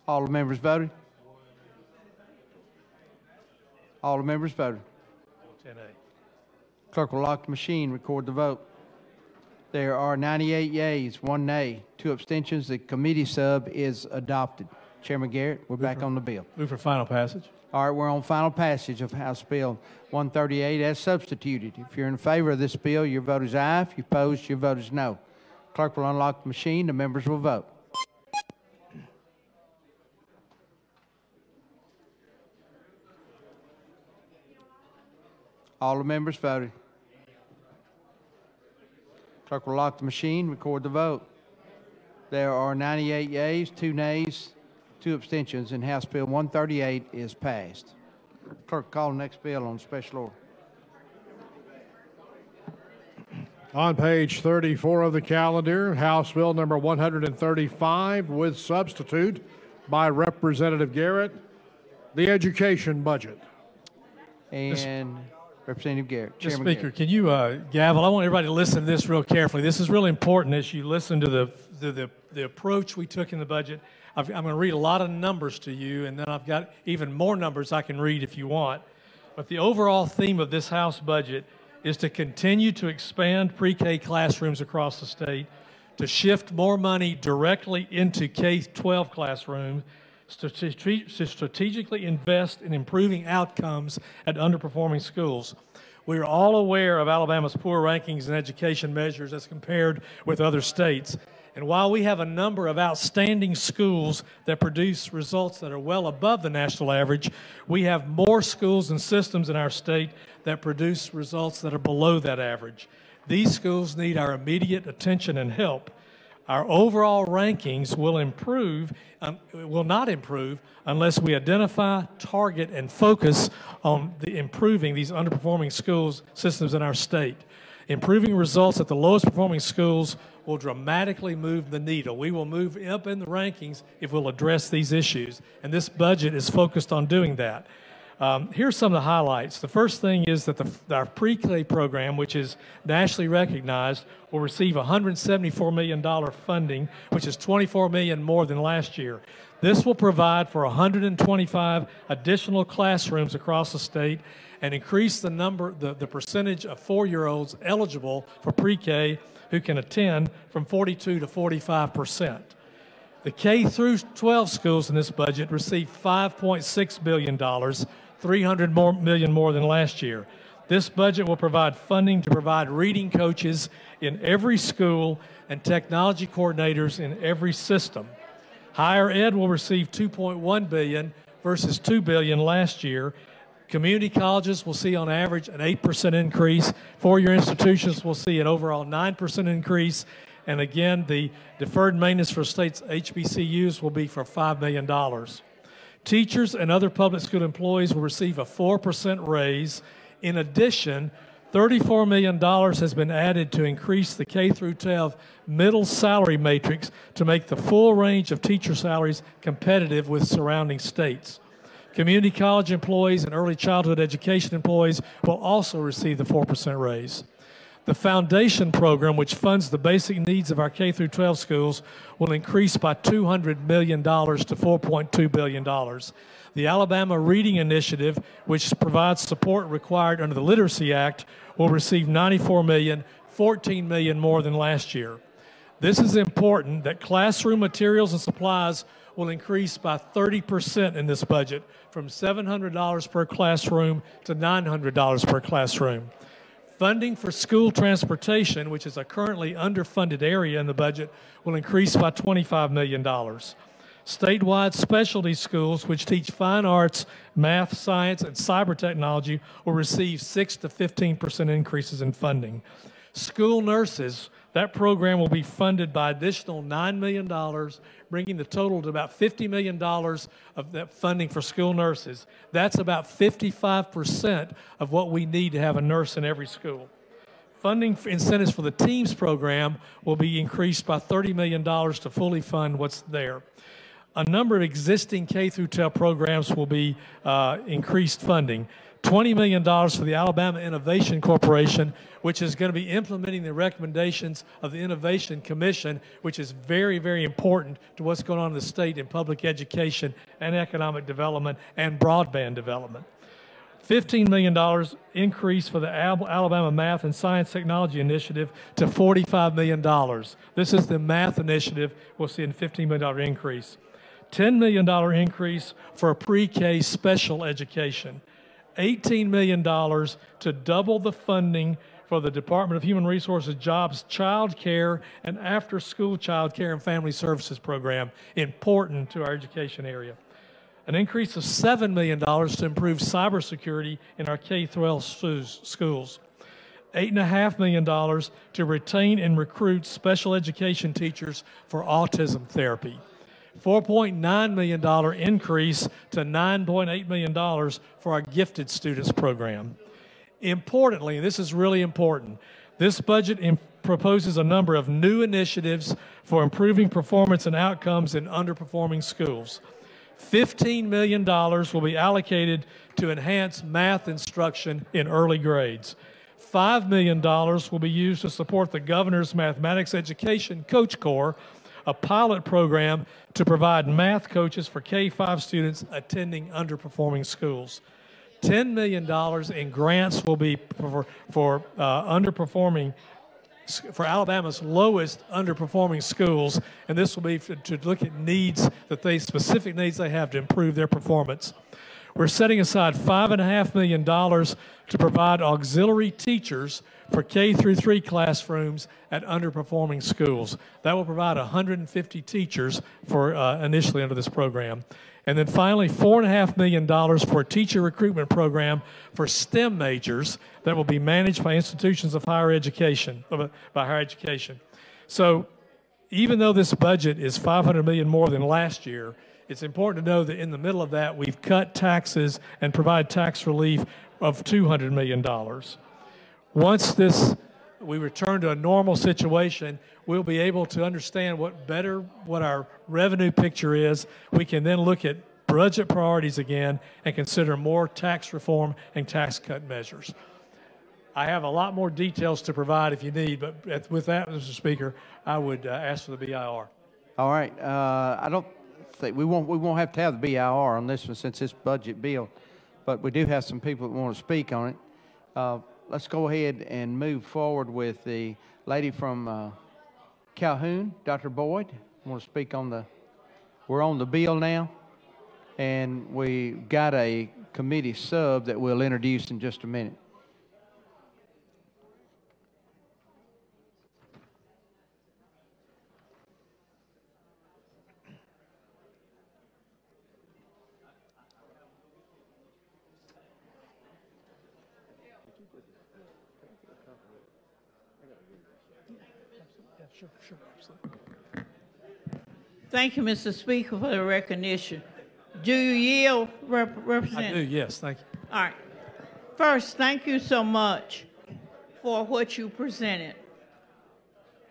All the members voted? All the members voted. 10A. Clerk will lock the machine, record the vote. There are 98 yeas, 1 nay, 2 abstentions. The committee sub is adopted. Chairman Garrett, we're back on the bill. Move for final passage. All right, we're on final passage of House Bill 138 as substituted. If you're in favor of this bill, your vote is aye. If you're opposed, your vote is no. Clerk will unlock the machine. The members will vote. All the members voted. Clerk will lock the machine, record the vote. There are 98 yeas, 2 nays, 2 abstentions, and House Bill 138 is passed. Clerk, call the next bill on special order. On page 34 of the calendar, House Bill number 135 with substitute by Representative Garrett, the education budget. And Representative Garrett. Mr. Speaker, can you gavel? I want everybody to listen to this real carefully. This is really important as you listen to the approach we took in the budget. I'm going to read a lot of numbers to you, and then I've got even more numbers I can read if you want. But the overall theme of this House budget is to continue to expand pre-K classrooms across the state, to shift more money directly into K-12 classrooms, to strategically invest in improving outcomes at underperforming schools. We are all aware of Alabama's poor rankings in education measures as compared with other states, And while we have a number of outstanding schools that produce results that are well above the national average, we have more schools and systems in our state that produce results that are below that average. These schools need our immediate attention and help. Our overall rankings will not improve unless we identify, target, and focus on improving these underperforming schools systems in our state. Improving results at the lowest performing schools will dramatically move the needle. We will move up in the rankings if we'll address these issues, and this budget is focused on doing that. Here's some of the highlights. The first thing is that our pre-K program, which is nationally recognized, will receive $174 million funding, which is $24 million more than last year. This will provide for 125 additional classrooms across the state and increase the percentage of 4-year-olds eligible for pre-K who can attend from 42 to 45%. The K through 12 schools in this budget receive $5.6 billion, $300 million more than last year. This budget will provide funding to provide reading coaches in every school and technology coordinators in every system. Higher ed will receive $2.1 billion versus $2 billion last year. Community colleges will see on average an 8% increase. Four-year institutions will see an overall 9% increase. And again, the deferred maintenance for states' HBCUs will be for $5 million. Teachers and other public school employees will receive a 4% raise. In addition, $34 million has been added to increase the K through 12 middle salary matrix to make the full range of teacher salaries competitive with surrounding states. Community college employees and early childhood education employees will also receive the 4% raise. The foundation program, which funds the basic needs of our K through 12 schools, will increase by $200 million to $4.2 billion. The Alabama Reading Initiative, which provides support required under the Literacy Act, will receive $94 million, $14 million more than last year. This is important that classroom materials and supplies will increase by 30% in this budget, from $700 per classroom to $900 per classroom. Funding for school transportation, which is a currently underfunded area in the budget, will increase by $25 million. Statewide specialty schools, which teach fine arts, math, science, and cyber technology, will receive 6 to 15% increases in funding. School nurses, that program will be funded by additional $9 million, bringing the total to about $50 million of that funding for school nurses. That's about 55% of what we need to have a nurse in every school. Funding for incentives for the TEAMS program will be increased by $30 million to fully fund what's there. A number of existing K through 12 programs will be increased funding. $20 million for the Alabama Innovation Corporation, which is going to be implementing the recommendations of the Innovation Commission, which is very, very important to what's going on in the state in public education and economic development and broadband development. $15 million increase for the Alabama Math and Science Technology Initiative to $45 million. This is the math initiative. We'll see a $15 million increase. $10 million increase for pre-K special education. $18 million to double the funding for the Department of Human Resources Jobs Child Care and After School Child Care and Family Services program, important to our education area. An increase of $7 million to improve cybersecurity in our K-12 schools. $8.5 million to retain and recruit special education teachers for autism therapy. $4.9 million increase to $9.8 million for our Gifted Students program. Importantly, and this is really important, this budget proposes a number of new initiatives for improving performance and outcomes in underperforming schools. $15 million will be allocated to enhance math instruction in early grades. $5 million will be used to support the Governor's Mathematics Education Coach Corps, a pilot program to provide math coaches for K-5 students attending underperforming schools. $10 million in grants will be for Alabama's lowest underperforming schools, and this will be to look at needs specific needs they have to improve their performance. We're setting aside $5.5 million to provide auxiliary teachers for K through 3 classrooms at underperforming schools. That will provide 150 teachers for initially under this program. And then finally, $4.5 million for a teacher recruitment program for STEM majors that will be managed by institutions of higher education, So even though this budget is $500 million more than last year, it's important to know that in the middle of that, we've cut taxes and provide tax relief of $200 million. Once we return to a normal situation, we'll be able to understand what our revenue picture is. We can then look at budget priorities again and consider more tax reform and tax cut measures. I have a lot more details to provide if you need, but with that, Mr. Speaker, I would ask for the BIR. All right. I don't think we won't have to have the BIR on this one since it's budget bill, but we do have some people that want to speak on it. Let's go ahead and move forward with the lady from Calhoun, Dr. Boyd. I want to speak on we're on the bill now, and we got a committee sub that we'll introduce in just a minute. Sure, absolutely. Thank you, Mr. Speaker, for the recognition. Do you yield, Representative? I do, yes, thank you. All right. First, thank you so much for what you presented.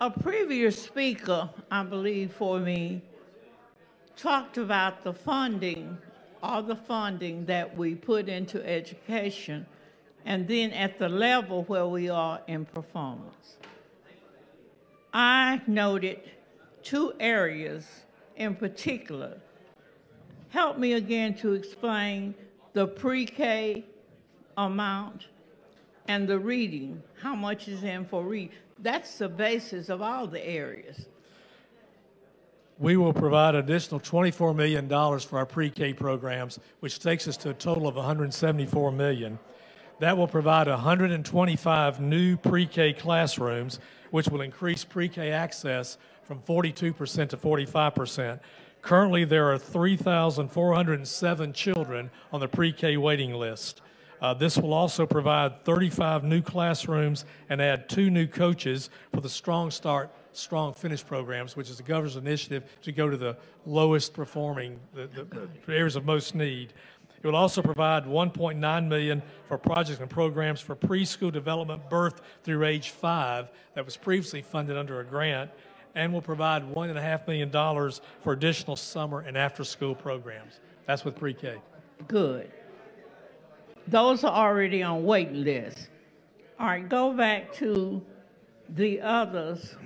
A previous speaker, I believe for me, talked about the funding, all the funding that we put into education, and then at the level where we are in performance. I noted 2 areas in particular. Help me again to explain the pre-K amount and the reading. How much is in for reading? That's the basis of all the areas. We will provide an additional $24 million for our pre-K programs, which takes us to a total of $174 million. That will provide 125 new pre-K classrooms, which will increase pre-K access from 42% to 45%. Currently, there are 3,407 children on the pre-K waiting list. This will also provide 35 new classrooms and add 2 new coaches for the Strong Start, Strong Finish programs, which is the governor's initiative to go to the lowest performing, the areas of most need. It will also provide $1.9 million for projects and programs for preschool development birth through age 5 that was previously funded under a grant, and will provide $1.5 million for additional summer and after-school programs. That's with pre-K. Good. Those are already on waiting list. All right, go back to the others,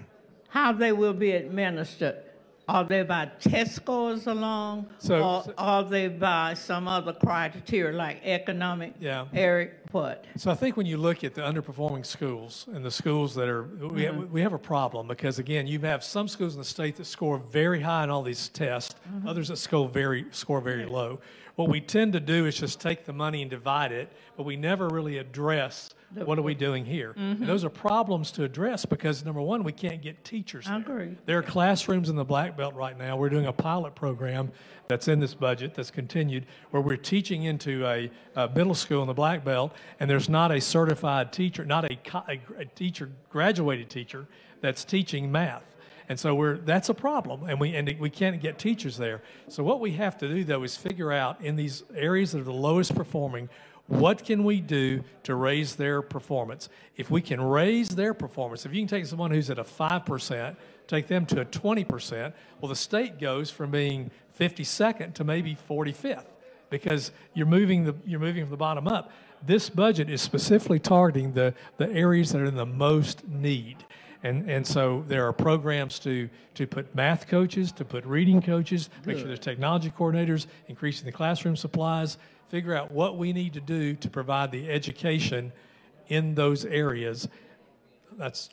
how they will be administered. Are they by test scores along, or are they by some other criteria like economic, Eric, what? So I think when you look at the underperforming schools and the schools that are, we have a problem because, again, you have some schools in the state that score very high on all these tests, others that score very low. What we tend to do is just take the money and divide it, but we never really address what are we doing here. And those are problems to address because, number one, we can't get teachers there. I agree. There are classrooms in the Black Belt right now. We're doing a pilot program that's in this budget that's continued where we're teaching into a middle school in the Black Belt, and there's not a certified teacher, not a teacher, graduated teacher that's teaching math. And so that's a problem, and we can't get teachers there. So what we have to do, though, is figure out in these areas that are the lowest performing, what can we do to raise their performance? If we can raise their performance, if you can take someone who's at a 5%, take them to a 20%, well, the state goes from being 52nd to maybe 45th because you're moving from the bottom up. This budget is specifically targeting the areas that are in the most need. And so there are programs to put math coaches, to put reading coaches, make sure there's technology coordinators, increasing the classroom supplies, figure out what we need to do to provide the education in those areas. That's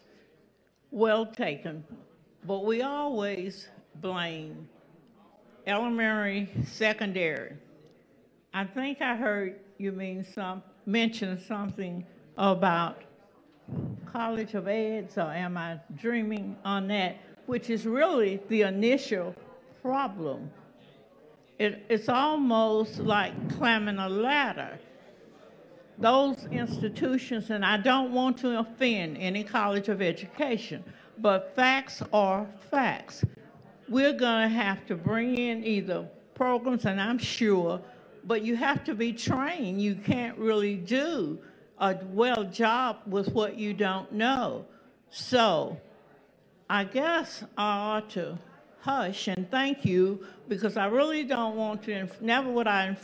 well taken. But we always blame elementary, secondary. I think I heard you mention something about College of Eds, or am I dreaming on that, which is really the initial problem. It's almost like climbing a ladder. Those institutions, and I don't want to offend any college of education, but facts are facts. We're going to have to bring in either programs, and I'm sure, but you have to be trained. You can't really do a well job with what you don't know. So I guess I ought to hush and thank you, because I really don't want to, never would I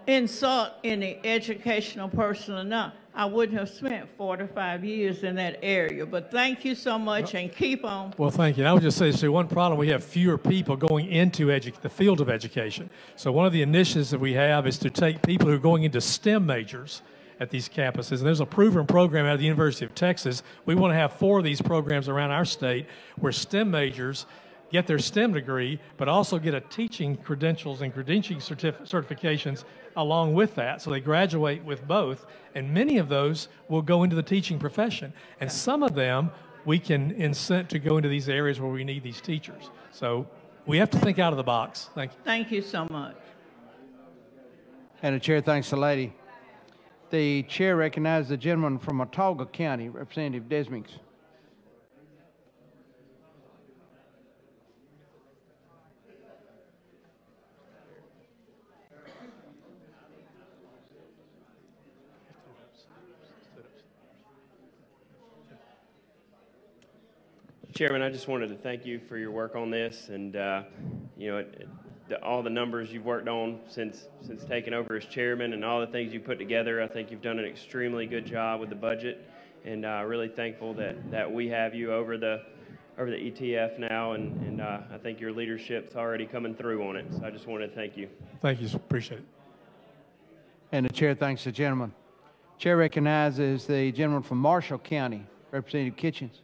insult any educational person enough. I wouldn't have spent 45 years in that area, but thank you so much and keep on. Well, thank you. And I would just say, see, one problem, we have fewer people going into the field of education. So one of the initiatives that we have is to take people who are going into STEM majors at these campuses. And there's a proven program out of the University of Texas. We want to have 4 of these programs around our state where STEM majors get their STEM degree, but also get a teaching credentials and credentialing certifications along with that. So they graduate with both, and many of those will go into the teaching profession. And some of them we can incent to go into these areas where we need these teachers. So we have to think out of the box. Thank you. Thank you so much. And the chair thanks the lady. The chair recognizes the gentleman from Watauga County, Representative Desmings. Chairman, I just wanted to thank you for your work on this, and you know, all the numbers you've worked on since taking over as chairman, and all the things you put together. I think you've done an extremely good job with the budget, and really thankful that we have you over the ETF now, and I think your leadership's already coming through on it. So I just wanted to thank you. Thank you. Appreciate it. And the chair thanks the gentleman. Chair recognizes the gentleman from Marshall County, Representative Kitchens.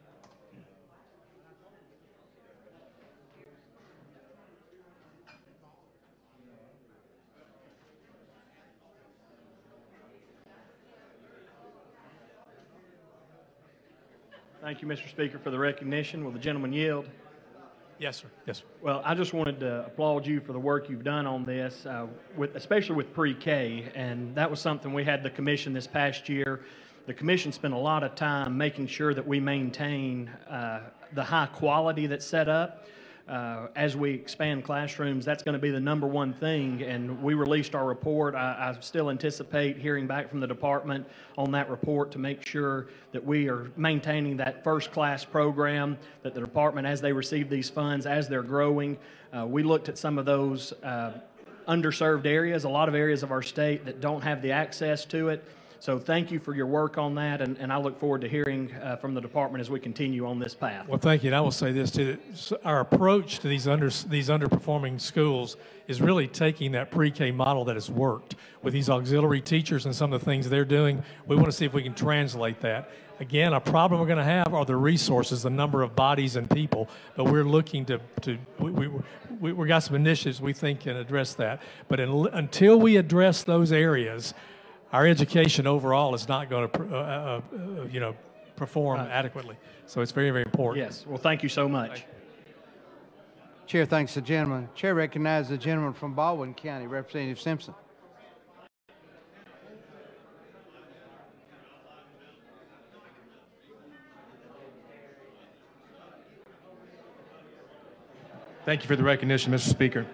Thank you, Mr. Speaker, for the recognition. Will the gentleman yield? Yes, sir. Yes, sir. Well, I just wanted to applaud you for the work you've done on this, especially with pre-K, and that was something we had the commission this past year. The commission spent a lot of time making sure that we maintain the high quality that's set up. As we expand classrooms, that's going to be the #1 thing, and we released our report. I still anticipate hearing back from the department on that report to make sure that we are maintaining that first-class program, that the department, as they receive these funds, as they're growing, we looked at some of those underserved areas, a lot of areas of our state that don't have the access to it. So thank you for your work on that, and I look forward to hearing from the department as we continue on this path. Well, thank you. And I will say this too: our approach to these underperforming schools is really taking that pre-K model that has worked with these auxiliary teachers and some of the things they're doing. We want to see if we can translate that. Again, a problem we're going to have are the resources, the number of bodies and people, but we're looking we got some initiatives we think can address that. But until we address those areas, our education overall is not going to, perform adequately. So it's very, very important. Yes. Well, thank you so much. Chair thanks the gentleman. Chair recognizes the gentleman from Baldwin County, Representative Simpson. Thank you for the recognition, Mr. Speaker.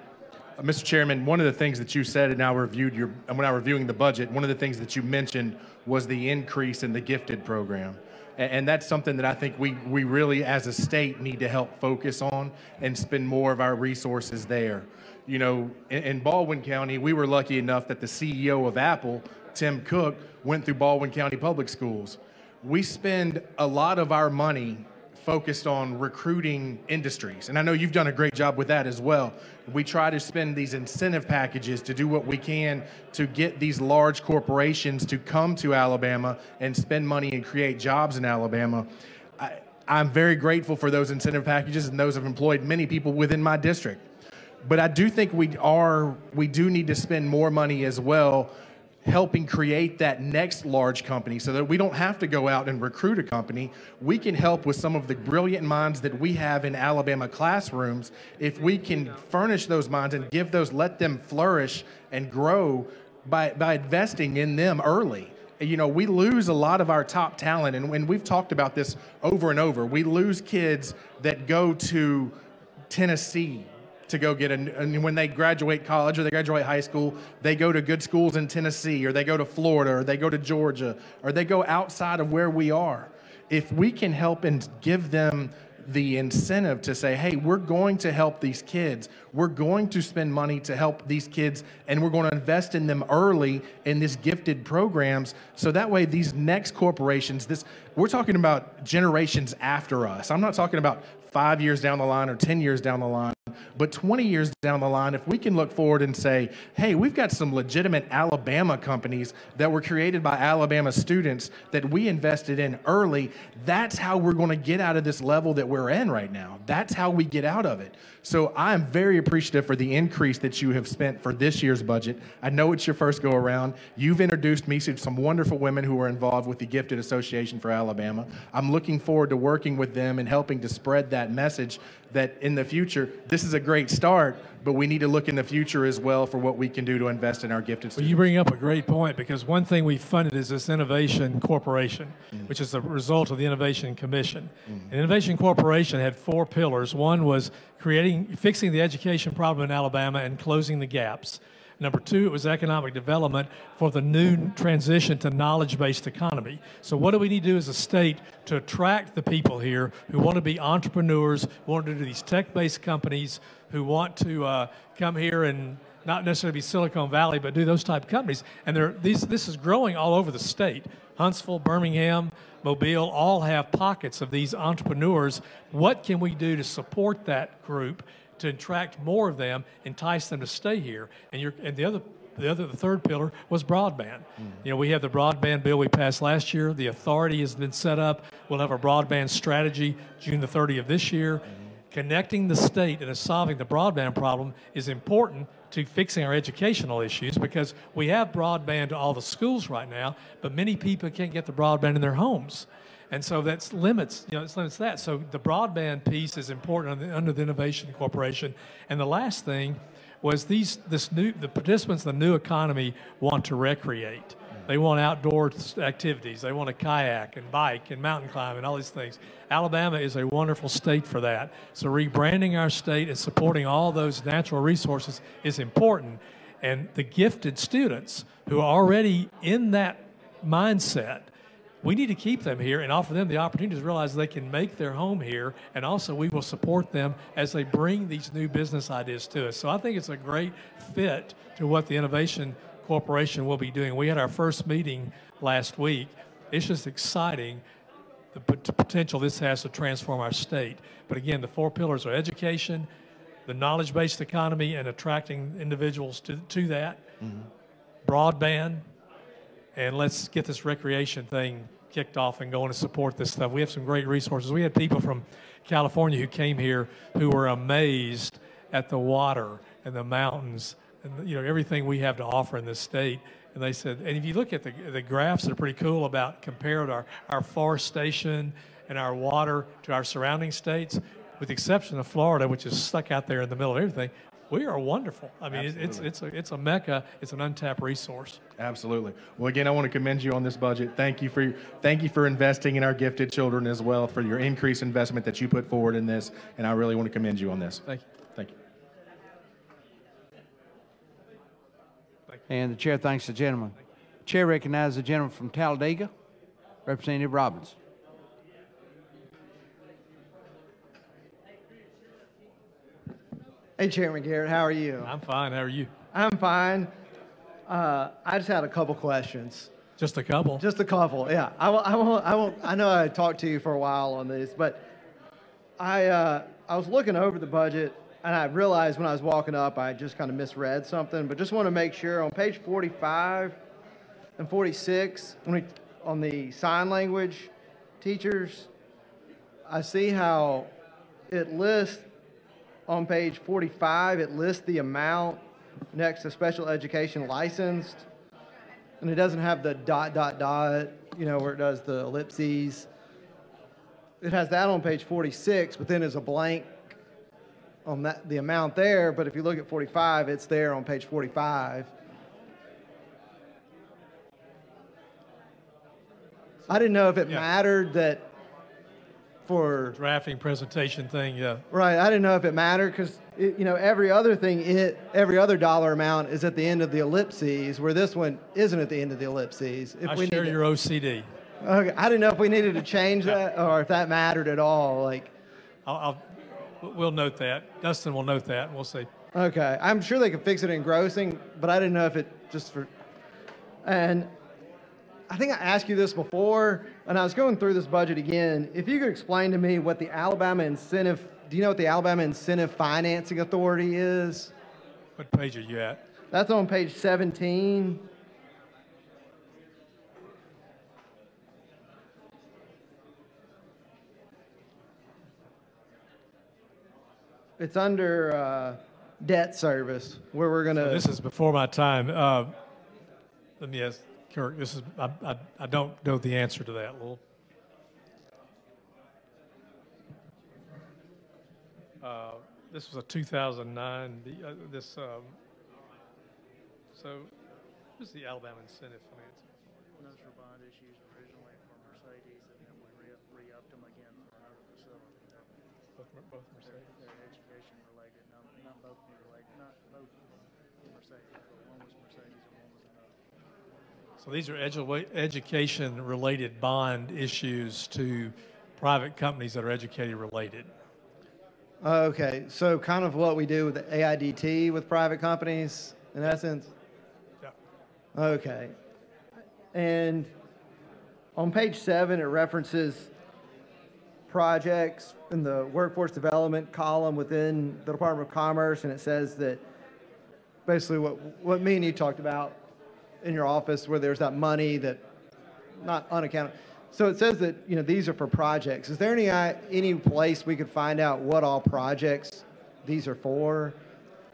Mr. Chairman, one of the things that you said when I reviewing the budget, one of the things that you mentioned was the increase in the gifted program. And that's something that I think we really, as a state, need to help focus on and spend more of our resources there. You know, in Baldwin County, we were lucky enough that the CEO of Apple, Tim Cook, went through Baldwin County Public Schools. We spend a lot of our money focused on recruiting industries. And I know you've done a great job with that as well. We try to spend these incentive packages to do what we can to get these large corporations to come to Alabama and spend money and create jobs in Alabama. I'm very grateful for those incentive packages, and those have employed many people within my district. But I do think we do need to spend more money as well helping create that next large company so that we don't have to go out and recruit a company. We can help with some of the brilliant minds that we have in Alabama classrooms. If we can furnish those minds and let them flourish and grow by investing in them early. You know, we lose a lot of our top talent, and when we've talked about this over and over, we lose kids that go to Tennessee to go get and when they graduate college or they graduate high school, they go to good schools in Tennessee, or they go to Florida, or they go to Georgia, or they go outside of where we are. If we can help and give them the incentive to say, hey, we're going to help these kids, we're going to spend money to help these kids, and we're going to invest in them early in these gifted programs, so that way these next corporations, we're talking about generations after us. I'm not talking about 5 years down the line or 10 years down the line, but 20 years down the line, if we can look forward and say, hey, we've got some legitimate Alabama companies that were created by Alabama students that we invested in early, that's how we're going to get out of this level that we're in right now. That's how we get out of it. So I am very appreciative for the increase that you have spent for this year's budget. I know it's your first go around. You've introduced me to some wonderful women who are involved with the Gifted Association for Alabama. I'm looking forward to working with them and helping to spread that message that in the future, this is a great start, but we need to look in the future as well for what we can do to invest in our gifted students. Well, you bring up a great point, because one thing we funded is this Innovation Corporation, which is the result of the Innovation Commission. And Innovation Corporation had 4 pillars. One was fixing the education problem in Alabama and closing the gaps. Number 2, it was economic development for the new transition to knowledge-based economy. So what do we need to do as a state to attract the people here who want to be entrepreneurs, who want to do these tech-based companies, who want to come here and not necessarily be Silicon Valley, but do those type of companies? And this is growing all over the state. Huntsville, Birmingham, Mobile all have pockets of these entrepreneurs. What can we do to support that group, to attract more of them, entice them to stay here? And the third pillar was broadband. You know, we have the broadband bill we passed last year. The authority has been set up. We'll have a broadband strategy June the 30th of this year. Connecting the state and solving the broadband problem is important to fixing our educational issues, because we have broadband to all the schools right now, but many people can't get the broadband in their homes. And so it limits that. So the broadband piece is important under the Innovation Corporation. And the last thing was the participants in the new economy want to recreate. They want outdoor activities. They want to kayak and bike and mountain climb and all these things. Alabama is a wonderful state for that. So rebranding our state and supporting all those natural resources is important. And the gifted students who are already in that mindset, we need to keep them here and offer them the opportunity to realize they can make their home here, and also we will support them as they bring these new business ideas to us. So I think it's a great fit to what the Innovation Corporation will be doing. We had our first meeting last week. It's just exciting, the potential this has to transform our state. But again, the 4 pillars are education, the knowledge-based economy and attracting individuals to that, broadband, and let's get this recreation thing kicked off and going to support this stuff. We have some great resources. We had people from California who came here who were amazed at the water and the mountains and everything we have to offer in this state. And they said, and if you look at the graphs, they're pretty cool about compared our forestation and our water to our surrounding states, with the exception of Florida, which is stuck out there in the middle of everything. We are wonderful. I mean, it's a mecca. It's an untapped resource. Absolutely. Well, again, I want to commend you on this budget. Thank you for investing in our gifted children as well, for your increased investment that you put forward in this, and I really want to commend you on this. Thank you. Thank you. And the chair thanks the gentleman. The chair recognizes the gentleman from Talladega, Representative Robbins. Hey, Chairman Garrett, how are you? I'm fine. How are you? I'm fine. I just had a couple questions. Just a couple? Just a couple, yeah. I won't. I know I talked to you for a while on this, but I was looking over the budget, and I realized when I was walking up, I just kind of misread something, but just want to make sure on page 45 and 46, on the sign language teachers, I see how it lists on page 45, it lists the amount next to special education licensed, and it doesn't have the ... where it does the ellipses. It has that on page 46, but then there's a blank on that, the amount there, but if you look at 45, it's there on page 45. I didn't know if it mattered that for drafting presentation thing, yeah. Right, I didn't know if it mattered because every other thing, every other dollar amount is at the end of the ellipses, where this one isn't at the end of the ellipses. I share your OCD. Okay, I didn't know if we needed to change that or if that mattered at all. Like, we'll note that. Dustin will note that, and we'll see. Okay, I'm sure they could fix it in grossing, but I didn't know if it just for. And I think I asked you this before, and I was going through this budget again. If you could explain to me what the Alabama Incentive, do you know what the Alabama Incentive Financing Authority is? What page are you at? That's on page 17. It's under debt service, where we're going to... So this is before my time. Let me ask Kirk, this is, I don't know the answer to that. This was a 2009, so this is the Alabama Incentive Financing. Those were bond issues originally for Mercedes, and then we re-upped them again for another facility. Both Mercedes? They're education related, not both related, not both Mercedes, but one was Mercedes and one was another. So these are education-related bond issues to private companies that are educated-related. Okay, so kind of what we do with the AIDT with private companies, in essence? Yeah. Okay. And on page 7, it references projects in the workforce development column within the Department of Commerce, and it says that basically what me and you talked about in your office, where there's that money that not unaccounted. So it says that these are for projects. Is there any place we could find out what all projects these are for,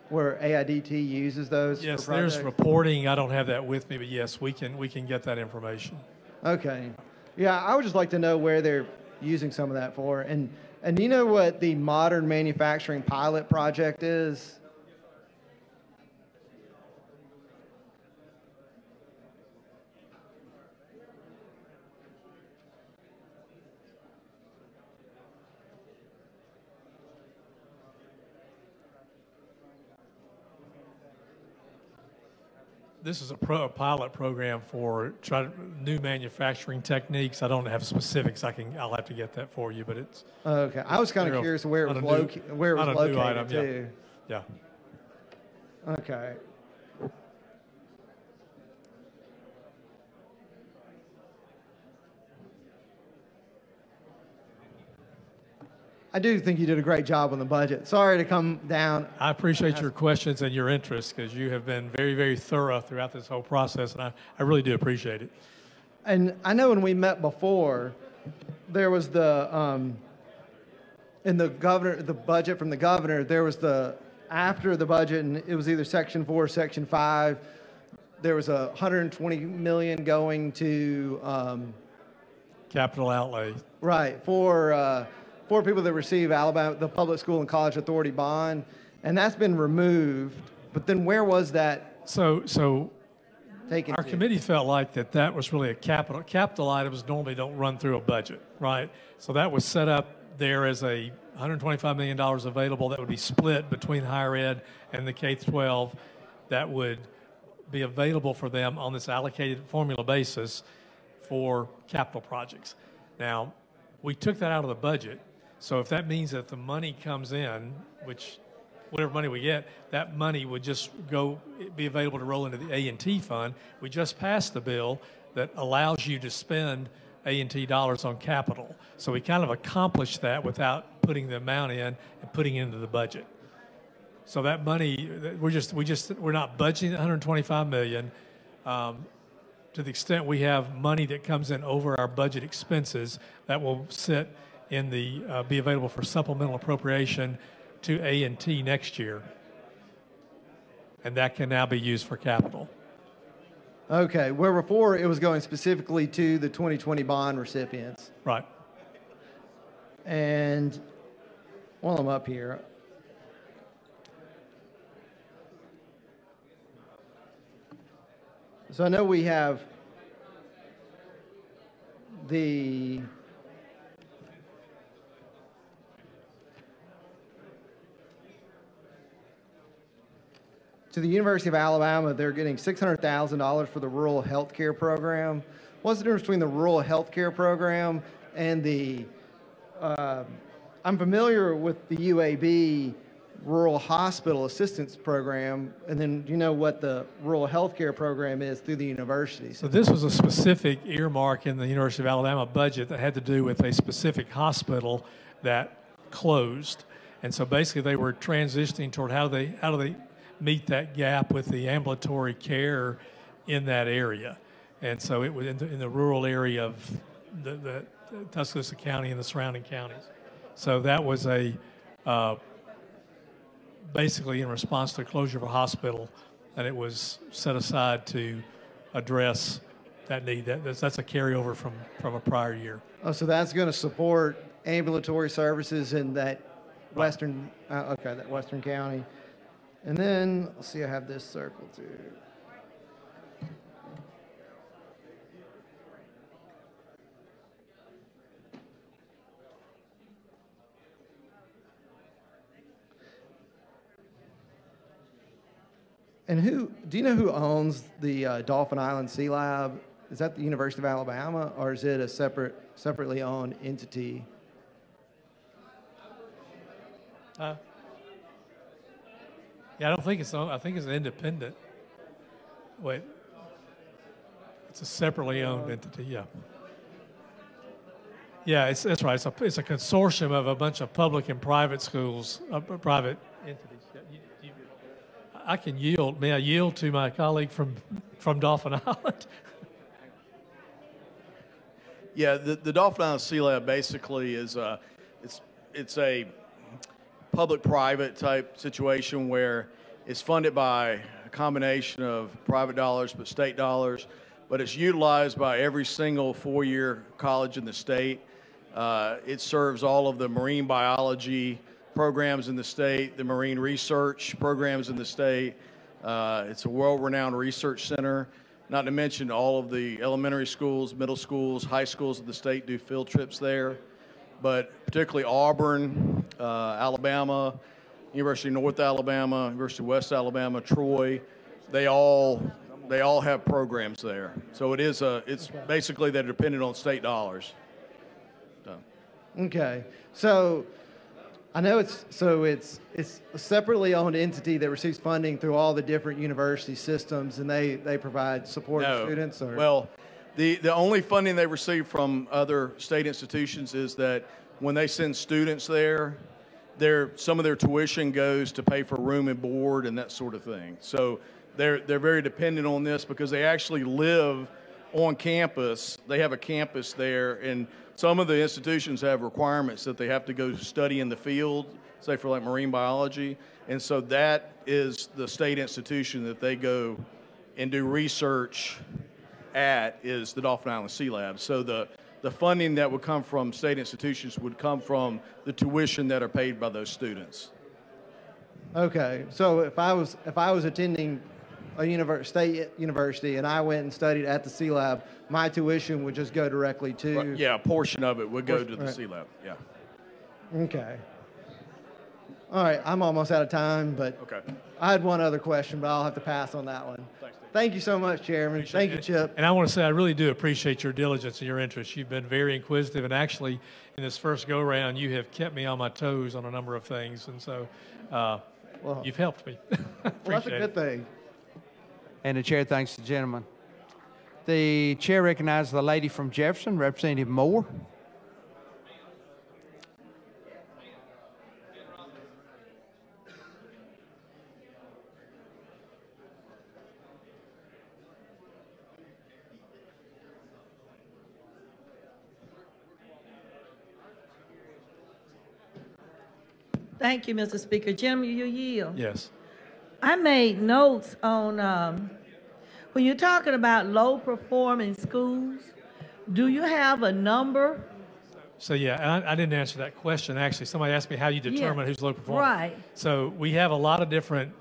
where AIDT uses those? Yes, for projects? there's reporting. I don't have that with me, but yes, we can get that information. Okay. Yeah, I would just like to know where they're using some of that for. And do you know what the Modern Manufacturing Pilot Project is? This is a pilot program for new manufacturing techniques. I don't have specifics. I'll have to get that for you, but it's. Okay, I was kind of curious where it was located too. Yeah. Okay. I do think you did a great job on the budget. Sorry to come down. I appreciate your questions and your interest, because you have been very, very thorough throughout this whole process, and I really do appreciate it. And I know when we met before, there was in the budget from the governor, there was after the budget, and it was either Section 4 or Section 5, there was $120 million going to... capital outlay. Right, for people that receive the Public School and College Authority bond, and that's been removed. But then where was that? So taken our to? committee felt like that was really a capital items normally don't run through a budget, right? So that was set up there as a $125 million available that would be split between higher ed and the K-12 that would be available for them on this allocated formula basis for capital projects. Now, we took that out of the budget. So if that means that the money comes in, which whatever money we get, that money would just be available to roll into the A&T fund. We just passed the bill that allows you to spend A&T dollars on capital. So we kind of accomplished that without putting the amount in and putting it into the budget. So that money, we're not budgeting $125 million. To the extent we have money that comes in over our budget expenses, that will sit in be available for supplemental appropriation to A&T next year. And that can now be used for capital. Okay, where before it was going specifically to the 2020 bond recipients. Right. And while I'm up here, so I know we have the to the University of Alabama, they're getting $600,000 for the rural health care program. What's the difference between the rural health care program and the, I'm familiar with the UAB Rural Hospital Assistance Program, and then do you know what the rural health care program is through the university? So this was a specific earmark in the University of Alabama budget that had to do with a specific hospital that closed. And so basically they were transitioning toward how do they meet that gap with the ambulatory care in that area. And so it was in the rural area of the Tuscaloosa County and the surrounding counties. So that was a basically in response to the closure of a hospital, and it was set aside to address that need. That's a carryover from a prior year. Oh, so that's going to support ambulatory services in that western, that western county. And then, let's see, I have this circled too. And do you know who owns the Dauphin Island Sea Lab? Is that the University of Alabama, or is it a separately owned entity? Yeah, I don't think it's owned. I think it's an independent. Wait, it's a separately owned entity. Yeah. Yeah, that's right. It's a consortium of a bunch of public and private schools, private entities. I can yield. May I yield to my colleague from Dauphin Island? Yeah, the Dauphin Island Sea Lab basically is it's a public-private type situation where it's funded by a combination of private dollars but state dollars, but it's utilized by every single four-year college in the state. It serves all of the marine biology programs in the state, the marine research programs in the state. It's a world-renowned research center, not to mention all of the elementary schools, middle schools, high schools of the state do field trips there. But particularly Auburn, Alabama, University of North Alabama, University of West Alabama, Troy, they all have programs there. So it's basically they're dependent on state dollars. So. Okay, so I know it's a separately owned entity that receives funding through all the different university systems, and they provide support to students. Or? Well, the only funding they receive from other state institutions is that when they send students there, some of their tuition goes to pay for room and board and that sort of thing. So they're very dependent on this because they actually live on campus. They have a campus there, and some of the institutions have requirements that they have to go study in the field, say for like marine biology, and so that is the state institution that they go and do research at is the Dauphin Island Sea Lab. So the funding that would come from state institutions would come from the tuition that are paid by those students. Okay, so if I was attending a state university and I went and studied at the Sea Lab, my tuition would just go directly to... Right, yeah, a portion of it would go to the Sea Lab, yeah. Okay. All right, I'm almost out of time, but I had one other question, but I'll have to pass on that one. Thanks, Dave. Thank you so much, Chairman. Thank you, Chip. And I want to say I really do appreciate your diligence and your interest. You've been very inquisitive, and actually, in this first go-round, you have kept me on my toes on a number of things, and so you've helped me. Well, that's a good thing. And the chair thanks the gentleman. The chair recognizes the lady from Jefferson, Representative Moore. Thank you, Mr. Speaker. Jim, you yield. Yes. I made notes on when you're talking about low-performing schools, do you have a number? So yeah, I didn't answer that question. Actually, somebody asked me how you determine who's low performing. Right. So we have a lot of different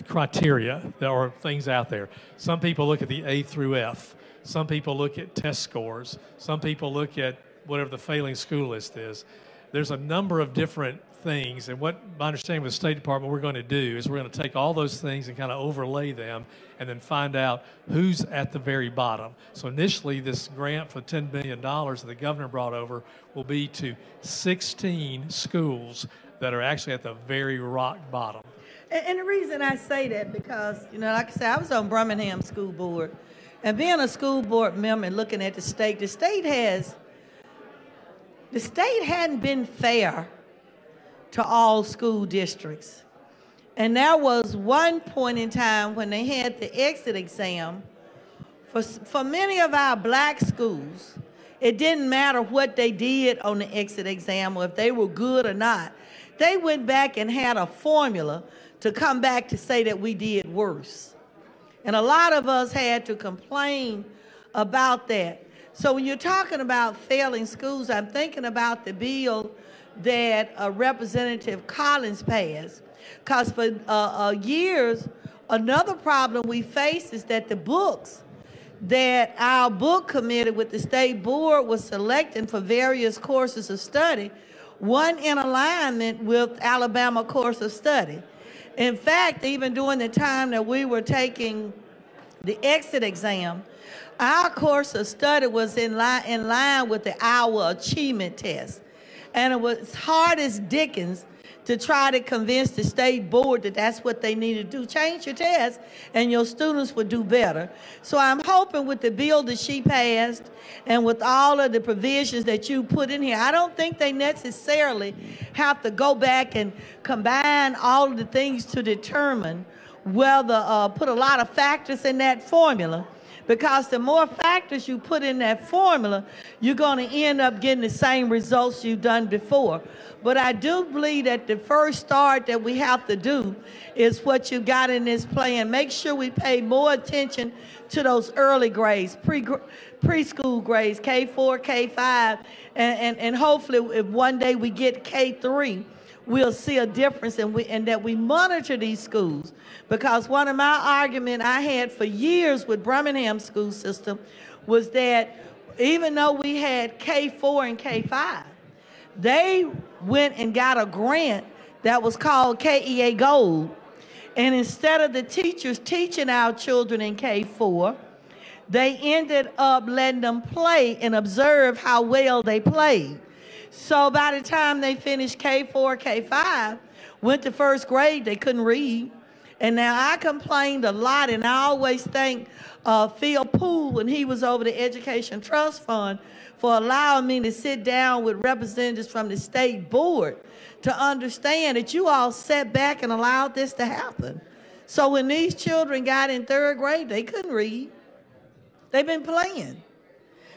criteria. There are things out there. Some people look at the A through F. Some people look at test scores. Some people look at whatever the failing school list is. There's a number of different things, and what my understanding with the State Department we're going to do is we're going to take all those things and kind of overlay them and then find out who's at the very bottom. So initially, this grant for $10 billion that the governor brought over will be to 16 schools that are actually at the very rock bottom. And the reason I say that because, you know, like I said, I was on Birmingham School Board, and being a school board member and looking at the state hadn't been fair to all school districts. And there was one point in time when they had the exit exam. For many of our black schools, it didn't matter what they did on the exit exam or if they were good or not. They went back and had a formula to come back to say that we did worse. And a lot of us had to complain about that. So when you're talking about failing schools, I'm thinking about the bill that Representative Collins passed. Because for years, another problem we face is that the books that our book committee with the state board was selecting for various courses of study weren't in alignment with Alabama course of study. In fact, even during the time that we were taking the exit exam, our course of study was in line with the Iowa Achievement Test. And it was hard as dickens to try to convince the state board that that's what they needed to do. Change your test and your students would do better. So I'm hoping with the bill that she passed and with all of the provisions that you put in here, I don't think they necessarily have to go back and combine all of the things to determine whether, put a lot of factors in that formula. Because the more factors you put in that formula, you're going to end up getting the same results you've done before. But I do believe that the first start that we have to do is what you got in this plan. Make sure we pay more attention to those early grades, preschool grades, K4, K5, and hopefully if one day we get K3, we'll see a difference and that we monitor these schools. Because one of my arguments I had for years with Birmingham school system was that even though we had K4 and K5, they went and got a grant that was called KEA Gold. And instead of the teachers teaching our children in K4, they ended up letting them play and observe how well they played. So by the time they finished K4, K5, went to first grade, they couldn't read. And now I complained a lot, and I always thank Phil Poole when he was over the Education Trust Fund for allowing me to sit down with representatives from the state board to understand that you all sat back and allowed this to happen. So when these children got in third grade, they couldn't read. They've been playing.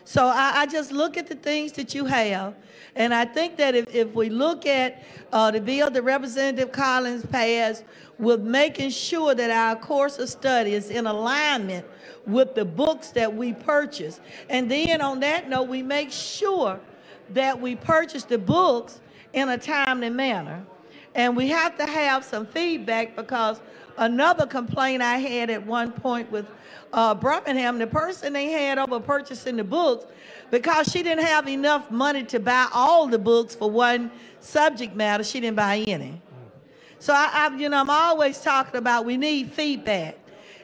So I just look at the things that you have, and I think that if we look at the bill that Representative Collins passed with making sure that our course of study is in alignment with the books that we purchase, and then on that note, we make sure that we purchase the books in a timely manner. And we have to have some feedback because another complaint I had at one point with Birmingham, the person they had over purchasing the books, because she didn't have enough money to buy all the books for one subject matter, she didn't buy any. So I'm always talking about we need feedback.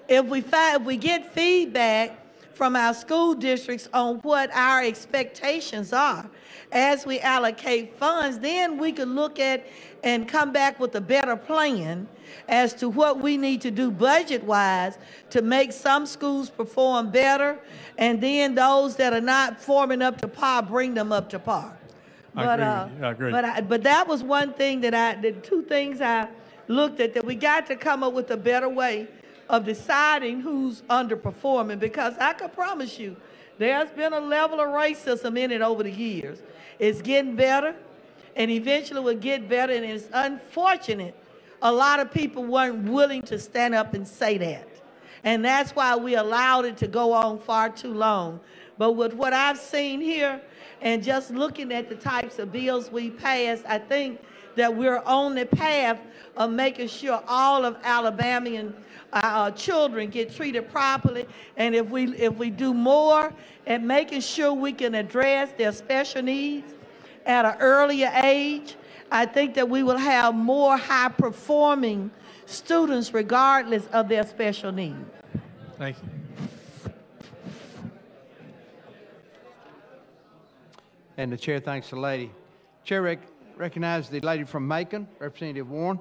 If we get feedback from our school districts on what our expectations are as we allocate funds, then we could look at and come back with a better plan as to what we need to do budget-wise to make some schools perform better, and then those that are not forming up to par, bring them up to par. I agree. But that was one thing the two things I looked at, that we got to come up with a better way of deciding who's underperforming, because I can promise you there's been a level of racism in it over the years. It's getting better. and eventually will get better. And it's unfortunate a lot of people weren't willing to stand up and say that. And that's why we allowed it to go on far too long. But with what I've seen here and just looking at the types of bills we passed, I think that we're on the path of making sure all of Alabamian children get treated properly. And if we do more at making sure we can address their special needs at an earlier age, I think that we will have more high-performing students regardless of their special needs. Thank you. And the chair thanks the lady. Chair recognizes the lady from Macon, Representative Warren.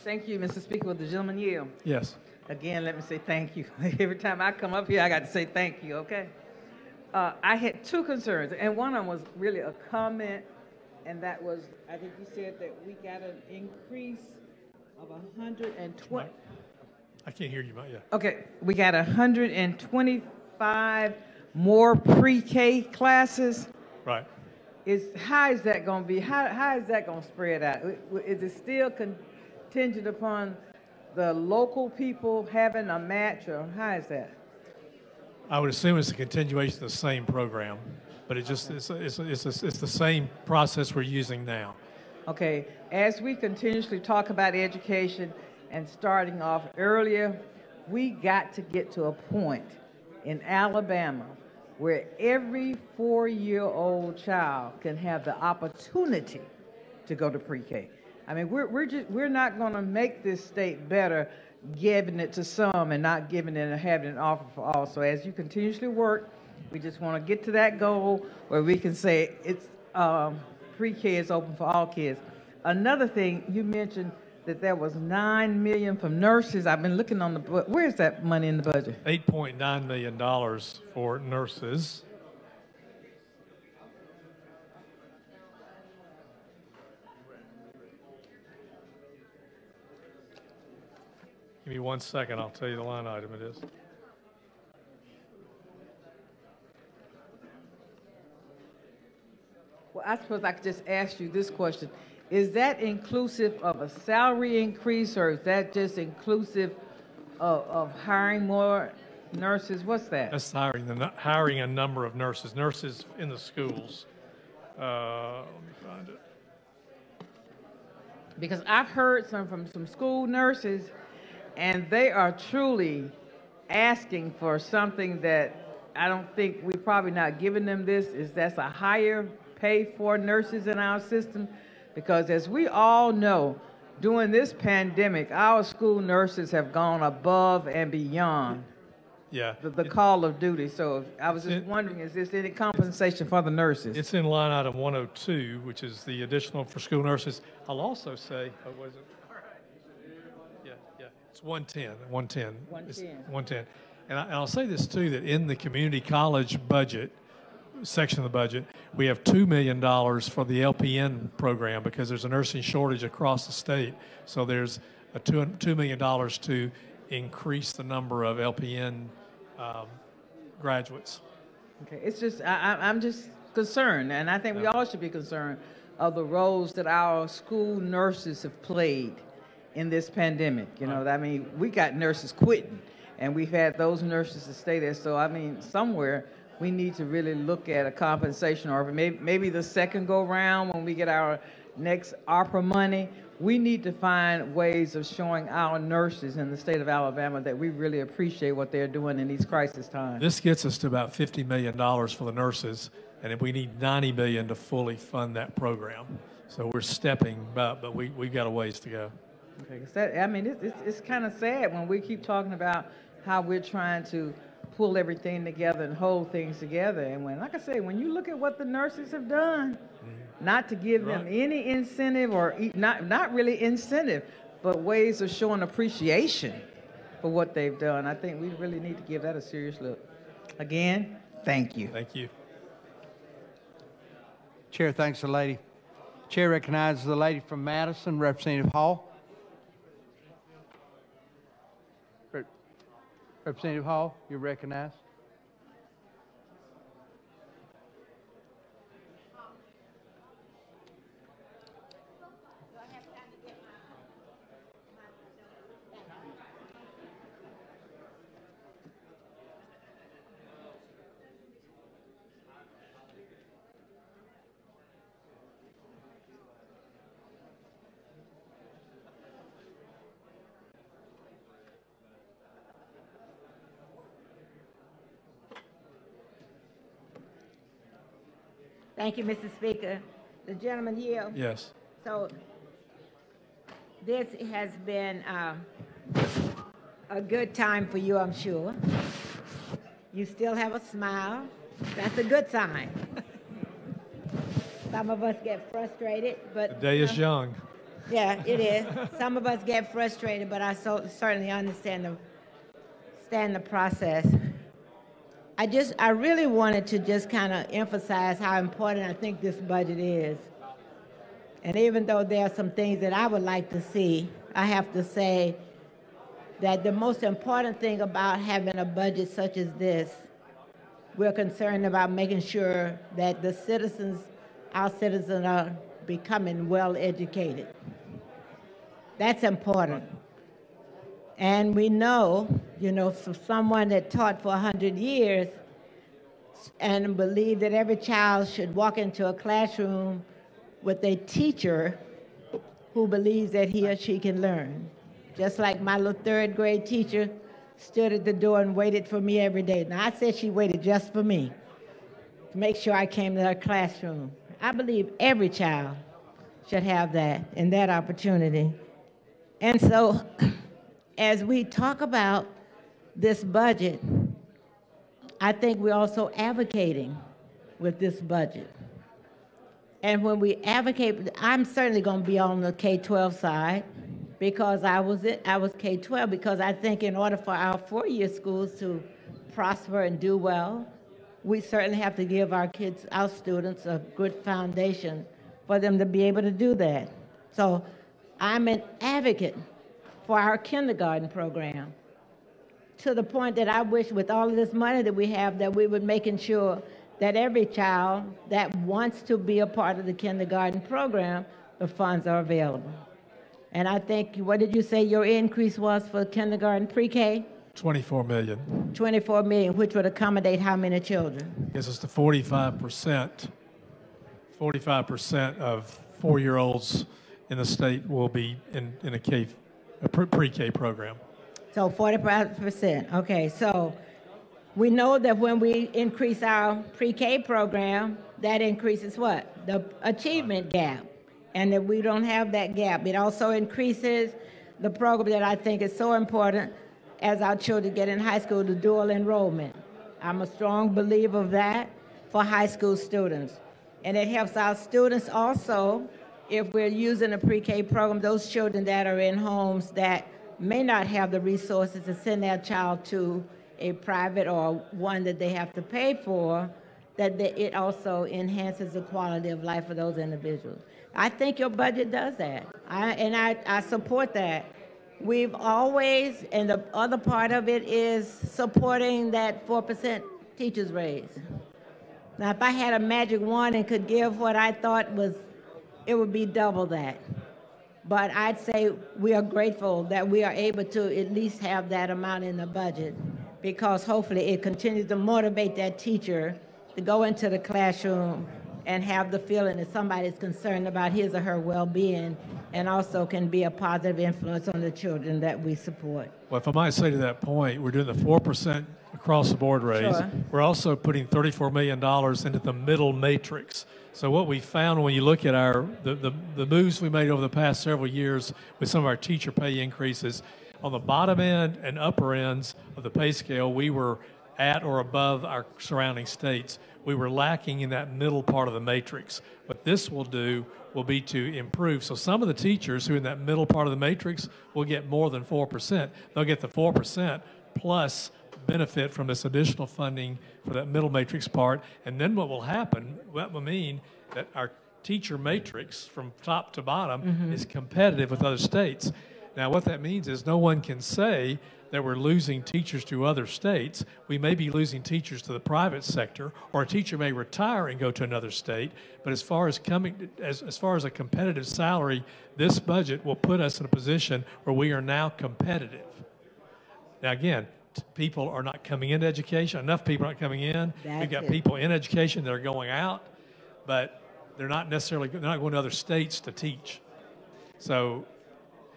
Thank you, Mr. Speaker. Will the gentleman yield? Yes. Again, let me say thank you. Every time I come up here, I got to say thank you, okay? I had two concerns, and one of them was really a comment, and that was, I think you said that we got an increase of 120. I can't hear you, Mike. Yeah. Okay, we got 125 more pre-K classes. Right. How is that going to be? How is that going to spread out? Is it still contingent upon the local people having a match, or how is that? I would assume it's a continuation of the same program, but it's the same process we're using now. Okay, as we continuously talk about education and starting off earlier, we got to get to a point in Alabama where every 4-year-old child can have the opportunity to go to pre-K. I mean, we're not going to make this state better giving it to some and not giving it and having an offer for all. So as you continuously work, we just want to get to that goal where we can say it's pre-K is open for all kids. Another thing, you mentioned that there was $9 million from nurses. I've been looking on the, where's that money in the budget? $8.9 million for nurses. Give me 1 second, I'll tell you the line item it is. Well, I suppose I could just ask you this question. Is that inclusive of a salary increase, or is that just inclusive of hiring more nurses? What's that? That's hiring a number of nurses in the schools. Let me find it. Because I've heard from some school nurses, and they are truly asking for something that I don't think we're probably not giving them that's a higher pay for nurses in our system. Because as we all know, during this pandemic, our school nurses have gone above and beyond the call of duty. So I was just wondering, is there any compensation for the nurses? It's in line item 102, which is the additional for school nurses. I'll also say, was it? Yeah, it's 110. 110. And I'll say this too, that in the community college budget, section of the budget, we have $2 million for the LPN program because there's a nursing shortage across the state. So there's a $2 million to increase the number of LPN graduates. Okay, it's just, I'm just concerned, and I think we all should be concerned of the roles that our school nurses have played in this pandemic. You know, I mean, we got nurses quitting, and we've had those nurses to stay there. So, I mean, somewhere we need to really look at a compensation, or maybe the second go round when we get our next ARPA money, we need to find ways of showing our nurses in the state of Alabama that we really appreciate what they're doing in these crisis times. This gets us to about $50 million for the nurses, and if we need $90 million to fully fund that program. So we're stepping up, but we've got a ways to go. Okay, I mean, it's kind of sad when we keep talking about how we're trying to pull everything together and hold things together. And when, like I say, when you look at what the nurses have done, not to give them any incentive, or not really incentive, but ways of showing appreciation for what they've done. I think we really need to give that a serious look. Again, thank you. Thank you. Chair thanks the lady. Chair recognizes the lady from Madison, Representative Hall. Representative Hall, you're recognized. Thank you, Mr. Speaker. The gentleman here. Yes. So this has been a good time for you, I'm sure. You still have a smile. That's a good sign. Some of us get frustrated, but The day is young. yeah, it is. Some of us get frustrated, but I certainly understand the process. I really wanted to just kind of emphasize how important I think this budget is. And even though there are some things that I would like to see, I have to say that the most important thing about having a budget such as this, we're concerned about making sure that the citizens, our citizens, are becoming well educated. That's important. And we know, for someone that taught for 100 years and believed that every child should walk into a classroom with a teacher who believes that he or she can learn. Just like my little third grade teacher stood at the door and waited for me every day. Now, I said she waited just for me to make sure I came to her classroom. I believe every child should have that and that opportunity. And so, as we talk about this budget, I think we're also advocating with this budget. And when we advocate, I'm certainly going to be on the K-12 side because I was K-12 because I think in order for our four-year schools to prosper and do well, we certainly have to give our kids, our students, a good foundation for them to be able to do that. So I'm an advocate for our kindergarten program, to the point that I wish with all of this money that we have that we would making sure that every child that wants to be a part of the kindergarten program, the funds are available. And I think, what did you say your increase was for kindergarten pre-K? 24 million. 24 million, which would accommodate how many children? Gives us the 45%. 45% of 4-year-olds in the state will be in a pre-K program. So 45%. Okay, so we know that when we increase our pre-K program, that increases what? The achievement gap. And that we don't have that gap. It also increases the program that I think is so important as our children get in high school, the dual enrollment. I'm a strong believer of that for high school students. And it helps our students also, if we're using a pre-K program, those children that are in homes that may not have the resources to send their child to a private or one that they have to pay for, that it also enhances the quality of life for those individuals. I think your budget does that, I support that. We've always, and the other part of it is supporting that 4% teachers raise. Now, if I had a magic wand and could give what I thought was, it would be double that. But I'd say we are grateful that we are able to at least have that amount in the budget, because hopefully it continues to motivate that teacher to go into the classroom and have the feeling that somebody is concerned about his or her well-being, and also can be a positive influence on the children that we support. Well, if I might say to that point, we're doing the 4% across the board raise. Sure. We're also putting $34 million into the middle matrix. So what we found when you look at the moves we made over the past several years with some of our teacher pay increases, on the bottom end and upper ends of the pay scale, we were at or above our surrounding states. We were lacking in that middle part of the matrix. What this will do will be to improve. So some of the teachers who are in that middle part of the matrix will get more than 4%. They'll get the 4% plus benefit from this additional funding for that middle matrix part. And then what will happen, that will mean that our teacher matrix from top to bottom is competitive with other states. Now what that means is no one can say that we're losing teachers to other states. We may be losing teachers to the private sector, or a teacher may retire and go to another state. But as far as as far as a competitive salary, this budget will put us in a position where we are now competitive. Now again, people are not coming into education. Enough people aren't coming in. We've got people in education that are going out, but they're not necessarily, they're not going to other states to teach. So.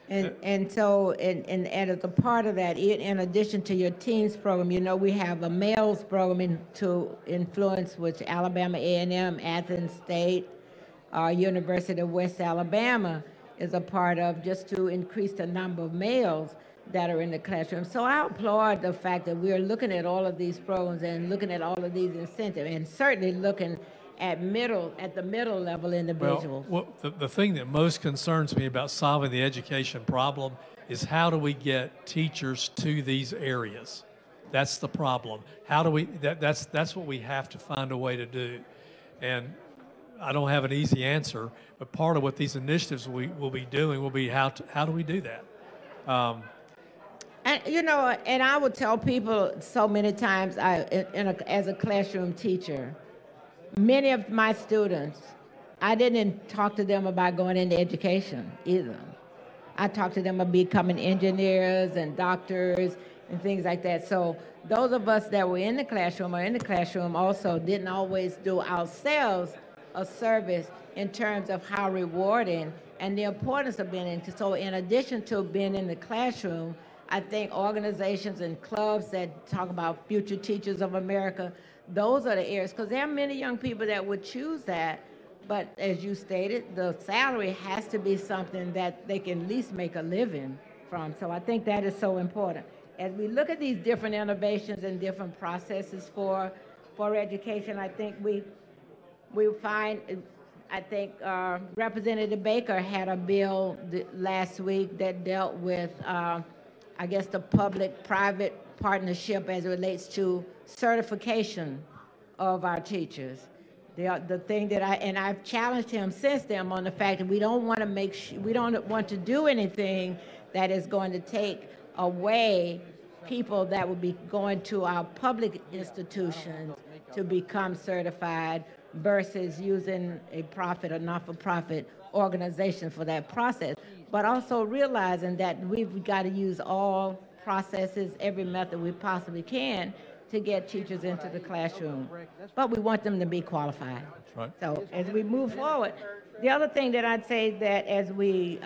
And as a part of that, in addition to your teens program, you know, we have a males program to influence, which Alabama A&M, Athens State, University of West Alabama is a part of, just to increase the number of males that are in the classroom. So I applaud the fact that we are looking at all of these programs and looking at all of these incentives, and certainly looking at the middle level individuals. Well, the thing that most concerns me about solving the education problem is how do we get teachers to these areas? That's the problem. How do we, that's what we have to find a way to do. And I don't have an easy answer, but part of what these initiatives we will be doing will be how do we do that? And you know, and I would tell people so many times, as a classroom teacher, many of my students, I didn't talk to them about going into education either. I talked to them about becoming engineers and doctors and things like that. So those of us that were in the classroom or in the classroom also didn't always do ourselves a service in terms of how rewarding and the importance of being in. So in addition to being in the classroom, I think organizations and clubs that talk about Future Teachers of America, those are the areas, because there are many young people that would choose that, but as you stated, the salary has to be something that they can at least make a living from. So I think that is so important. As we look at these different innovations and different processes for education, I think we find, I think Representative Baker had a bill last week that dealt with, I guess, the public-private partnership as it relates to certification of our teachers. The thing that I've challenged him since then on the fact that we don't want to do anything that is going to take away people that would be going to our public institutions to become certified versus using a profit or not-for-profit organization for that process. But also realizing that we've got to use all processes, every method we possibly can to get teachers into the classroom. But we want them to be qualified. Right. So as we move forward, the other thing that I'd say that as we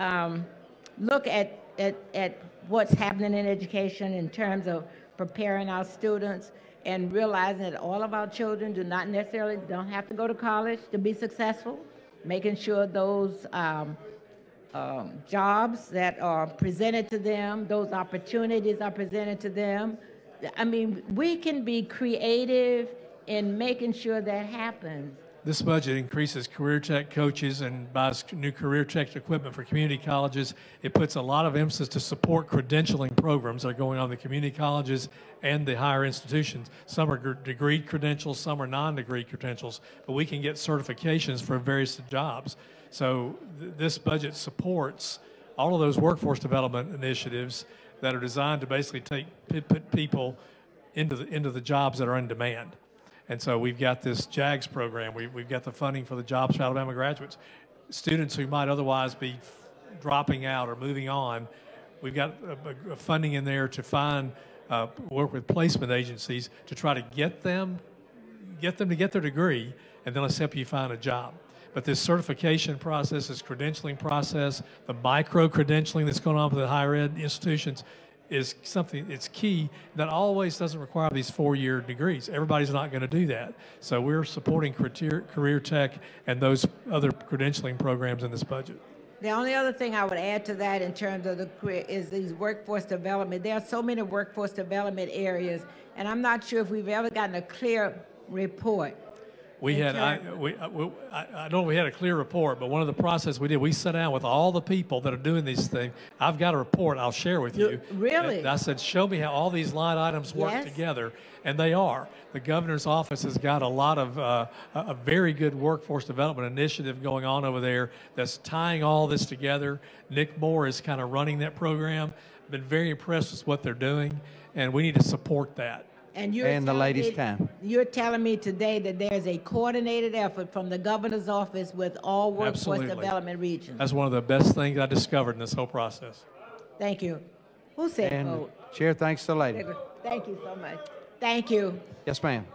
look at what's happening in education in terms of preparing our students and realizing that all of our children don't have to go to college to be successful, making sure those jobs that are presented to them, those opportunities are presented to them. I mean, we can be creative in making sure that happens. This budget increases Career Tech coaches and buys new Career Tech equipment for community colleges. It puts a lot of emphasis to support credentialing programs that are going on in the community colleges and the higher institutions. Some are degree credentials, some are non-degree credentials, but we can get certifications for various jobs. So this budget supports all of those workforce development initiatives that are designed to basically put people into the jobs that are in demand. And so we've got this JAGS program. We've got the funding for the Jobs for Alabama Graduates. Students who might otherwise be dropping out or moving on, we've got a funding in there to work with placement agencies to try to get them to get their degree, and then let's help you find a job. But this certification process, this credentialing process, the micro-credentialing that's going on with the higher ed institutions is something, it's key, that always doesn't require these 4-year degrees. Everybody's not going to do that. So we're supporting Career Tech and those other credentialing programs in this budget. The only other thing I would add to that in terms of the career is these workforce development. There are so many workforce development areas, and I'm not sure if we've ever gotten a clear report. We had, I don't know if we had a clear report, but one of the process we did, we sat down with all the people that are doing these things. I've got a report I'll share with you. Really? And I said, show me how all these line items work Yes. together, and they are. The governor's office has got a lot of, a very good workforce development initiative going on over there that's tying all this together. Nick Moore is kind of running that program. Been very impressed with what they're doing, and we need to support that. And you're And the telling ladies' me- time. You're telling me today that there's a coordinated effort from the governor's office with all workforce Absolutely. development regions. That's one of the best things I discovered in this whole process. Thank you. Who said And vote? Chair thanks the lady. Thank you so much. Thank you. Yes, ma'am.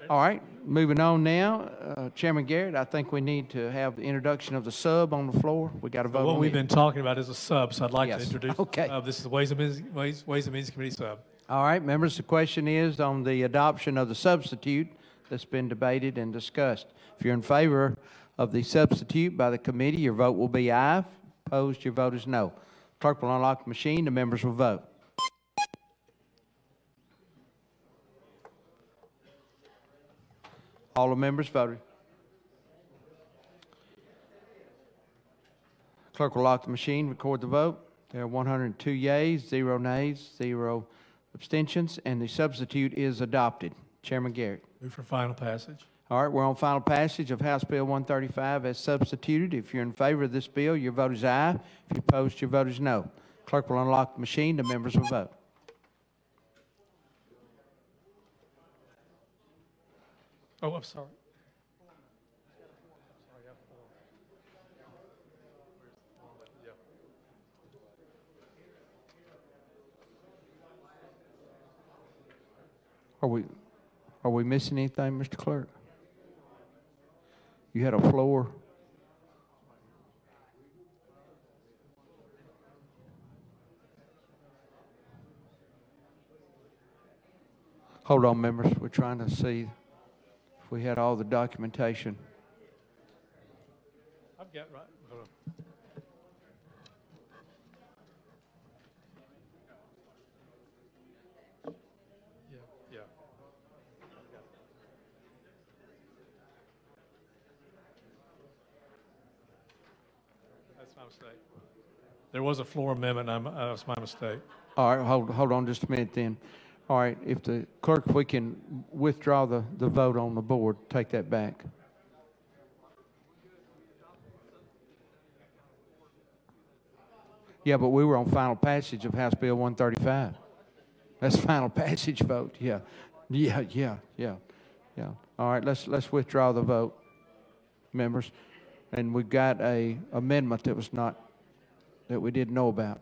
All right, moving on now. Chairman Garrett, I think we need to have the introduction of the sub on the floor. We got to vote What on we've it. been talking about is a sub, so I'd like Yes. to introduce. Okay. This is Ways and Means Committee sub. All right, members, the question is on the adoption of the substitute that's been debated and discussed. If you're in favor of the substitute by the committee, your vote will be aye. Opposed, your vote is no. Clerk will unlock the machine. The members will vote. All the members voted. Clerk will lock the machine, record the vote. There are 102 yeas, 0 nays, 0 abstentions, and the substitute is adopted. Chairman Garrett. Move for final passage. All right, we're on final passage of House Bill 135 as substituted. If you're in favor of this bill, your vote is aye. If you're opposed, your vote is no. Clerk will unlock the machine. The members will vote. Oh, I'm sorry. Are we missing anything, Mr. Clerk? You had a floor. Hold on, members. We're trying to see if we had all the documentation. I've got right. Hold on. Yeah. That's my mistake. There was a floor amendment. That's my mistake. All right, hold on just a minute then. All right, if the clerk, if we can withdraw the vote on the board, take that back. Yeah, but we were on final passage of House Bill 135. That's final passage vote, yeah. All right, let's withdraw the vote, members. And we've got a amendment that we didn't know about.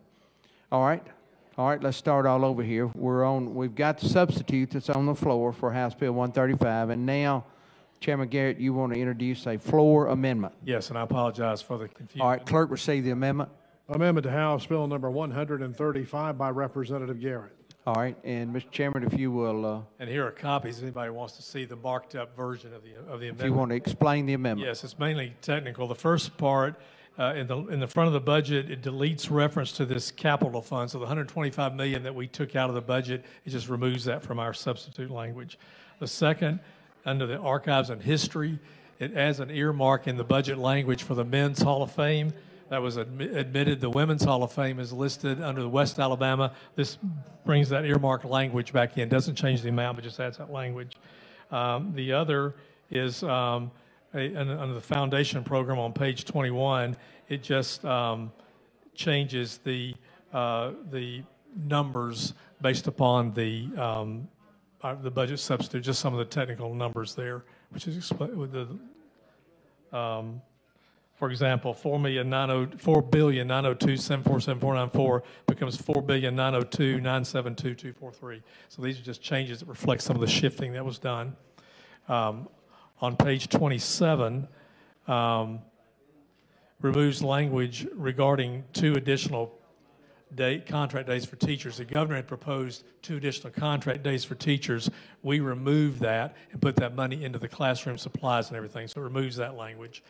All right, let's start all over here. We've got the substitute that's on the floor for House Bill 135, and now, Chairman Garrett, you want to introduce a floor amendment. Yes, and I apologize for the confusion. All right, clerk, receive the amendment. Amendment to House Bill number 135 by Representative Garrett. All right, and Mr. Chairman, if you will, And here are copies. If anybody wants to see the marked up version of the amendment. if you want to explain the amendment. Yes, it's mainly technical. The first part, in the front of the budget, it deletes reference to this capital fund. So the $125 million that we took out of the budget, it just removes that from our substitute language. The second, under the Archives and History, it adds an earmark in the budget language for the Men's Hall of Fame. That was admitted. The Women's Hall of Fame is listed under the West Alabama. This brings that earmark language back in. Doesn't change the amount, but just adds that language. The other is under the foundation program on page 21. It just changes the numbers based upon the budget substitute. Just some of the technical numbers there, which is explained with the. For example, $4,902,747,494 becomes $4,902,972,243. So these are just changes that reflect some of the shifting that was done. On page 27, removes language regarding 2 additional contract days for teachers. The governor had proposed 2 additional contract days for teachers. We removed that and put that money into the classroom supplies and everything. So it removes that language.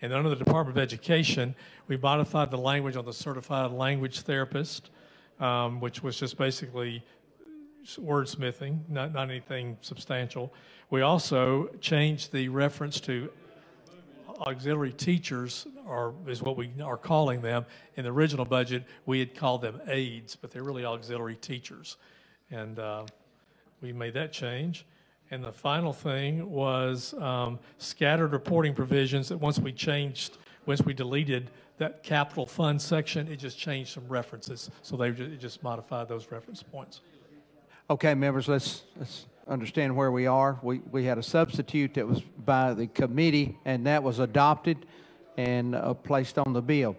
And under the Department of Education, we modified the language on the certified language therapist, which was just basically wordsmithing, not anything substantial. We also changed the reference to auxiliary teachers, is what we are calling them. In the original budget, we had called them aides, but they're really auxiliary teachers. And we made that change. And the final thing was scattered reporting provisions that once we deleted that capital fund section, it just changed some references. So it just modified those reference points. Okay, members, let's understand where we are. We had a substitute that was by the committee, and that was adopted and placed on the bill.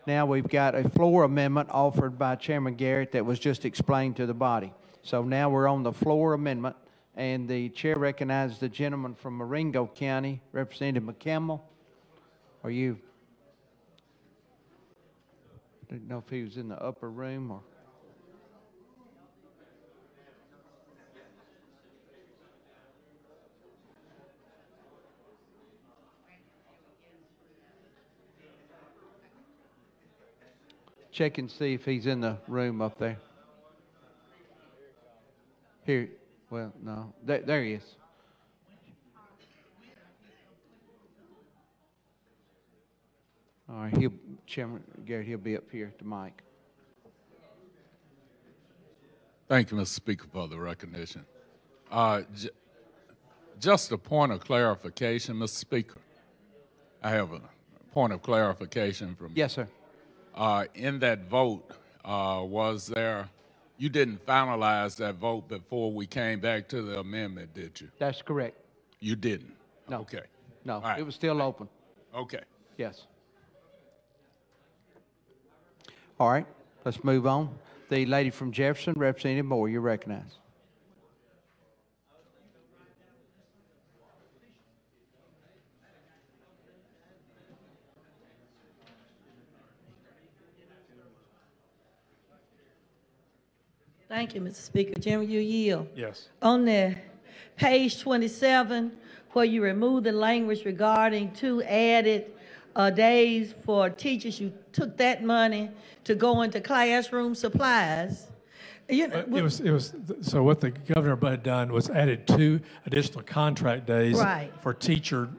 Now we've got a floor amendment offered by Chairman Garrett that was just explained to the body. So now we're on the floor amendment, and the chair recognizes the gentleman from Marengo County, Representative McCampbell. Are you? Didn't know if he was in the upper room or. Check and see if he's in the room up there. Here, well, no, there he is. All right, Chairman Garrett, he'll be up here at the mic. Thank you, Mr. Speaker, for the recognition. Just a point of clarification, Mr. Speaker. I have a point of clarification from. Yes, sir. In that vote, you didn't finalize that vote before we came back to the amendment, did you? That's correct. You didn't? No. Okay. No, right. It was still open. Okay. Yes. All right, let's move on. The lady from Jefferson, Representative Moore, you're recognized. Thank you, Mr. Speaker. Jim, you yield. Yes. On the page 27, where you remove the language regarding 2 added days for teachers, you took that money to go into classroom supplies. You know, So what the governor had done was added 2 additional contract days Right. for teacher.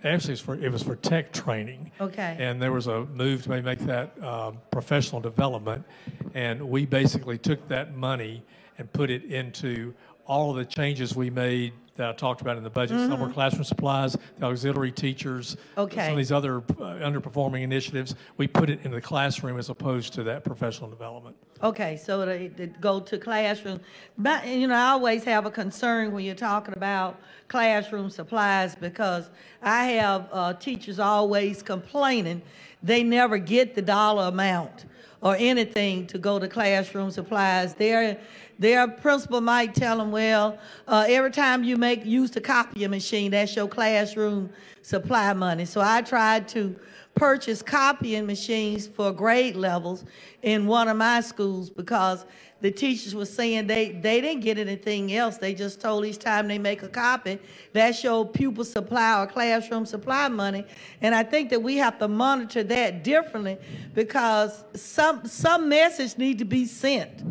Actually, it was for tech training. Okay. And there was a move to make that professional development, and we basically took that money and put it into all of the changes we made that I talked about in the budget. Some were classroom supplies, the auxiliary teachers, Okay. some of these other underperforming initiatives. We put it in the classroom as opposed to that professional development. Okay, so they go to classroom. But, you know, I always have a concern when you're talking about classroom supplies because I have teachers always complaining they never get the dollar amount or anything to go to classroom supplies. Their principal might tell them, well, every time you use the copying machine, that's your classroom supply money. So I tried to purchase copying machines for grade levels in one of my schools because the teachers were saying they didn't get anything else. They just told each time they make a copy, that's your pupil supply or classroom supply money. And I think that we have to monitor that differently because some message need to be sent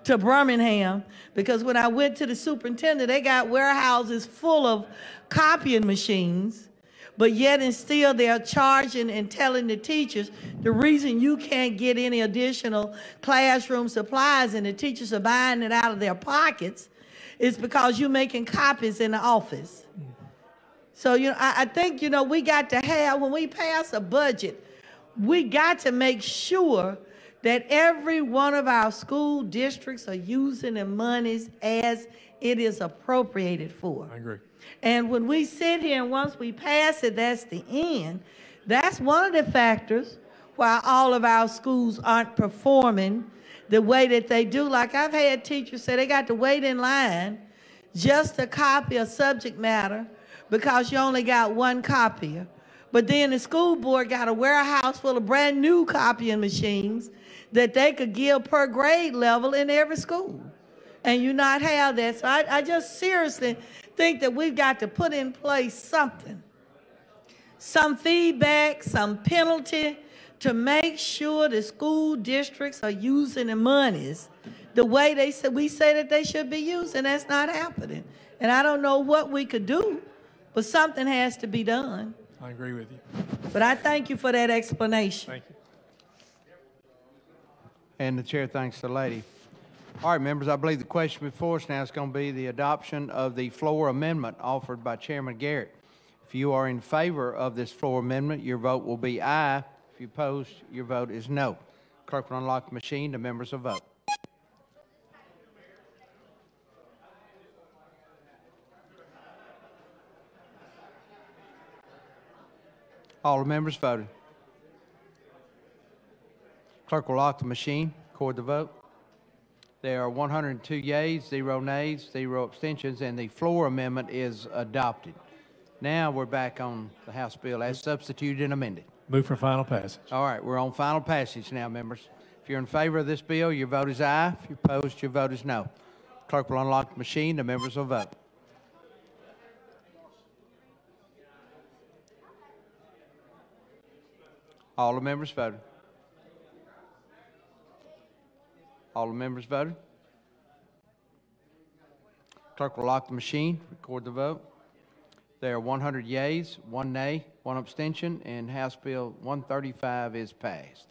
to Birmingham, because when I went to the superintendent, they got warehouses full of copying machines, but yet and still they're charging and telling the teachers the reason you can't get any additional classroom supplies and the teachers are buying it out of their pockets is because you're making copies in the office. So, you know, I think, you know, we got to have, when we pass a budget, we got to make sure that every one of our school districts are using the monies as it is appropriated for. I agree. And when we sit here and once we pass it, that's the end. That's one of the factors why all of our schools aren't performing the way that they do. Like I've had teachers say they got to wait in line just to copy a subject matter because you only got one copier. But then the school board got a warehouse full of brand new copying machines that they could give per grade level in every school. And you not have that. So I just seriously think that we've got to put in place something some feedback, some penalty to make sure the school districts are using the monies the way we say that they should be used, and that's not happening. And I don't know what we could do, but something has to be done. I agree with you. But I thank you for that explanation. Thank you. And the chair thanks the lady. All right, members, I believe the question before us now is going to be the adoption of the floor amendment offered by Chairman Garrett. If you are in favor of this floor amendment, your vote will be aye. If you oppose, your vote is no. Clerk will unlock the machine. The members will vote. All the members voted. Clerk will lock the machine. Record the vote. There are 102 yeas, 0 nays, 0 abstentions, and the floor amendment is adopted. Now we're back on the House bill as substituted and amended. Move for final passage. All right, we're on final passage now, members. If you're in favor of this bill, your vote is aye. If you're opposed, your vote is no. Clerk will unlock the machine. The members will vote. All the members voted. All the members voted. Clerk will lock the machine, record the vote. There are 100 yeas, 1 nay, 1 abstention, and House Bill 135 is passed.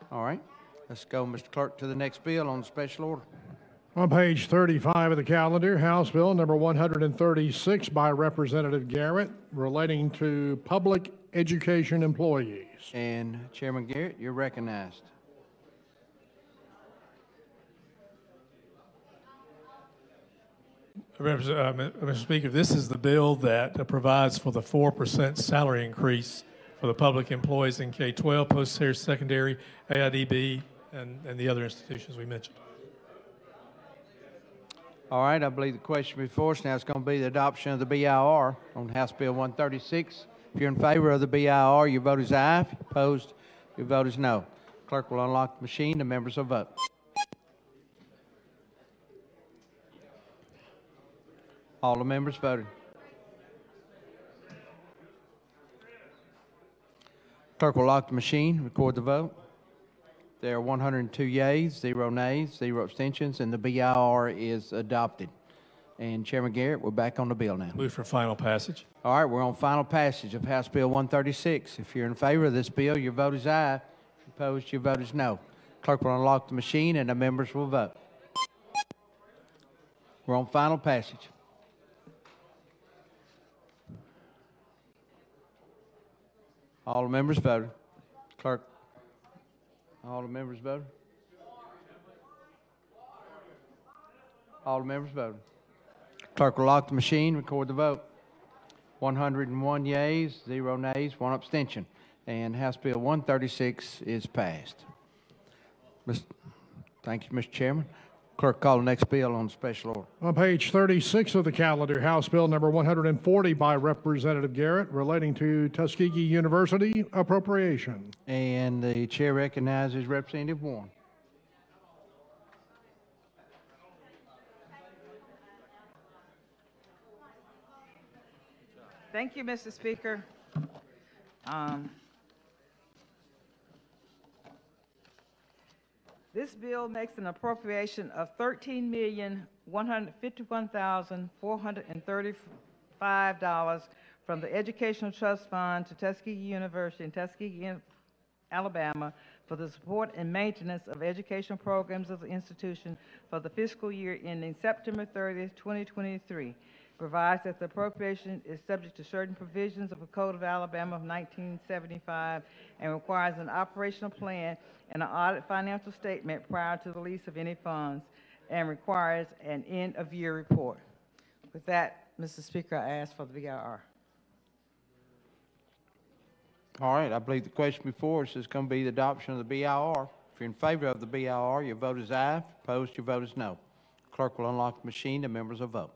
All right, let's go, Mr. Clerk, to the next bill on special order. On page 35 of the calendar, House Bill number 136 by Representative Garrett relating to public education employees. And Chairman Garrett, you're recognized. Mr. Speaker, this is the bill that provides for the 4% salary increase for the public employees in K-12, post-secondary, AIDB, and the other institutions we mentioned. All right, I believe the question before us now is going to be the adoption of the BIR on House Bill 136. If you're in favor of the BIR, your vote is aye. If you're opposed, your vote is no. Clerk will unlock the machine. The members will vote. All the members voted. Clerk will lock the machine, record the vote. There are 102 yeas, 0 nays, 0 abstentions, and the BIR is adopted. And Chairman Garrett, we're back on the bill now. Move for final passage. All right, we're on final passage of House Bill 136. If you're in favor of this bill, your vote is aye. If you're opposed, your vote is no. Clerk will unlock the machine, and the members will vote. We're on final passage. All the members voted. Clerk, all the members voted. All the members voted. Clerk will lock the machine, record the vote. 101 yeas, 0 nays, 1 abstention. And House Bill 136 is passed. Thank you, Mr. Chairman. Clerk, call the next bill on special order. On page 36 of the calendar, House Bill number 140 by Representative Garrett relating to Tuskegee University appropriation. And the chair recognizes Representative Warren. Thank you, Mr. Speaker. This bill makes an appropriation of $13,151,435 from the Educational Trust Fund to Tuskegee University in Tuskegee, Alabama, for the support and maintenance of educational programs of the institution for the fiscal year ending September 30th, 2023. Provides that the appropriation is subject to certain provisions of the Code of Alabama of 1975 and requires an operational plan and an audit financial statement prior to the release of any funds and requires an end-of-year report. With that, Mr. Speaker, I ask for the BIR. All right, I believe the question before us is going to be the adoption of the BIR. If you're in favor of the BIR, your vote is aye. If opposed, your vote is no. Clerk will unlock the machine. The members will vote.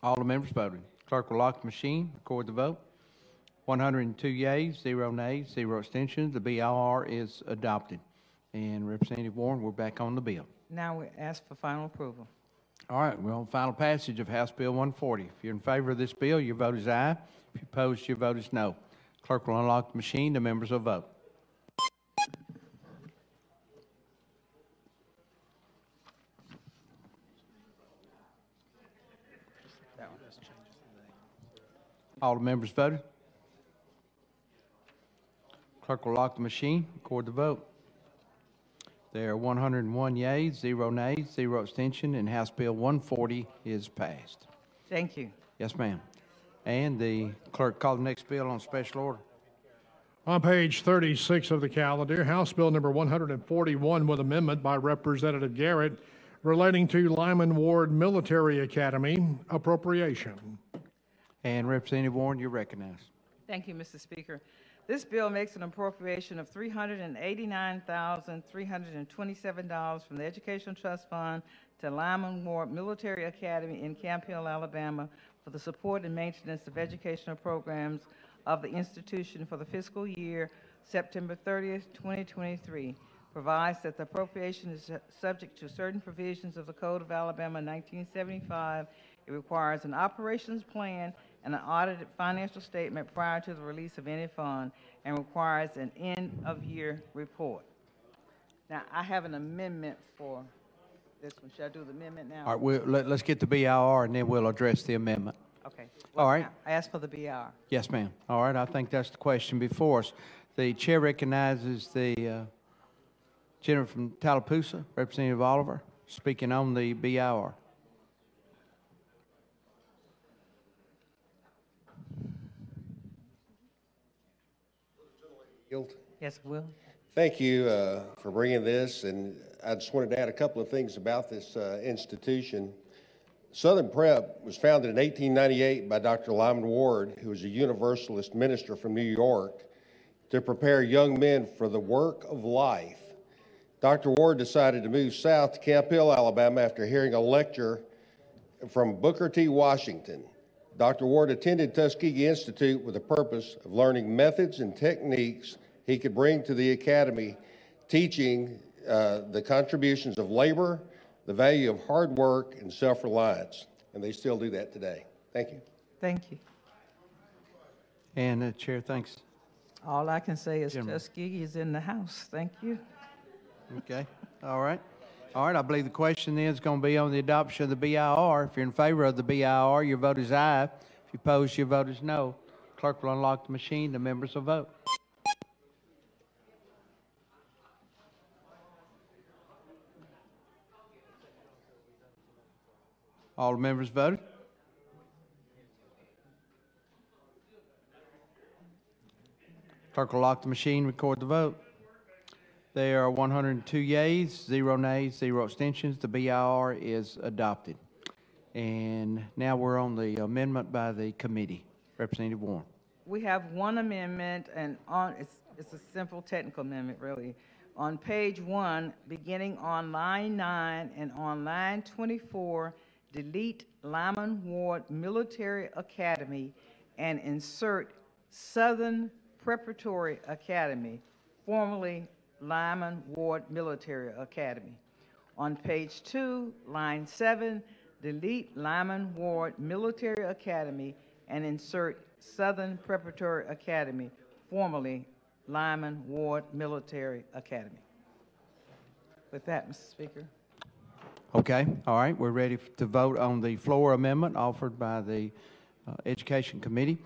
All the members voted. Clerk will lock the machine, record the vote. 102 yeas, 0 nays, 0 abstentions. The BIR is adopted. And Representative Warren, we're back on the bill. Now we ask for final approval. All right, we're on final passage of House Bill 140. If you're in favor of this bill, your vote is aye. If you're opposed, your vote is no. Clerk will unlock the machine. The members will vote. All the members voted. Clerk will lock the machine, record the vote. There are 101 yeas, 0 nays, 0 abstention, and House Bill 140 is passed. Thank you. Yes, ma'am. And the clerk called the next bill on special order. On page 36 of the calendar, House Bill number 141 with amendment by Representative Garrett relating to Lyman Ward Military Academy appropriation. And Representative Warren, you're recognized. Thank you, Mr. Speaker. This bill makes an appropriation of $389,327 from the Educational Trust Fund to Lyman Ward Military Academy in Camp Hill, Alabama, for the support and maintenance of educational programs of the institution for the fiscal year September 30th, 2023. Provides that the appropriation is subject to certain provisions of the Code of Alabama 1975. It requires an operations plan and an audited financial statement prior to the release of any fund, and requires an end-of-year report. Now, I have an amendment for this one. Should I do the amendment now? All right, let's get the BIR, and then we'll address the amendment. Okay. All right. I asked for the BR. Yes, ma'am. All right, I think that's the question before us. The chair recognizes the gentleman from Tallapoosa, Representative Oliver, speaking on the BIR. Yes, Will. Thank you for bringing this, and I just wanted to add a couple of things about this institution. Southern Prep was founded in 1898 by Dr. Lyman Ward, who was a Universalist minister from New York, to prepare young men for the work of life. Dr. Ward decided to move south to Camp Hill, Alabama, after hearing a lecture from Booker T. Washington. Dr. Ward attended Tuskegee Institute with the purpose of learning methods and techniques he could bring to the academy, teaching the contributions of labor, the value of hard work, and self-reliance. And they still do that today. Thank you. Thank you. And the chair thanks. All I can say is Gentlemen. Tuskegee is in the house. Thank you. Okay. All right. All right. I believe the question then is going to be on the adoption of the BIR. If you're in favor of the BIR, your vote is aye. If you oppose, your vote is no. Clerk will unlock the machine. The members will vote. All the members voted. Clerk will lock the machine, record the vote. There are 102 yeas, 0 nays, 0 abstentions. The BIR is adopted. And now we're on the amendment by the committee. Representative Warren. We have one amendment, and it's a simple technical amendment, really. On page 1, beginning on line 9 and on line 24, delete Lyman Ward Military Academy and insert Southern Preparatory Academy, formerly Lyman Ward Military Academy. On page 2, line 7, delete Lyman Ward Military Academy and insert Southern Preparatory Academy, formerly Lyman Ward Military Academy. With that, Mr. Speaker. Okay. All right. We're ready to vote on the floor amendment offered by the Education Committee.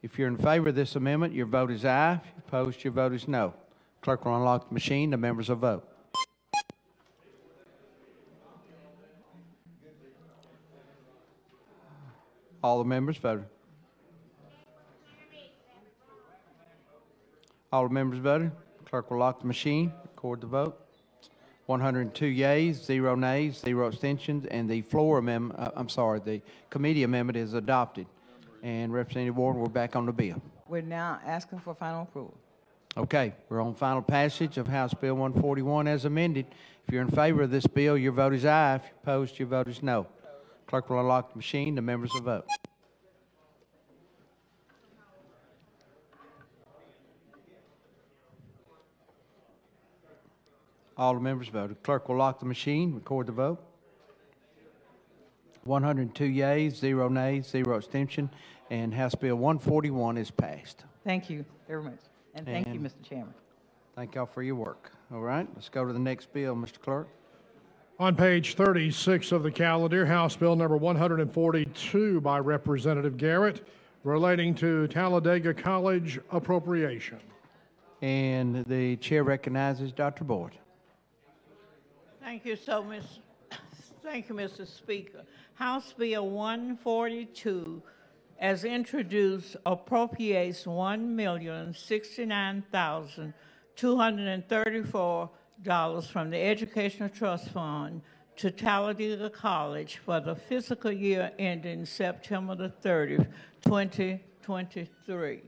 If you're in favor of this amendment, your vote is aye. If you're opposed, your vote is no. Clerk will unlock the machine. The members will vote. All the members voted. All the members voted. Clerk will lock the machine, record the vote. 102 yeas, 0 nays, 0 abstentions, and the floor amendment, the committee amendment is adopted. And Representative Warren, we're back on the bill. We're now asking for final approval. Okay, we're on final passage of House Bill 141 as amended. If you're in favor of this bill, your vote is aye. If you're opposed, your vote is no. Clerk will unlock the machine. The members will vote. All the members voted. Clerk will lock the machine, record the vote. 102 yeas, 0 nays, 0 abstention, and House Bill 141 is passed. Thank you very much. And thank you, And- Mr. Chairman. Thank y'all for your work. All right, let's go to the next bill, Mr. Clerk. On page 36 of the calendar, House Bill number 142 by Representative Garrett relating to Talladega College appropriation. And the chair recognizes Dr. Boyd. Thank you Thank you, Mr. Speaker. House Bill 142, as introduced, appropriates $1,069,234 from the Educational Trust Fund to Talladega College for the fiscal year ending September the 30th, 2023.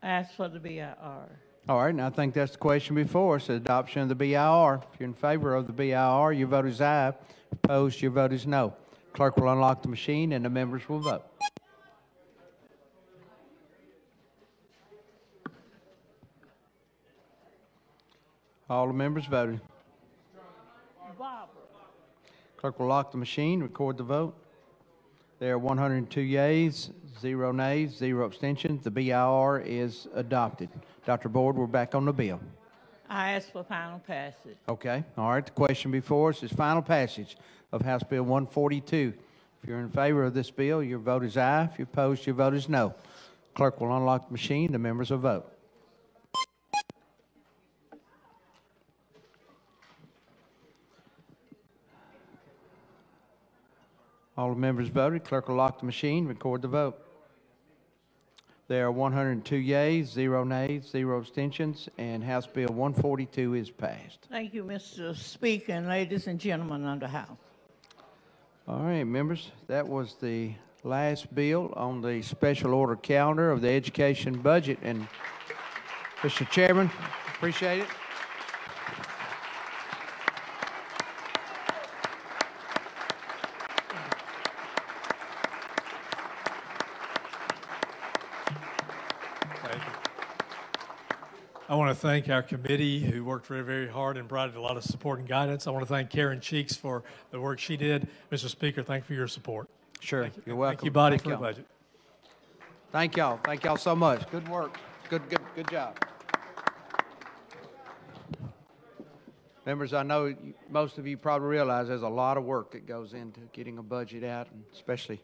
Ask for the BIR. All right, and I think that's the question before us, adoption of the BIR. If you're in favor of the BIR, your vote is aye. Opposed, your vote is no. Clerk will unlock the machine and the members will vote. All the members voted. Barbara. Clerk will lock the machine, record the vote. There are 102 yeas, 0 nays, 0 abstentions. The BIR is adopted. Dr. Boyd, we're back on the bill. I ask for final passage. Okay. All right. The question before us is final passage of House Bill 142. If you're in favor of this bill, your vote is aye. If you're opposed, your vote is no. Clerk will unlock the machine. The members will vote. All the members voted. Clerk will lock the machine, record the vote. There are 102 yeas, 0 nays, 0 abstentions, and House Bill 142 is passed. Thank you, Mr. Speaker, and ladies and gentlemen of the House. All right, members, that was the last bill on the special order calendar of the education budget. And Mr. Chairman, appreciate it. I want to thank our committee who worked very, very hard and provided a lot of support and guidance. I want to thank Karen Cheeks for the work she did. Mr. Speaker, thank you for your support. Sure, Thank you. you're welcome. Thank you, body, Thank for the y'all. budget. Thank y'all. Thank y'all so much. Good work. Good job. Members, I know most of you probably realize there's a lot of work that goes into getting a budget out, and especially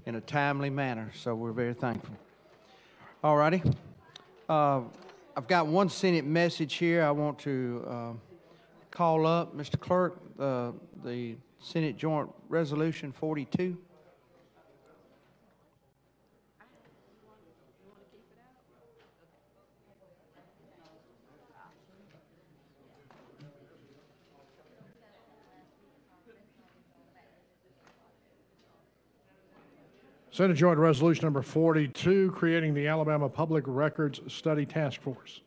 in a timely manner, so we're very thankful. All righty. I've got one Senate message here I want to call up. Mr. Clerk, the Senate Joint Resolution 42. Senate Joint Resolution number 42, creating the Alabama Public Records Study Task Force.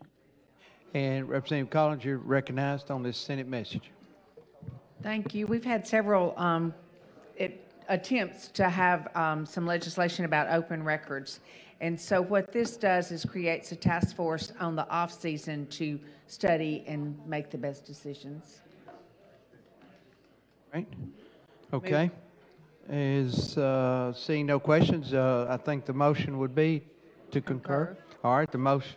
And Representative Collins, you're recognized on this Senate message. Thank you. We've had several attempts to have some legislation about open records. And so what this does is creates a task force on the off season to study and make the best decisions. Right? Okay. Is seeing no questions, I think the motion would be to concur. All right, the motion.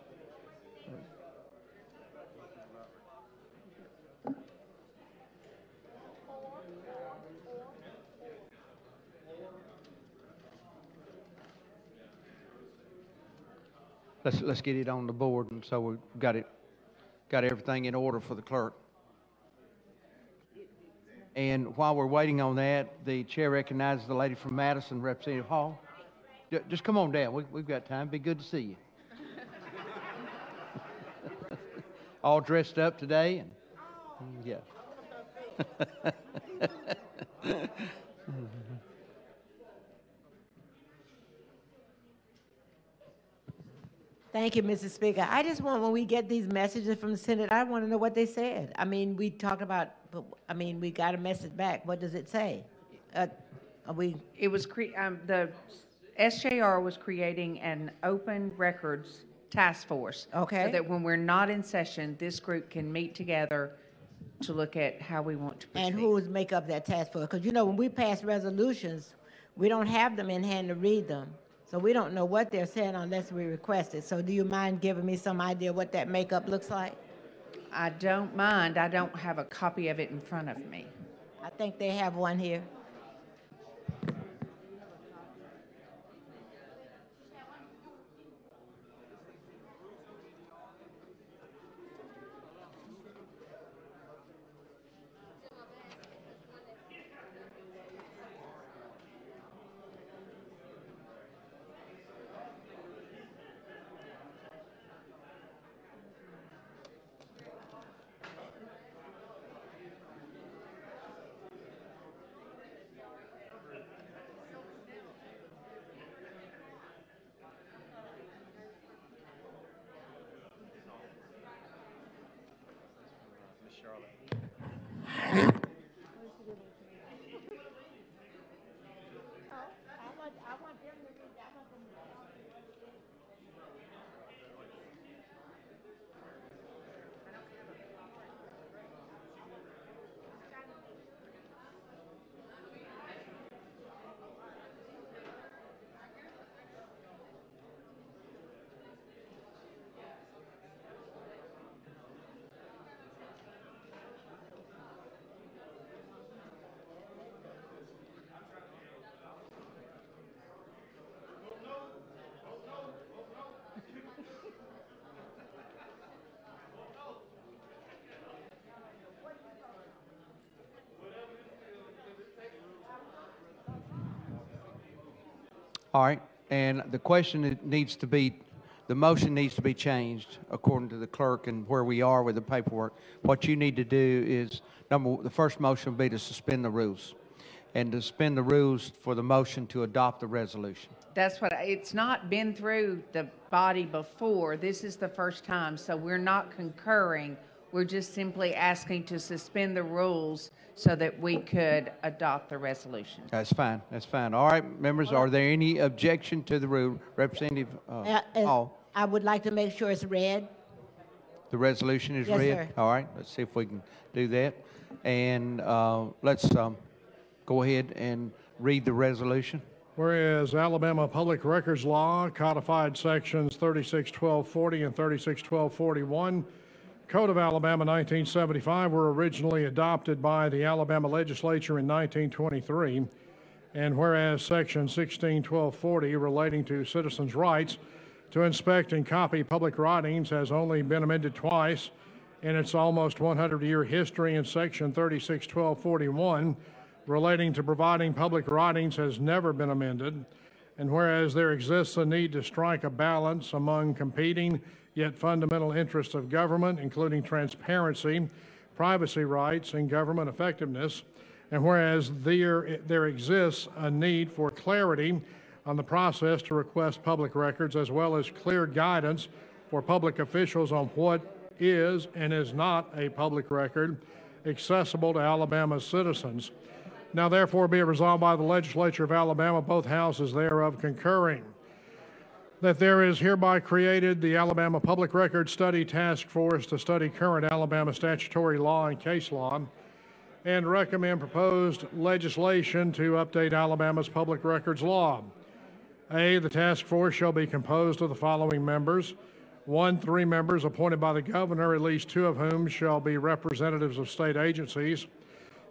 Let's get it on the board, and so we've got everything in order for the clerk. And while we're waiting on that, the chair recognizes the lady from Madison, Representative Hall. Just come on down. We've got time. Be good to see you. All dressed up today, and yeah. Thank you, Mrs. Speaker. I just want, when we get these messages from the Senate, I want to know what they said. I mean, we talk about, we got a message back. What does it say? It was the SJR was creating an open records task force. Okay. So that when we're not in session, this group can meet together to look at how we want to proceed. And who would make up that task force? Because, you know, when we pass resolutions, we don't have them in hand to read them. So we don't know what they're saying unless we request it. So do you mind giving me some idea what that makeup looks like? I don't mind. I don't have a copy of it in front of me. I think they have one here. All right, and the question the motion needs to be changed according to the clerk and where we are with the paperwork. What you need to do is, the first motion will be to suspend the rules, and to suspend the rules for the motion to adopt the resolution. That's what, it's not been through the body before. This is the first time, so we're not concurring. We're just simply asking to suspend the rules so that we could adopt the resolution. That's fine, that's fine. All right, members, are there any objection to the rule? Representative Hall? I would like to make sure it's read. The resolution is Yes, read? sir. All right, let's see if we can do that. And let's go ahead and read the resolution. Whereas Alabama Public Records Law, codified sections 361240 and 361241, Code of Alabama 1975 were originally adopted by the Alabama legislature in 1923, and whereas section 161240 relating to citizens' rights to inspect and copy public writings has only been amended twice in its almost 100-year history, and section 361241 relating to providing public writings has never been amended, and whereas there exists a need to strike a balance among competing yet fundamental interests of government, including transparency, privacy rights, and government effectiveness, and whereas there exists a need for clarity on the process to request public records, as well as clear guidance for public officials on what is and is not a public record accessible to Alabama's citizens. Now therefore be it resolved by the legislature of Alabama, both houses thereof concurring, that there is hereby created the Alabama Public Records Study Task Force to study current Alabama statutory law and case law, and recommend proposed legislation to update Alabama's public records law. A, the task force shall be composed of the following members. 1, 3 members appointed by the governor, at least 2 of whom shall be representatives of state agencies.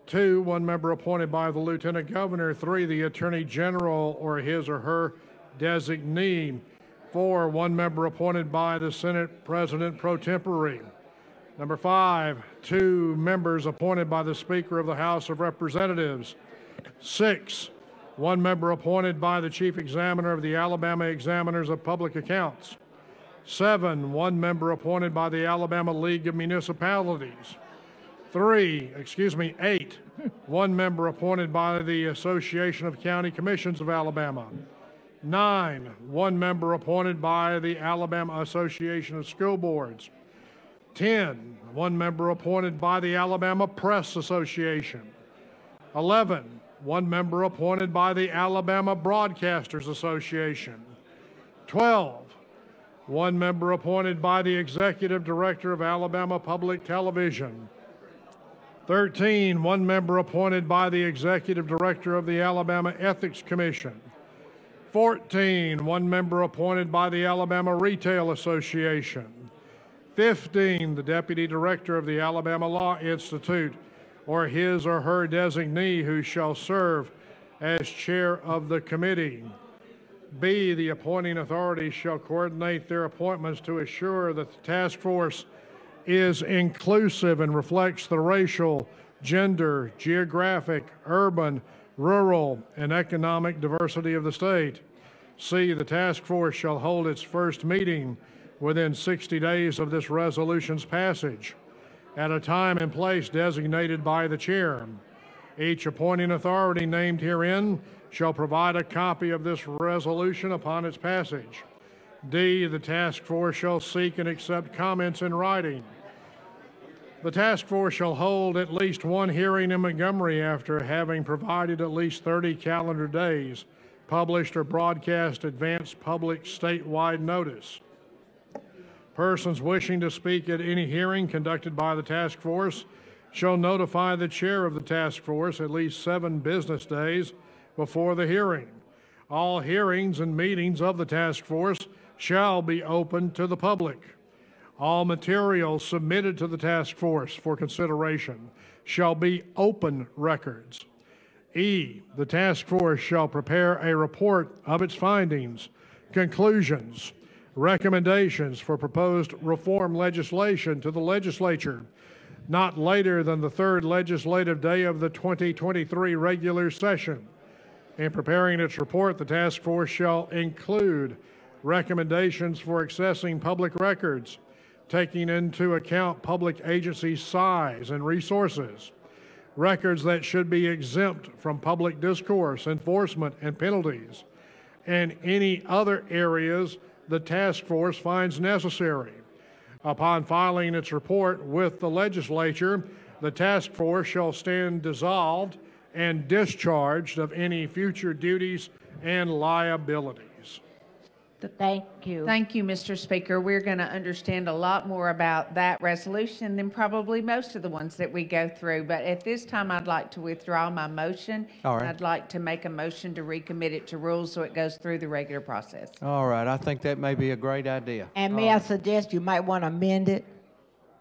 2, 1 member appointed by the lieutenant governor. 3, the attorney general or his or her designee. 4, 1 member appointed by the Senate President pro tempore. Number 5, 2 members appointed by the Speaker of the House of Representatives. 6, 1 member appointed by the Chief Examiner of the Alabama Examiners of Public Accounts. 7, 1 member appointed by the Alabama League of Municipalities. 8, 1 member appointed by the Association of County Commissions of Alabama. 9, 1 member appointed by the Alabama Association of School Boards. 10, 1 member appointed by the Alabama Press Association. 11, 1 member appointed by the Alabama Broadcasters Association. 12, one member appointed by the Executive Director of Alabama Public Television. 13, one member appointed by the Executive Director of the Alabama Ethics Commission. 14, one member appointed by the Alabama Retail Association. 15, the Deputy Director of the Alabama Law Institute, or his or her designee who shall serve as chair of the committee. B, the appointing authority shall coordinate their appointments to assure that the task force is inclusive and reflects the racial, gender, geographic, urban, rural, and economic diversity of the state. C, the task force shall hold its first meeting within 60 days of this resolution's passage at a time and place designated by the chair. Each appointing authority named herein shall provide a copy of this resolution upon its passage. D, the task force shall seek and accept comments in writing. The task force shall hold at least one hearing in Montgomery after having provided at least 30 calendar days, published or broadcast advance public statewide notice. Persons wishing to speak at any hearing conducted by the task force shall notify the chair of the task force at least 7 business days before the hearing. All hearings and meetings of the task force shall be open to the public. All materials submitted to the task force for consideration shall be open records. E, the task force shall prepare a report of its findings, conclusions, recommendations for proposed reform legislation to the legislature not later than the 3rd legislative day of the 2023 regular session. In preparing its report, the task force shall include recommendations for accessing public records, taking into account public agency size and resources, records that should be exempt from public discourse, enforcement, and penalties, and any other areas the task force finds necessary. Upon filing its report with the legislature, the task force shall stand dissolved and discharged of any future duties and liabilities. Thank you. Thank you, Mr. Speaker. We're going to understand a lot more about that resolution than probably most of the ones that we go through. But at this time, I'd like to withdraw my motion. All right. I'd like to make a motion to recommit it to rules so it goes through the regular process. All right, I think that may be a great idea. And may I suggest you might want to amend it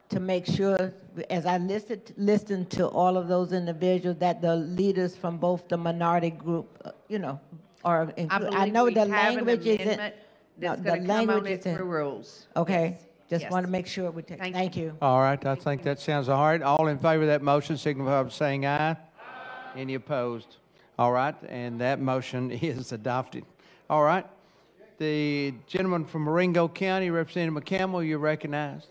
to make sure, as I listened to all of those individuals, that the leaders from both the minority group, are included. I know the language isn't. That's going to come on it through rules. Okay, Yes. just want to make sure we take. Thank you. All right, I think that sounds all right. All in favor of that motion signify by saying aye. Aye. Any opposed? All right, and that motion is adopted. All right, the gentleman from Marengo County, Representative McCampbell, you're recognized.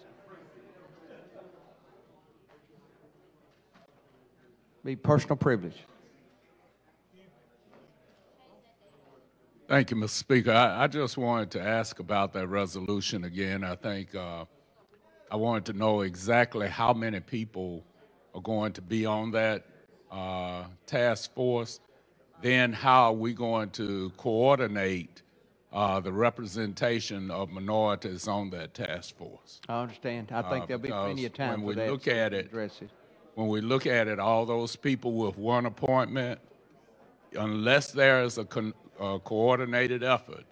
Be personal privilege. Thank you, Mr. Speaker. I just wanted to ask about that resolution again. I think I wanted to know exactly how many people are going to be on that task force. Then how are we going to coordinate the representation of minorities on that task force? I understand. I think there'll be plenty of time when for we that look to at it, address it. when we look at it, all those people with one appointment, unless there is a coordinated effort,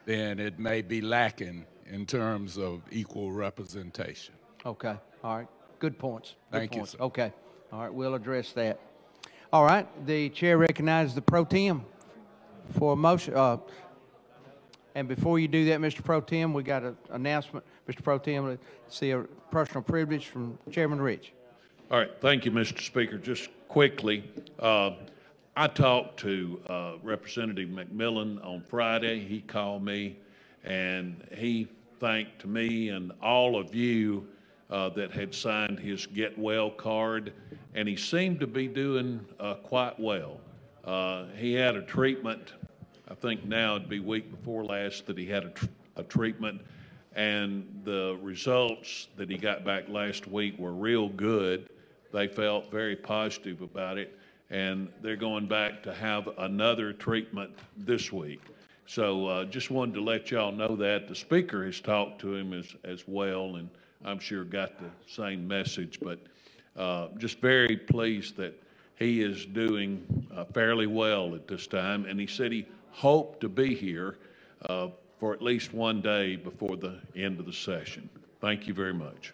then it may be lacking in terms of equal representation. Okay. All right. Good points. Good Thank you, points. sir. Okay. All right. We'll address that. All right. The chair recognizes the pro tem for a motion. And before you do that, Mr. Pro Tem, we got an announcement. Mr. Pro Tem, let's see a personal privilege from Chairman Rich. All right. Thank you, Mr. Speaker. Just quickly, I talked to Representative McMillan on Friday. He called me, and he thanked me and all of you that had signed his Get Well card, and he seemed to be doing quite well. He had a treatment, I think now it'd be week before last that he had a treatment, and the results that he got back last week were real good. They felt very positive about it, and they're going back to have another treatment this week. So just wanted to let y'all know that. The speaker has talked to him as well, and I'm sure got the same message. But just very pleased that he is doing fairly well at this time. And he said he hoped to be here for at least one day before the end of the session. Thank you very much.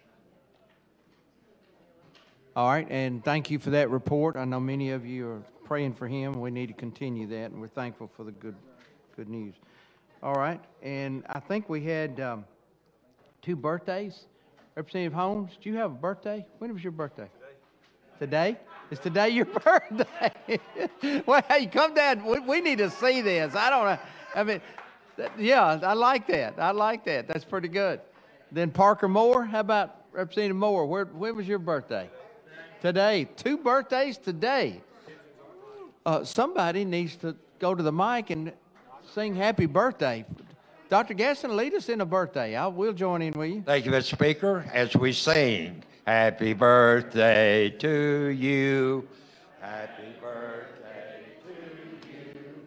All right, and thank you for that report. I know many of you are praying for him. We need to continue that, and we're thankful for the good news. All right, and I think we had 2 birthdays. Representative Holmes, do you have a birthday? When was your birthday? Today? Is today your birthday? Well, hey, come down. We need to see this. I don't know. I mean, yeah, I like that. I like that. That's pretty good. Then Parker Moore, how about Representative Moore? When was your birthday? Today. 2 birthdays today. Somebody needs to go to the mic and sing happy birthday. Dr. Gaston, lead us in a birthday. We'll join in with you. Thank you, Mr. Speaker. As we sing, happy birthday to you. Happy birthday to you.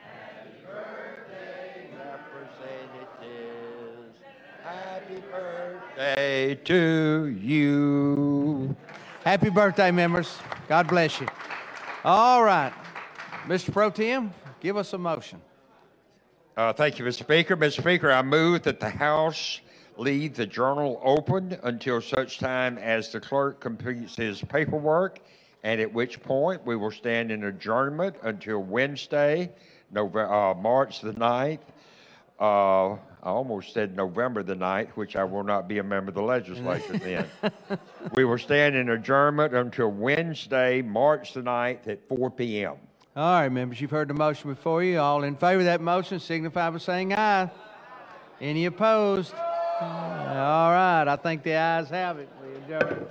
Happy birthday, representatives. Happy birthday to you. Happy birthday, members. God bless you. All right. Mr. Pro Tem, give us a motion. Thank you, Mr. Speaker. Mr. Speaker, I move that the House leave the journal open until such time as the clerk completes his paperwork, and at which point we will stand in adjournment until Wednesday, March the 9th. I almost said November the 9th, which I will not be a member of the legislature then. We will stand in adjournment until Wednesday, March the 9th at 4 p.m. All right, members, you've heard the motion before you. All in favor of that motion signify by saying aye. Any opposed? All right, I think the ayes have it. We adjourn.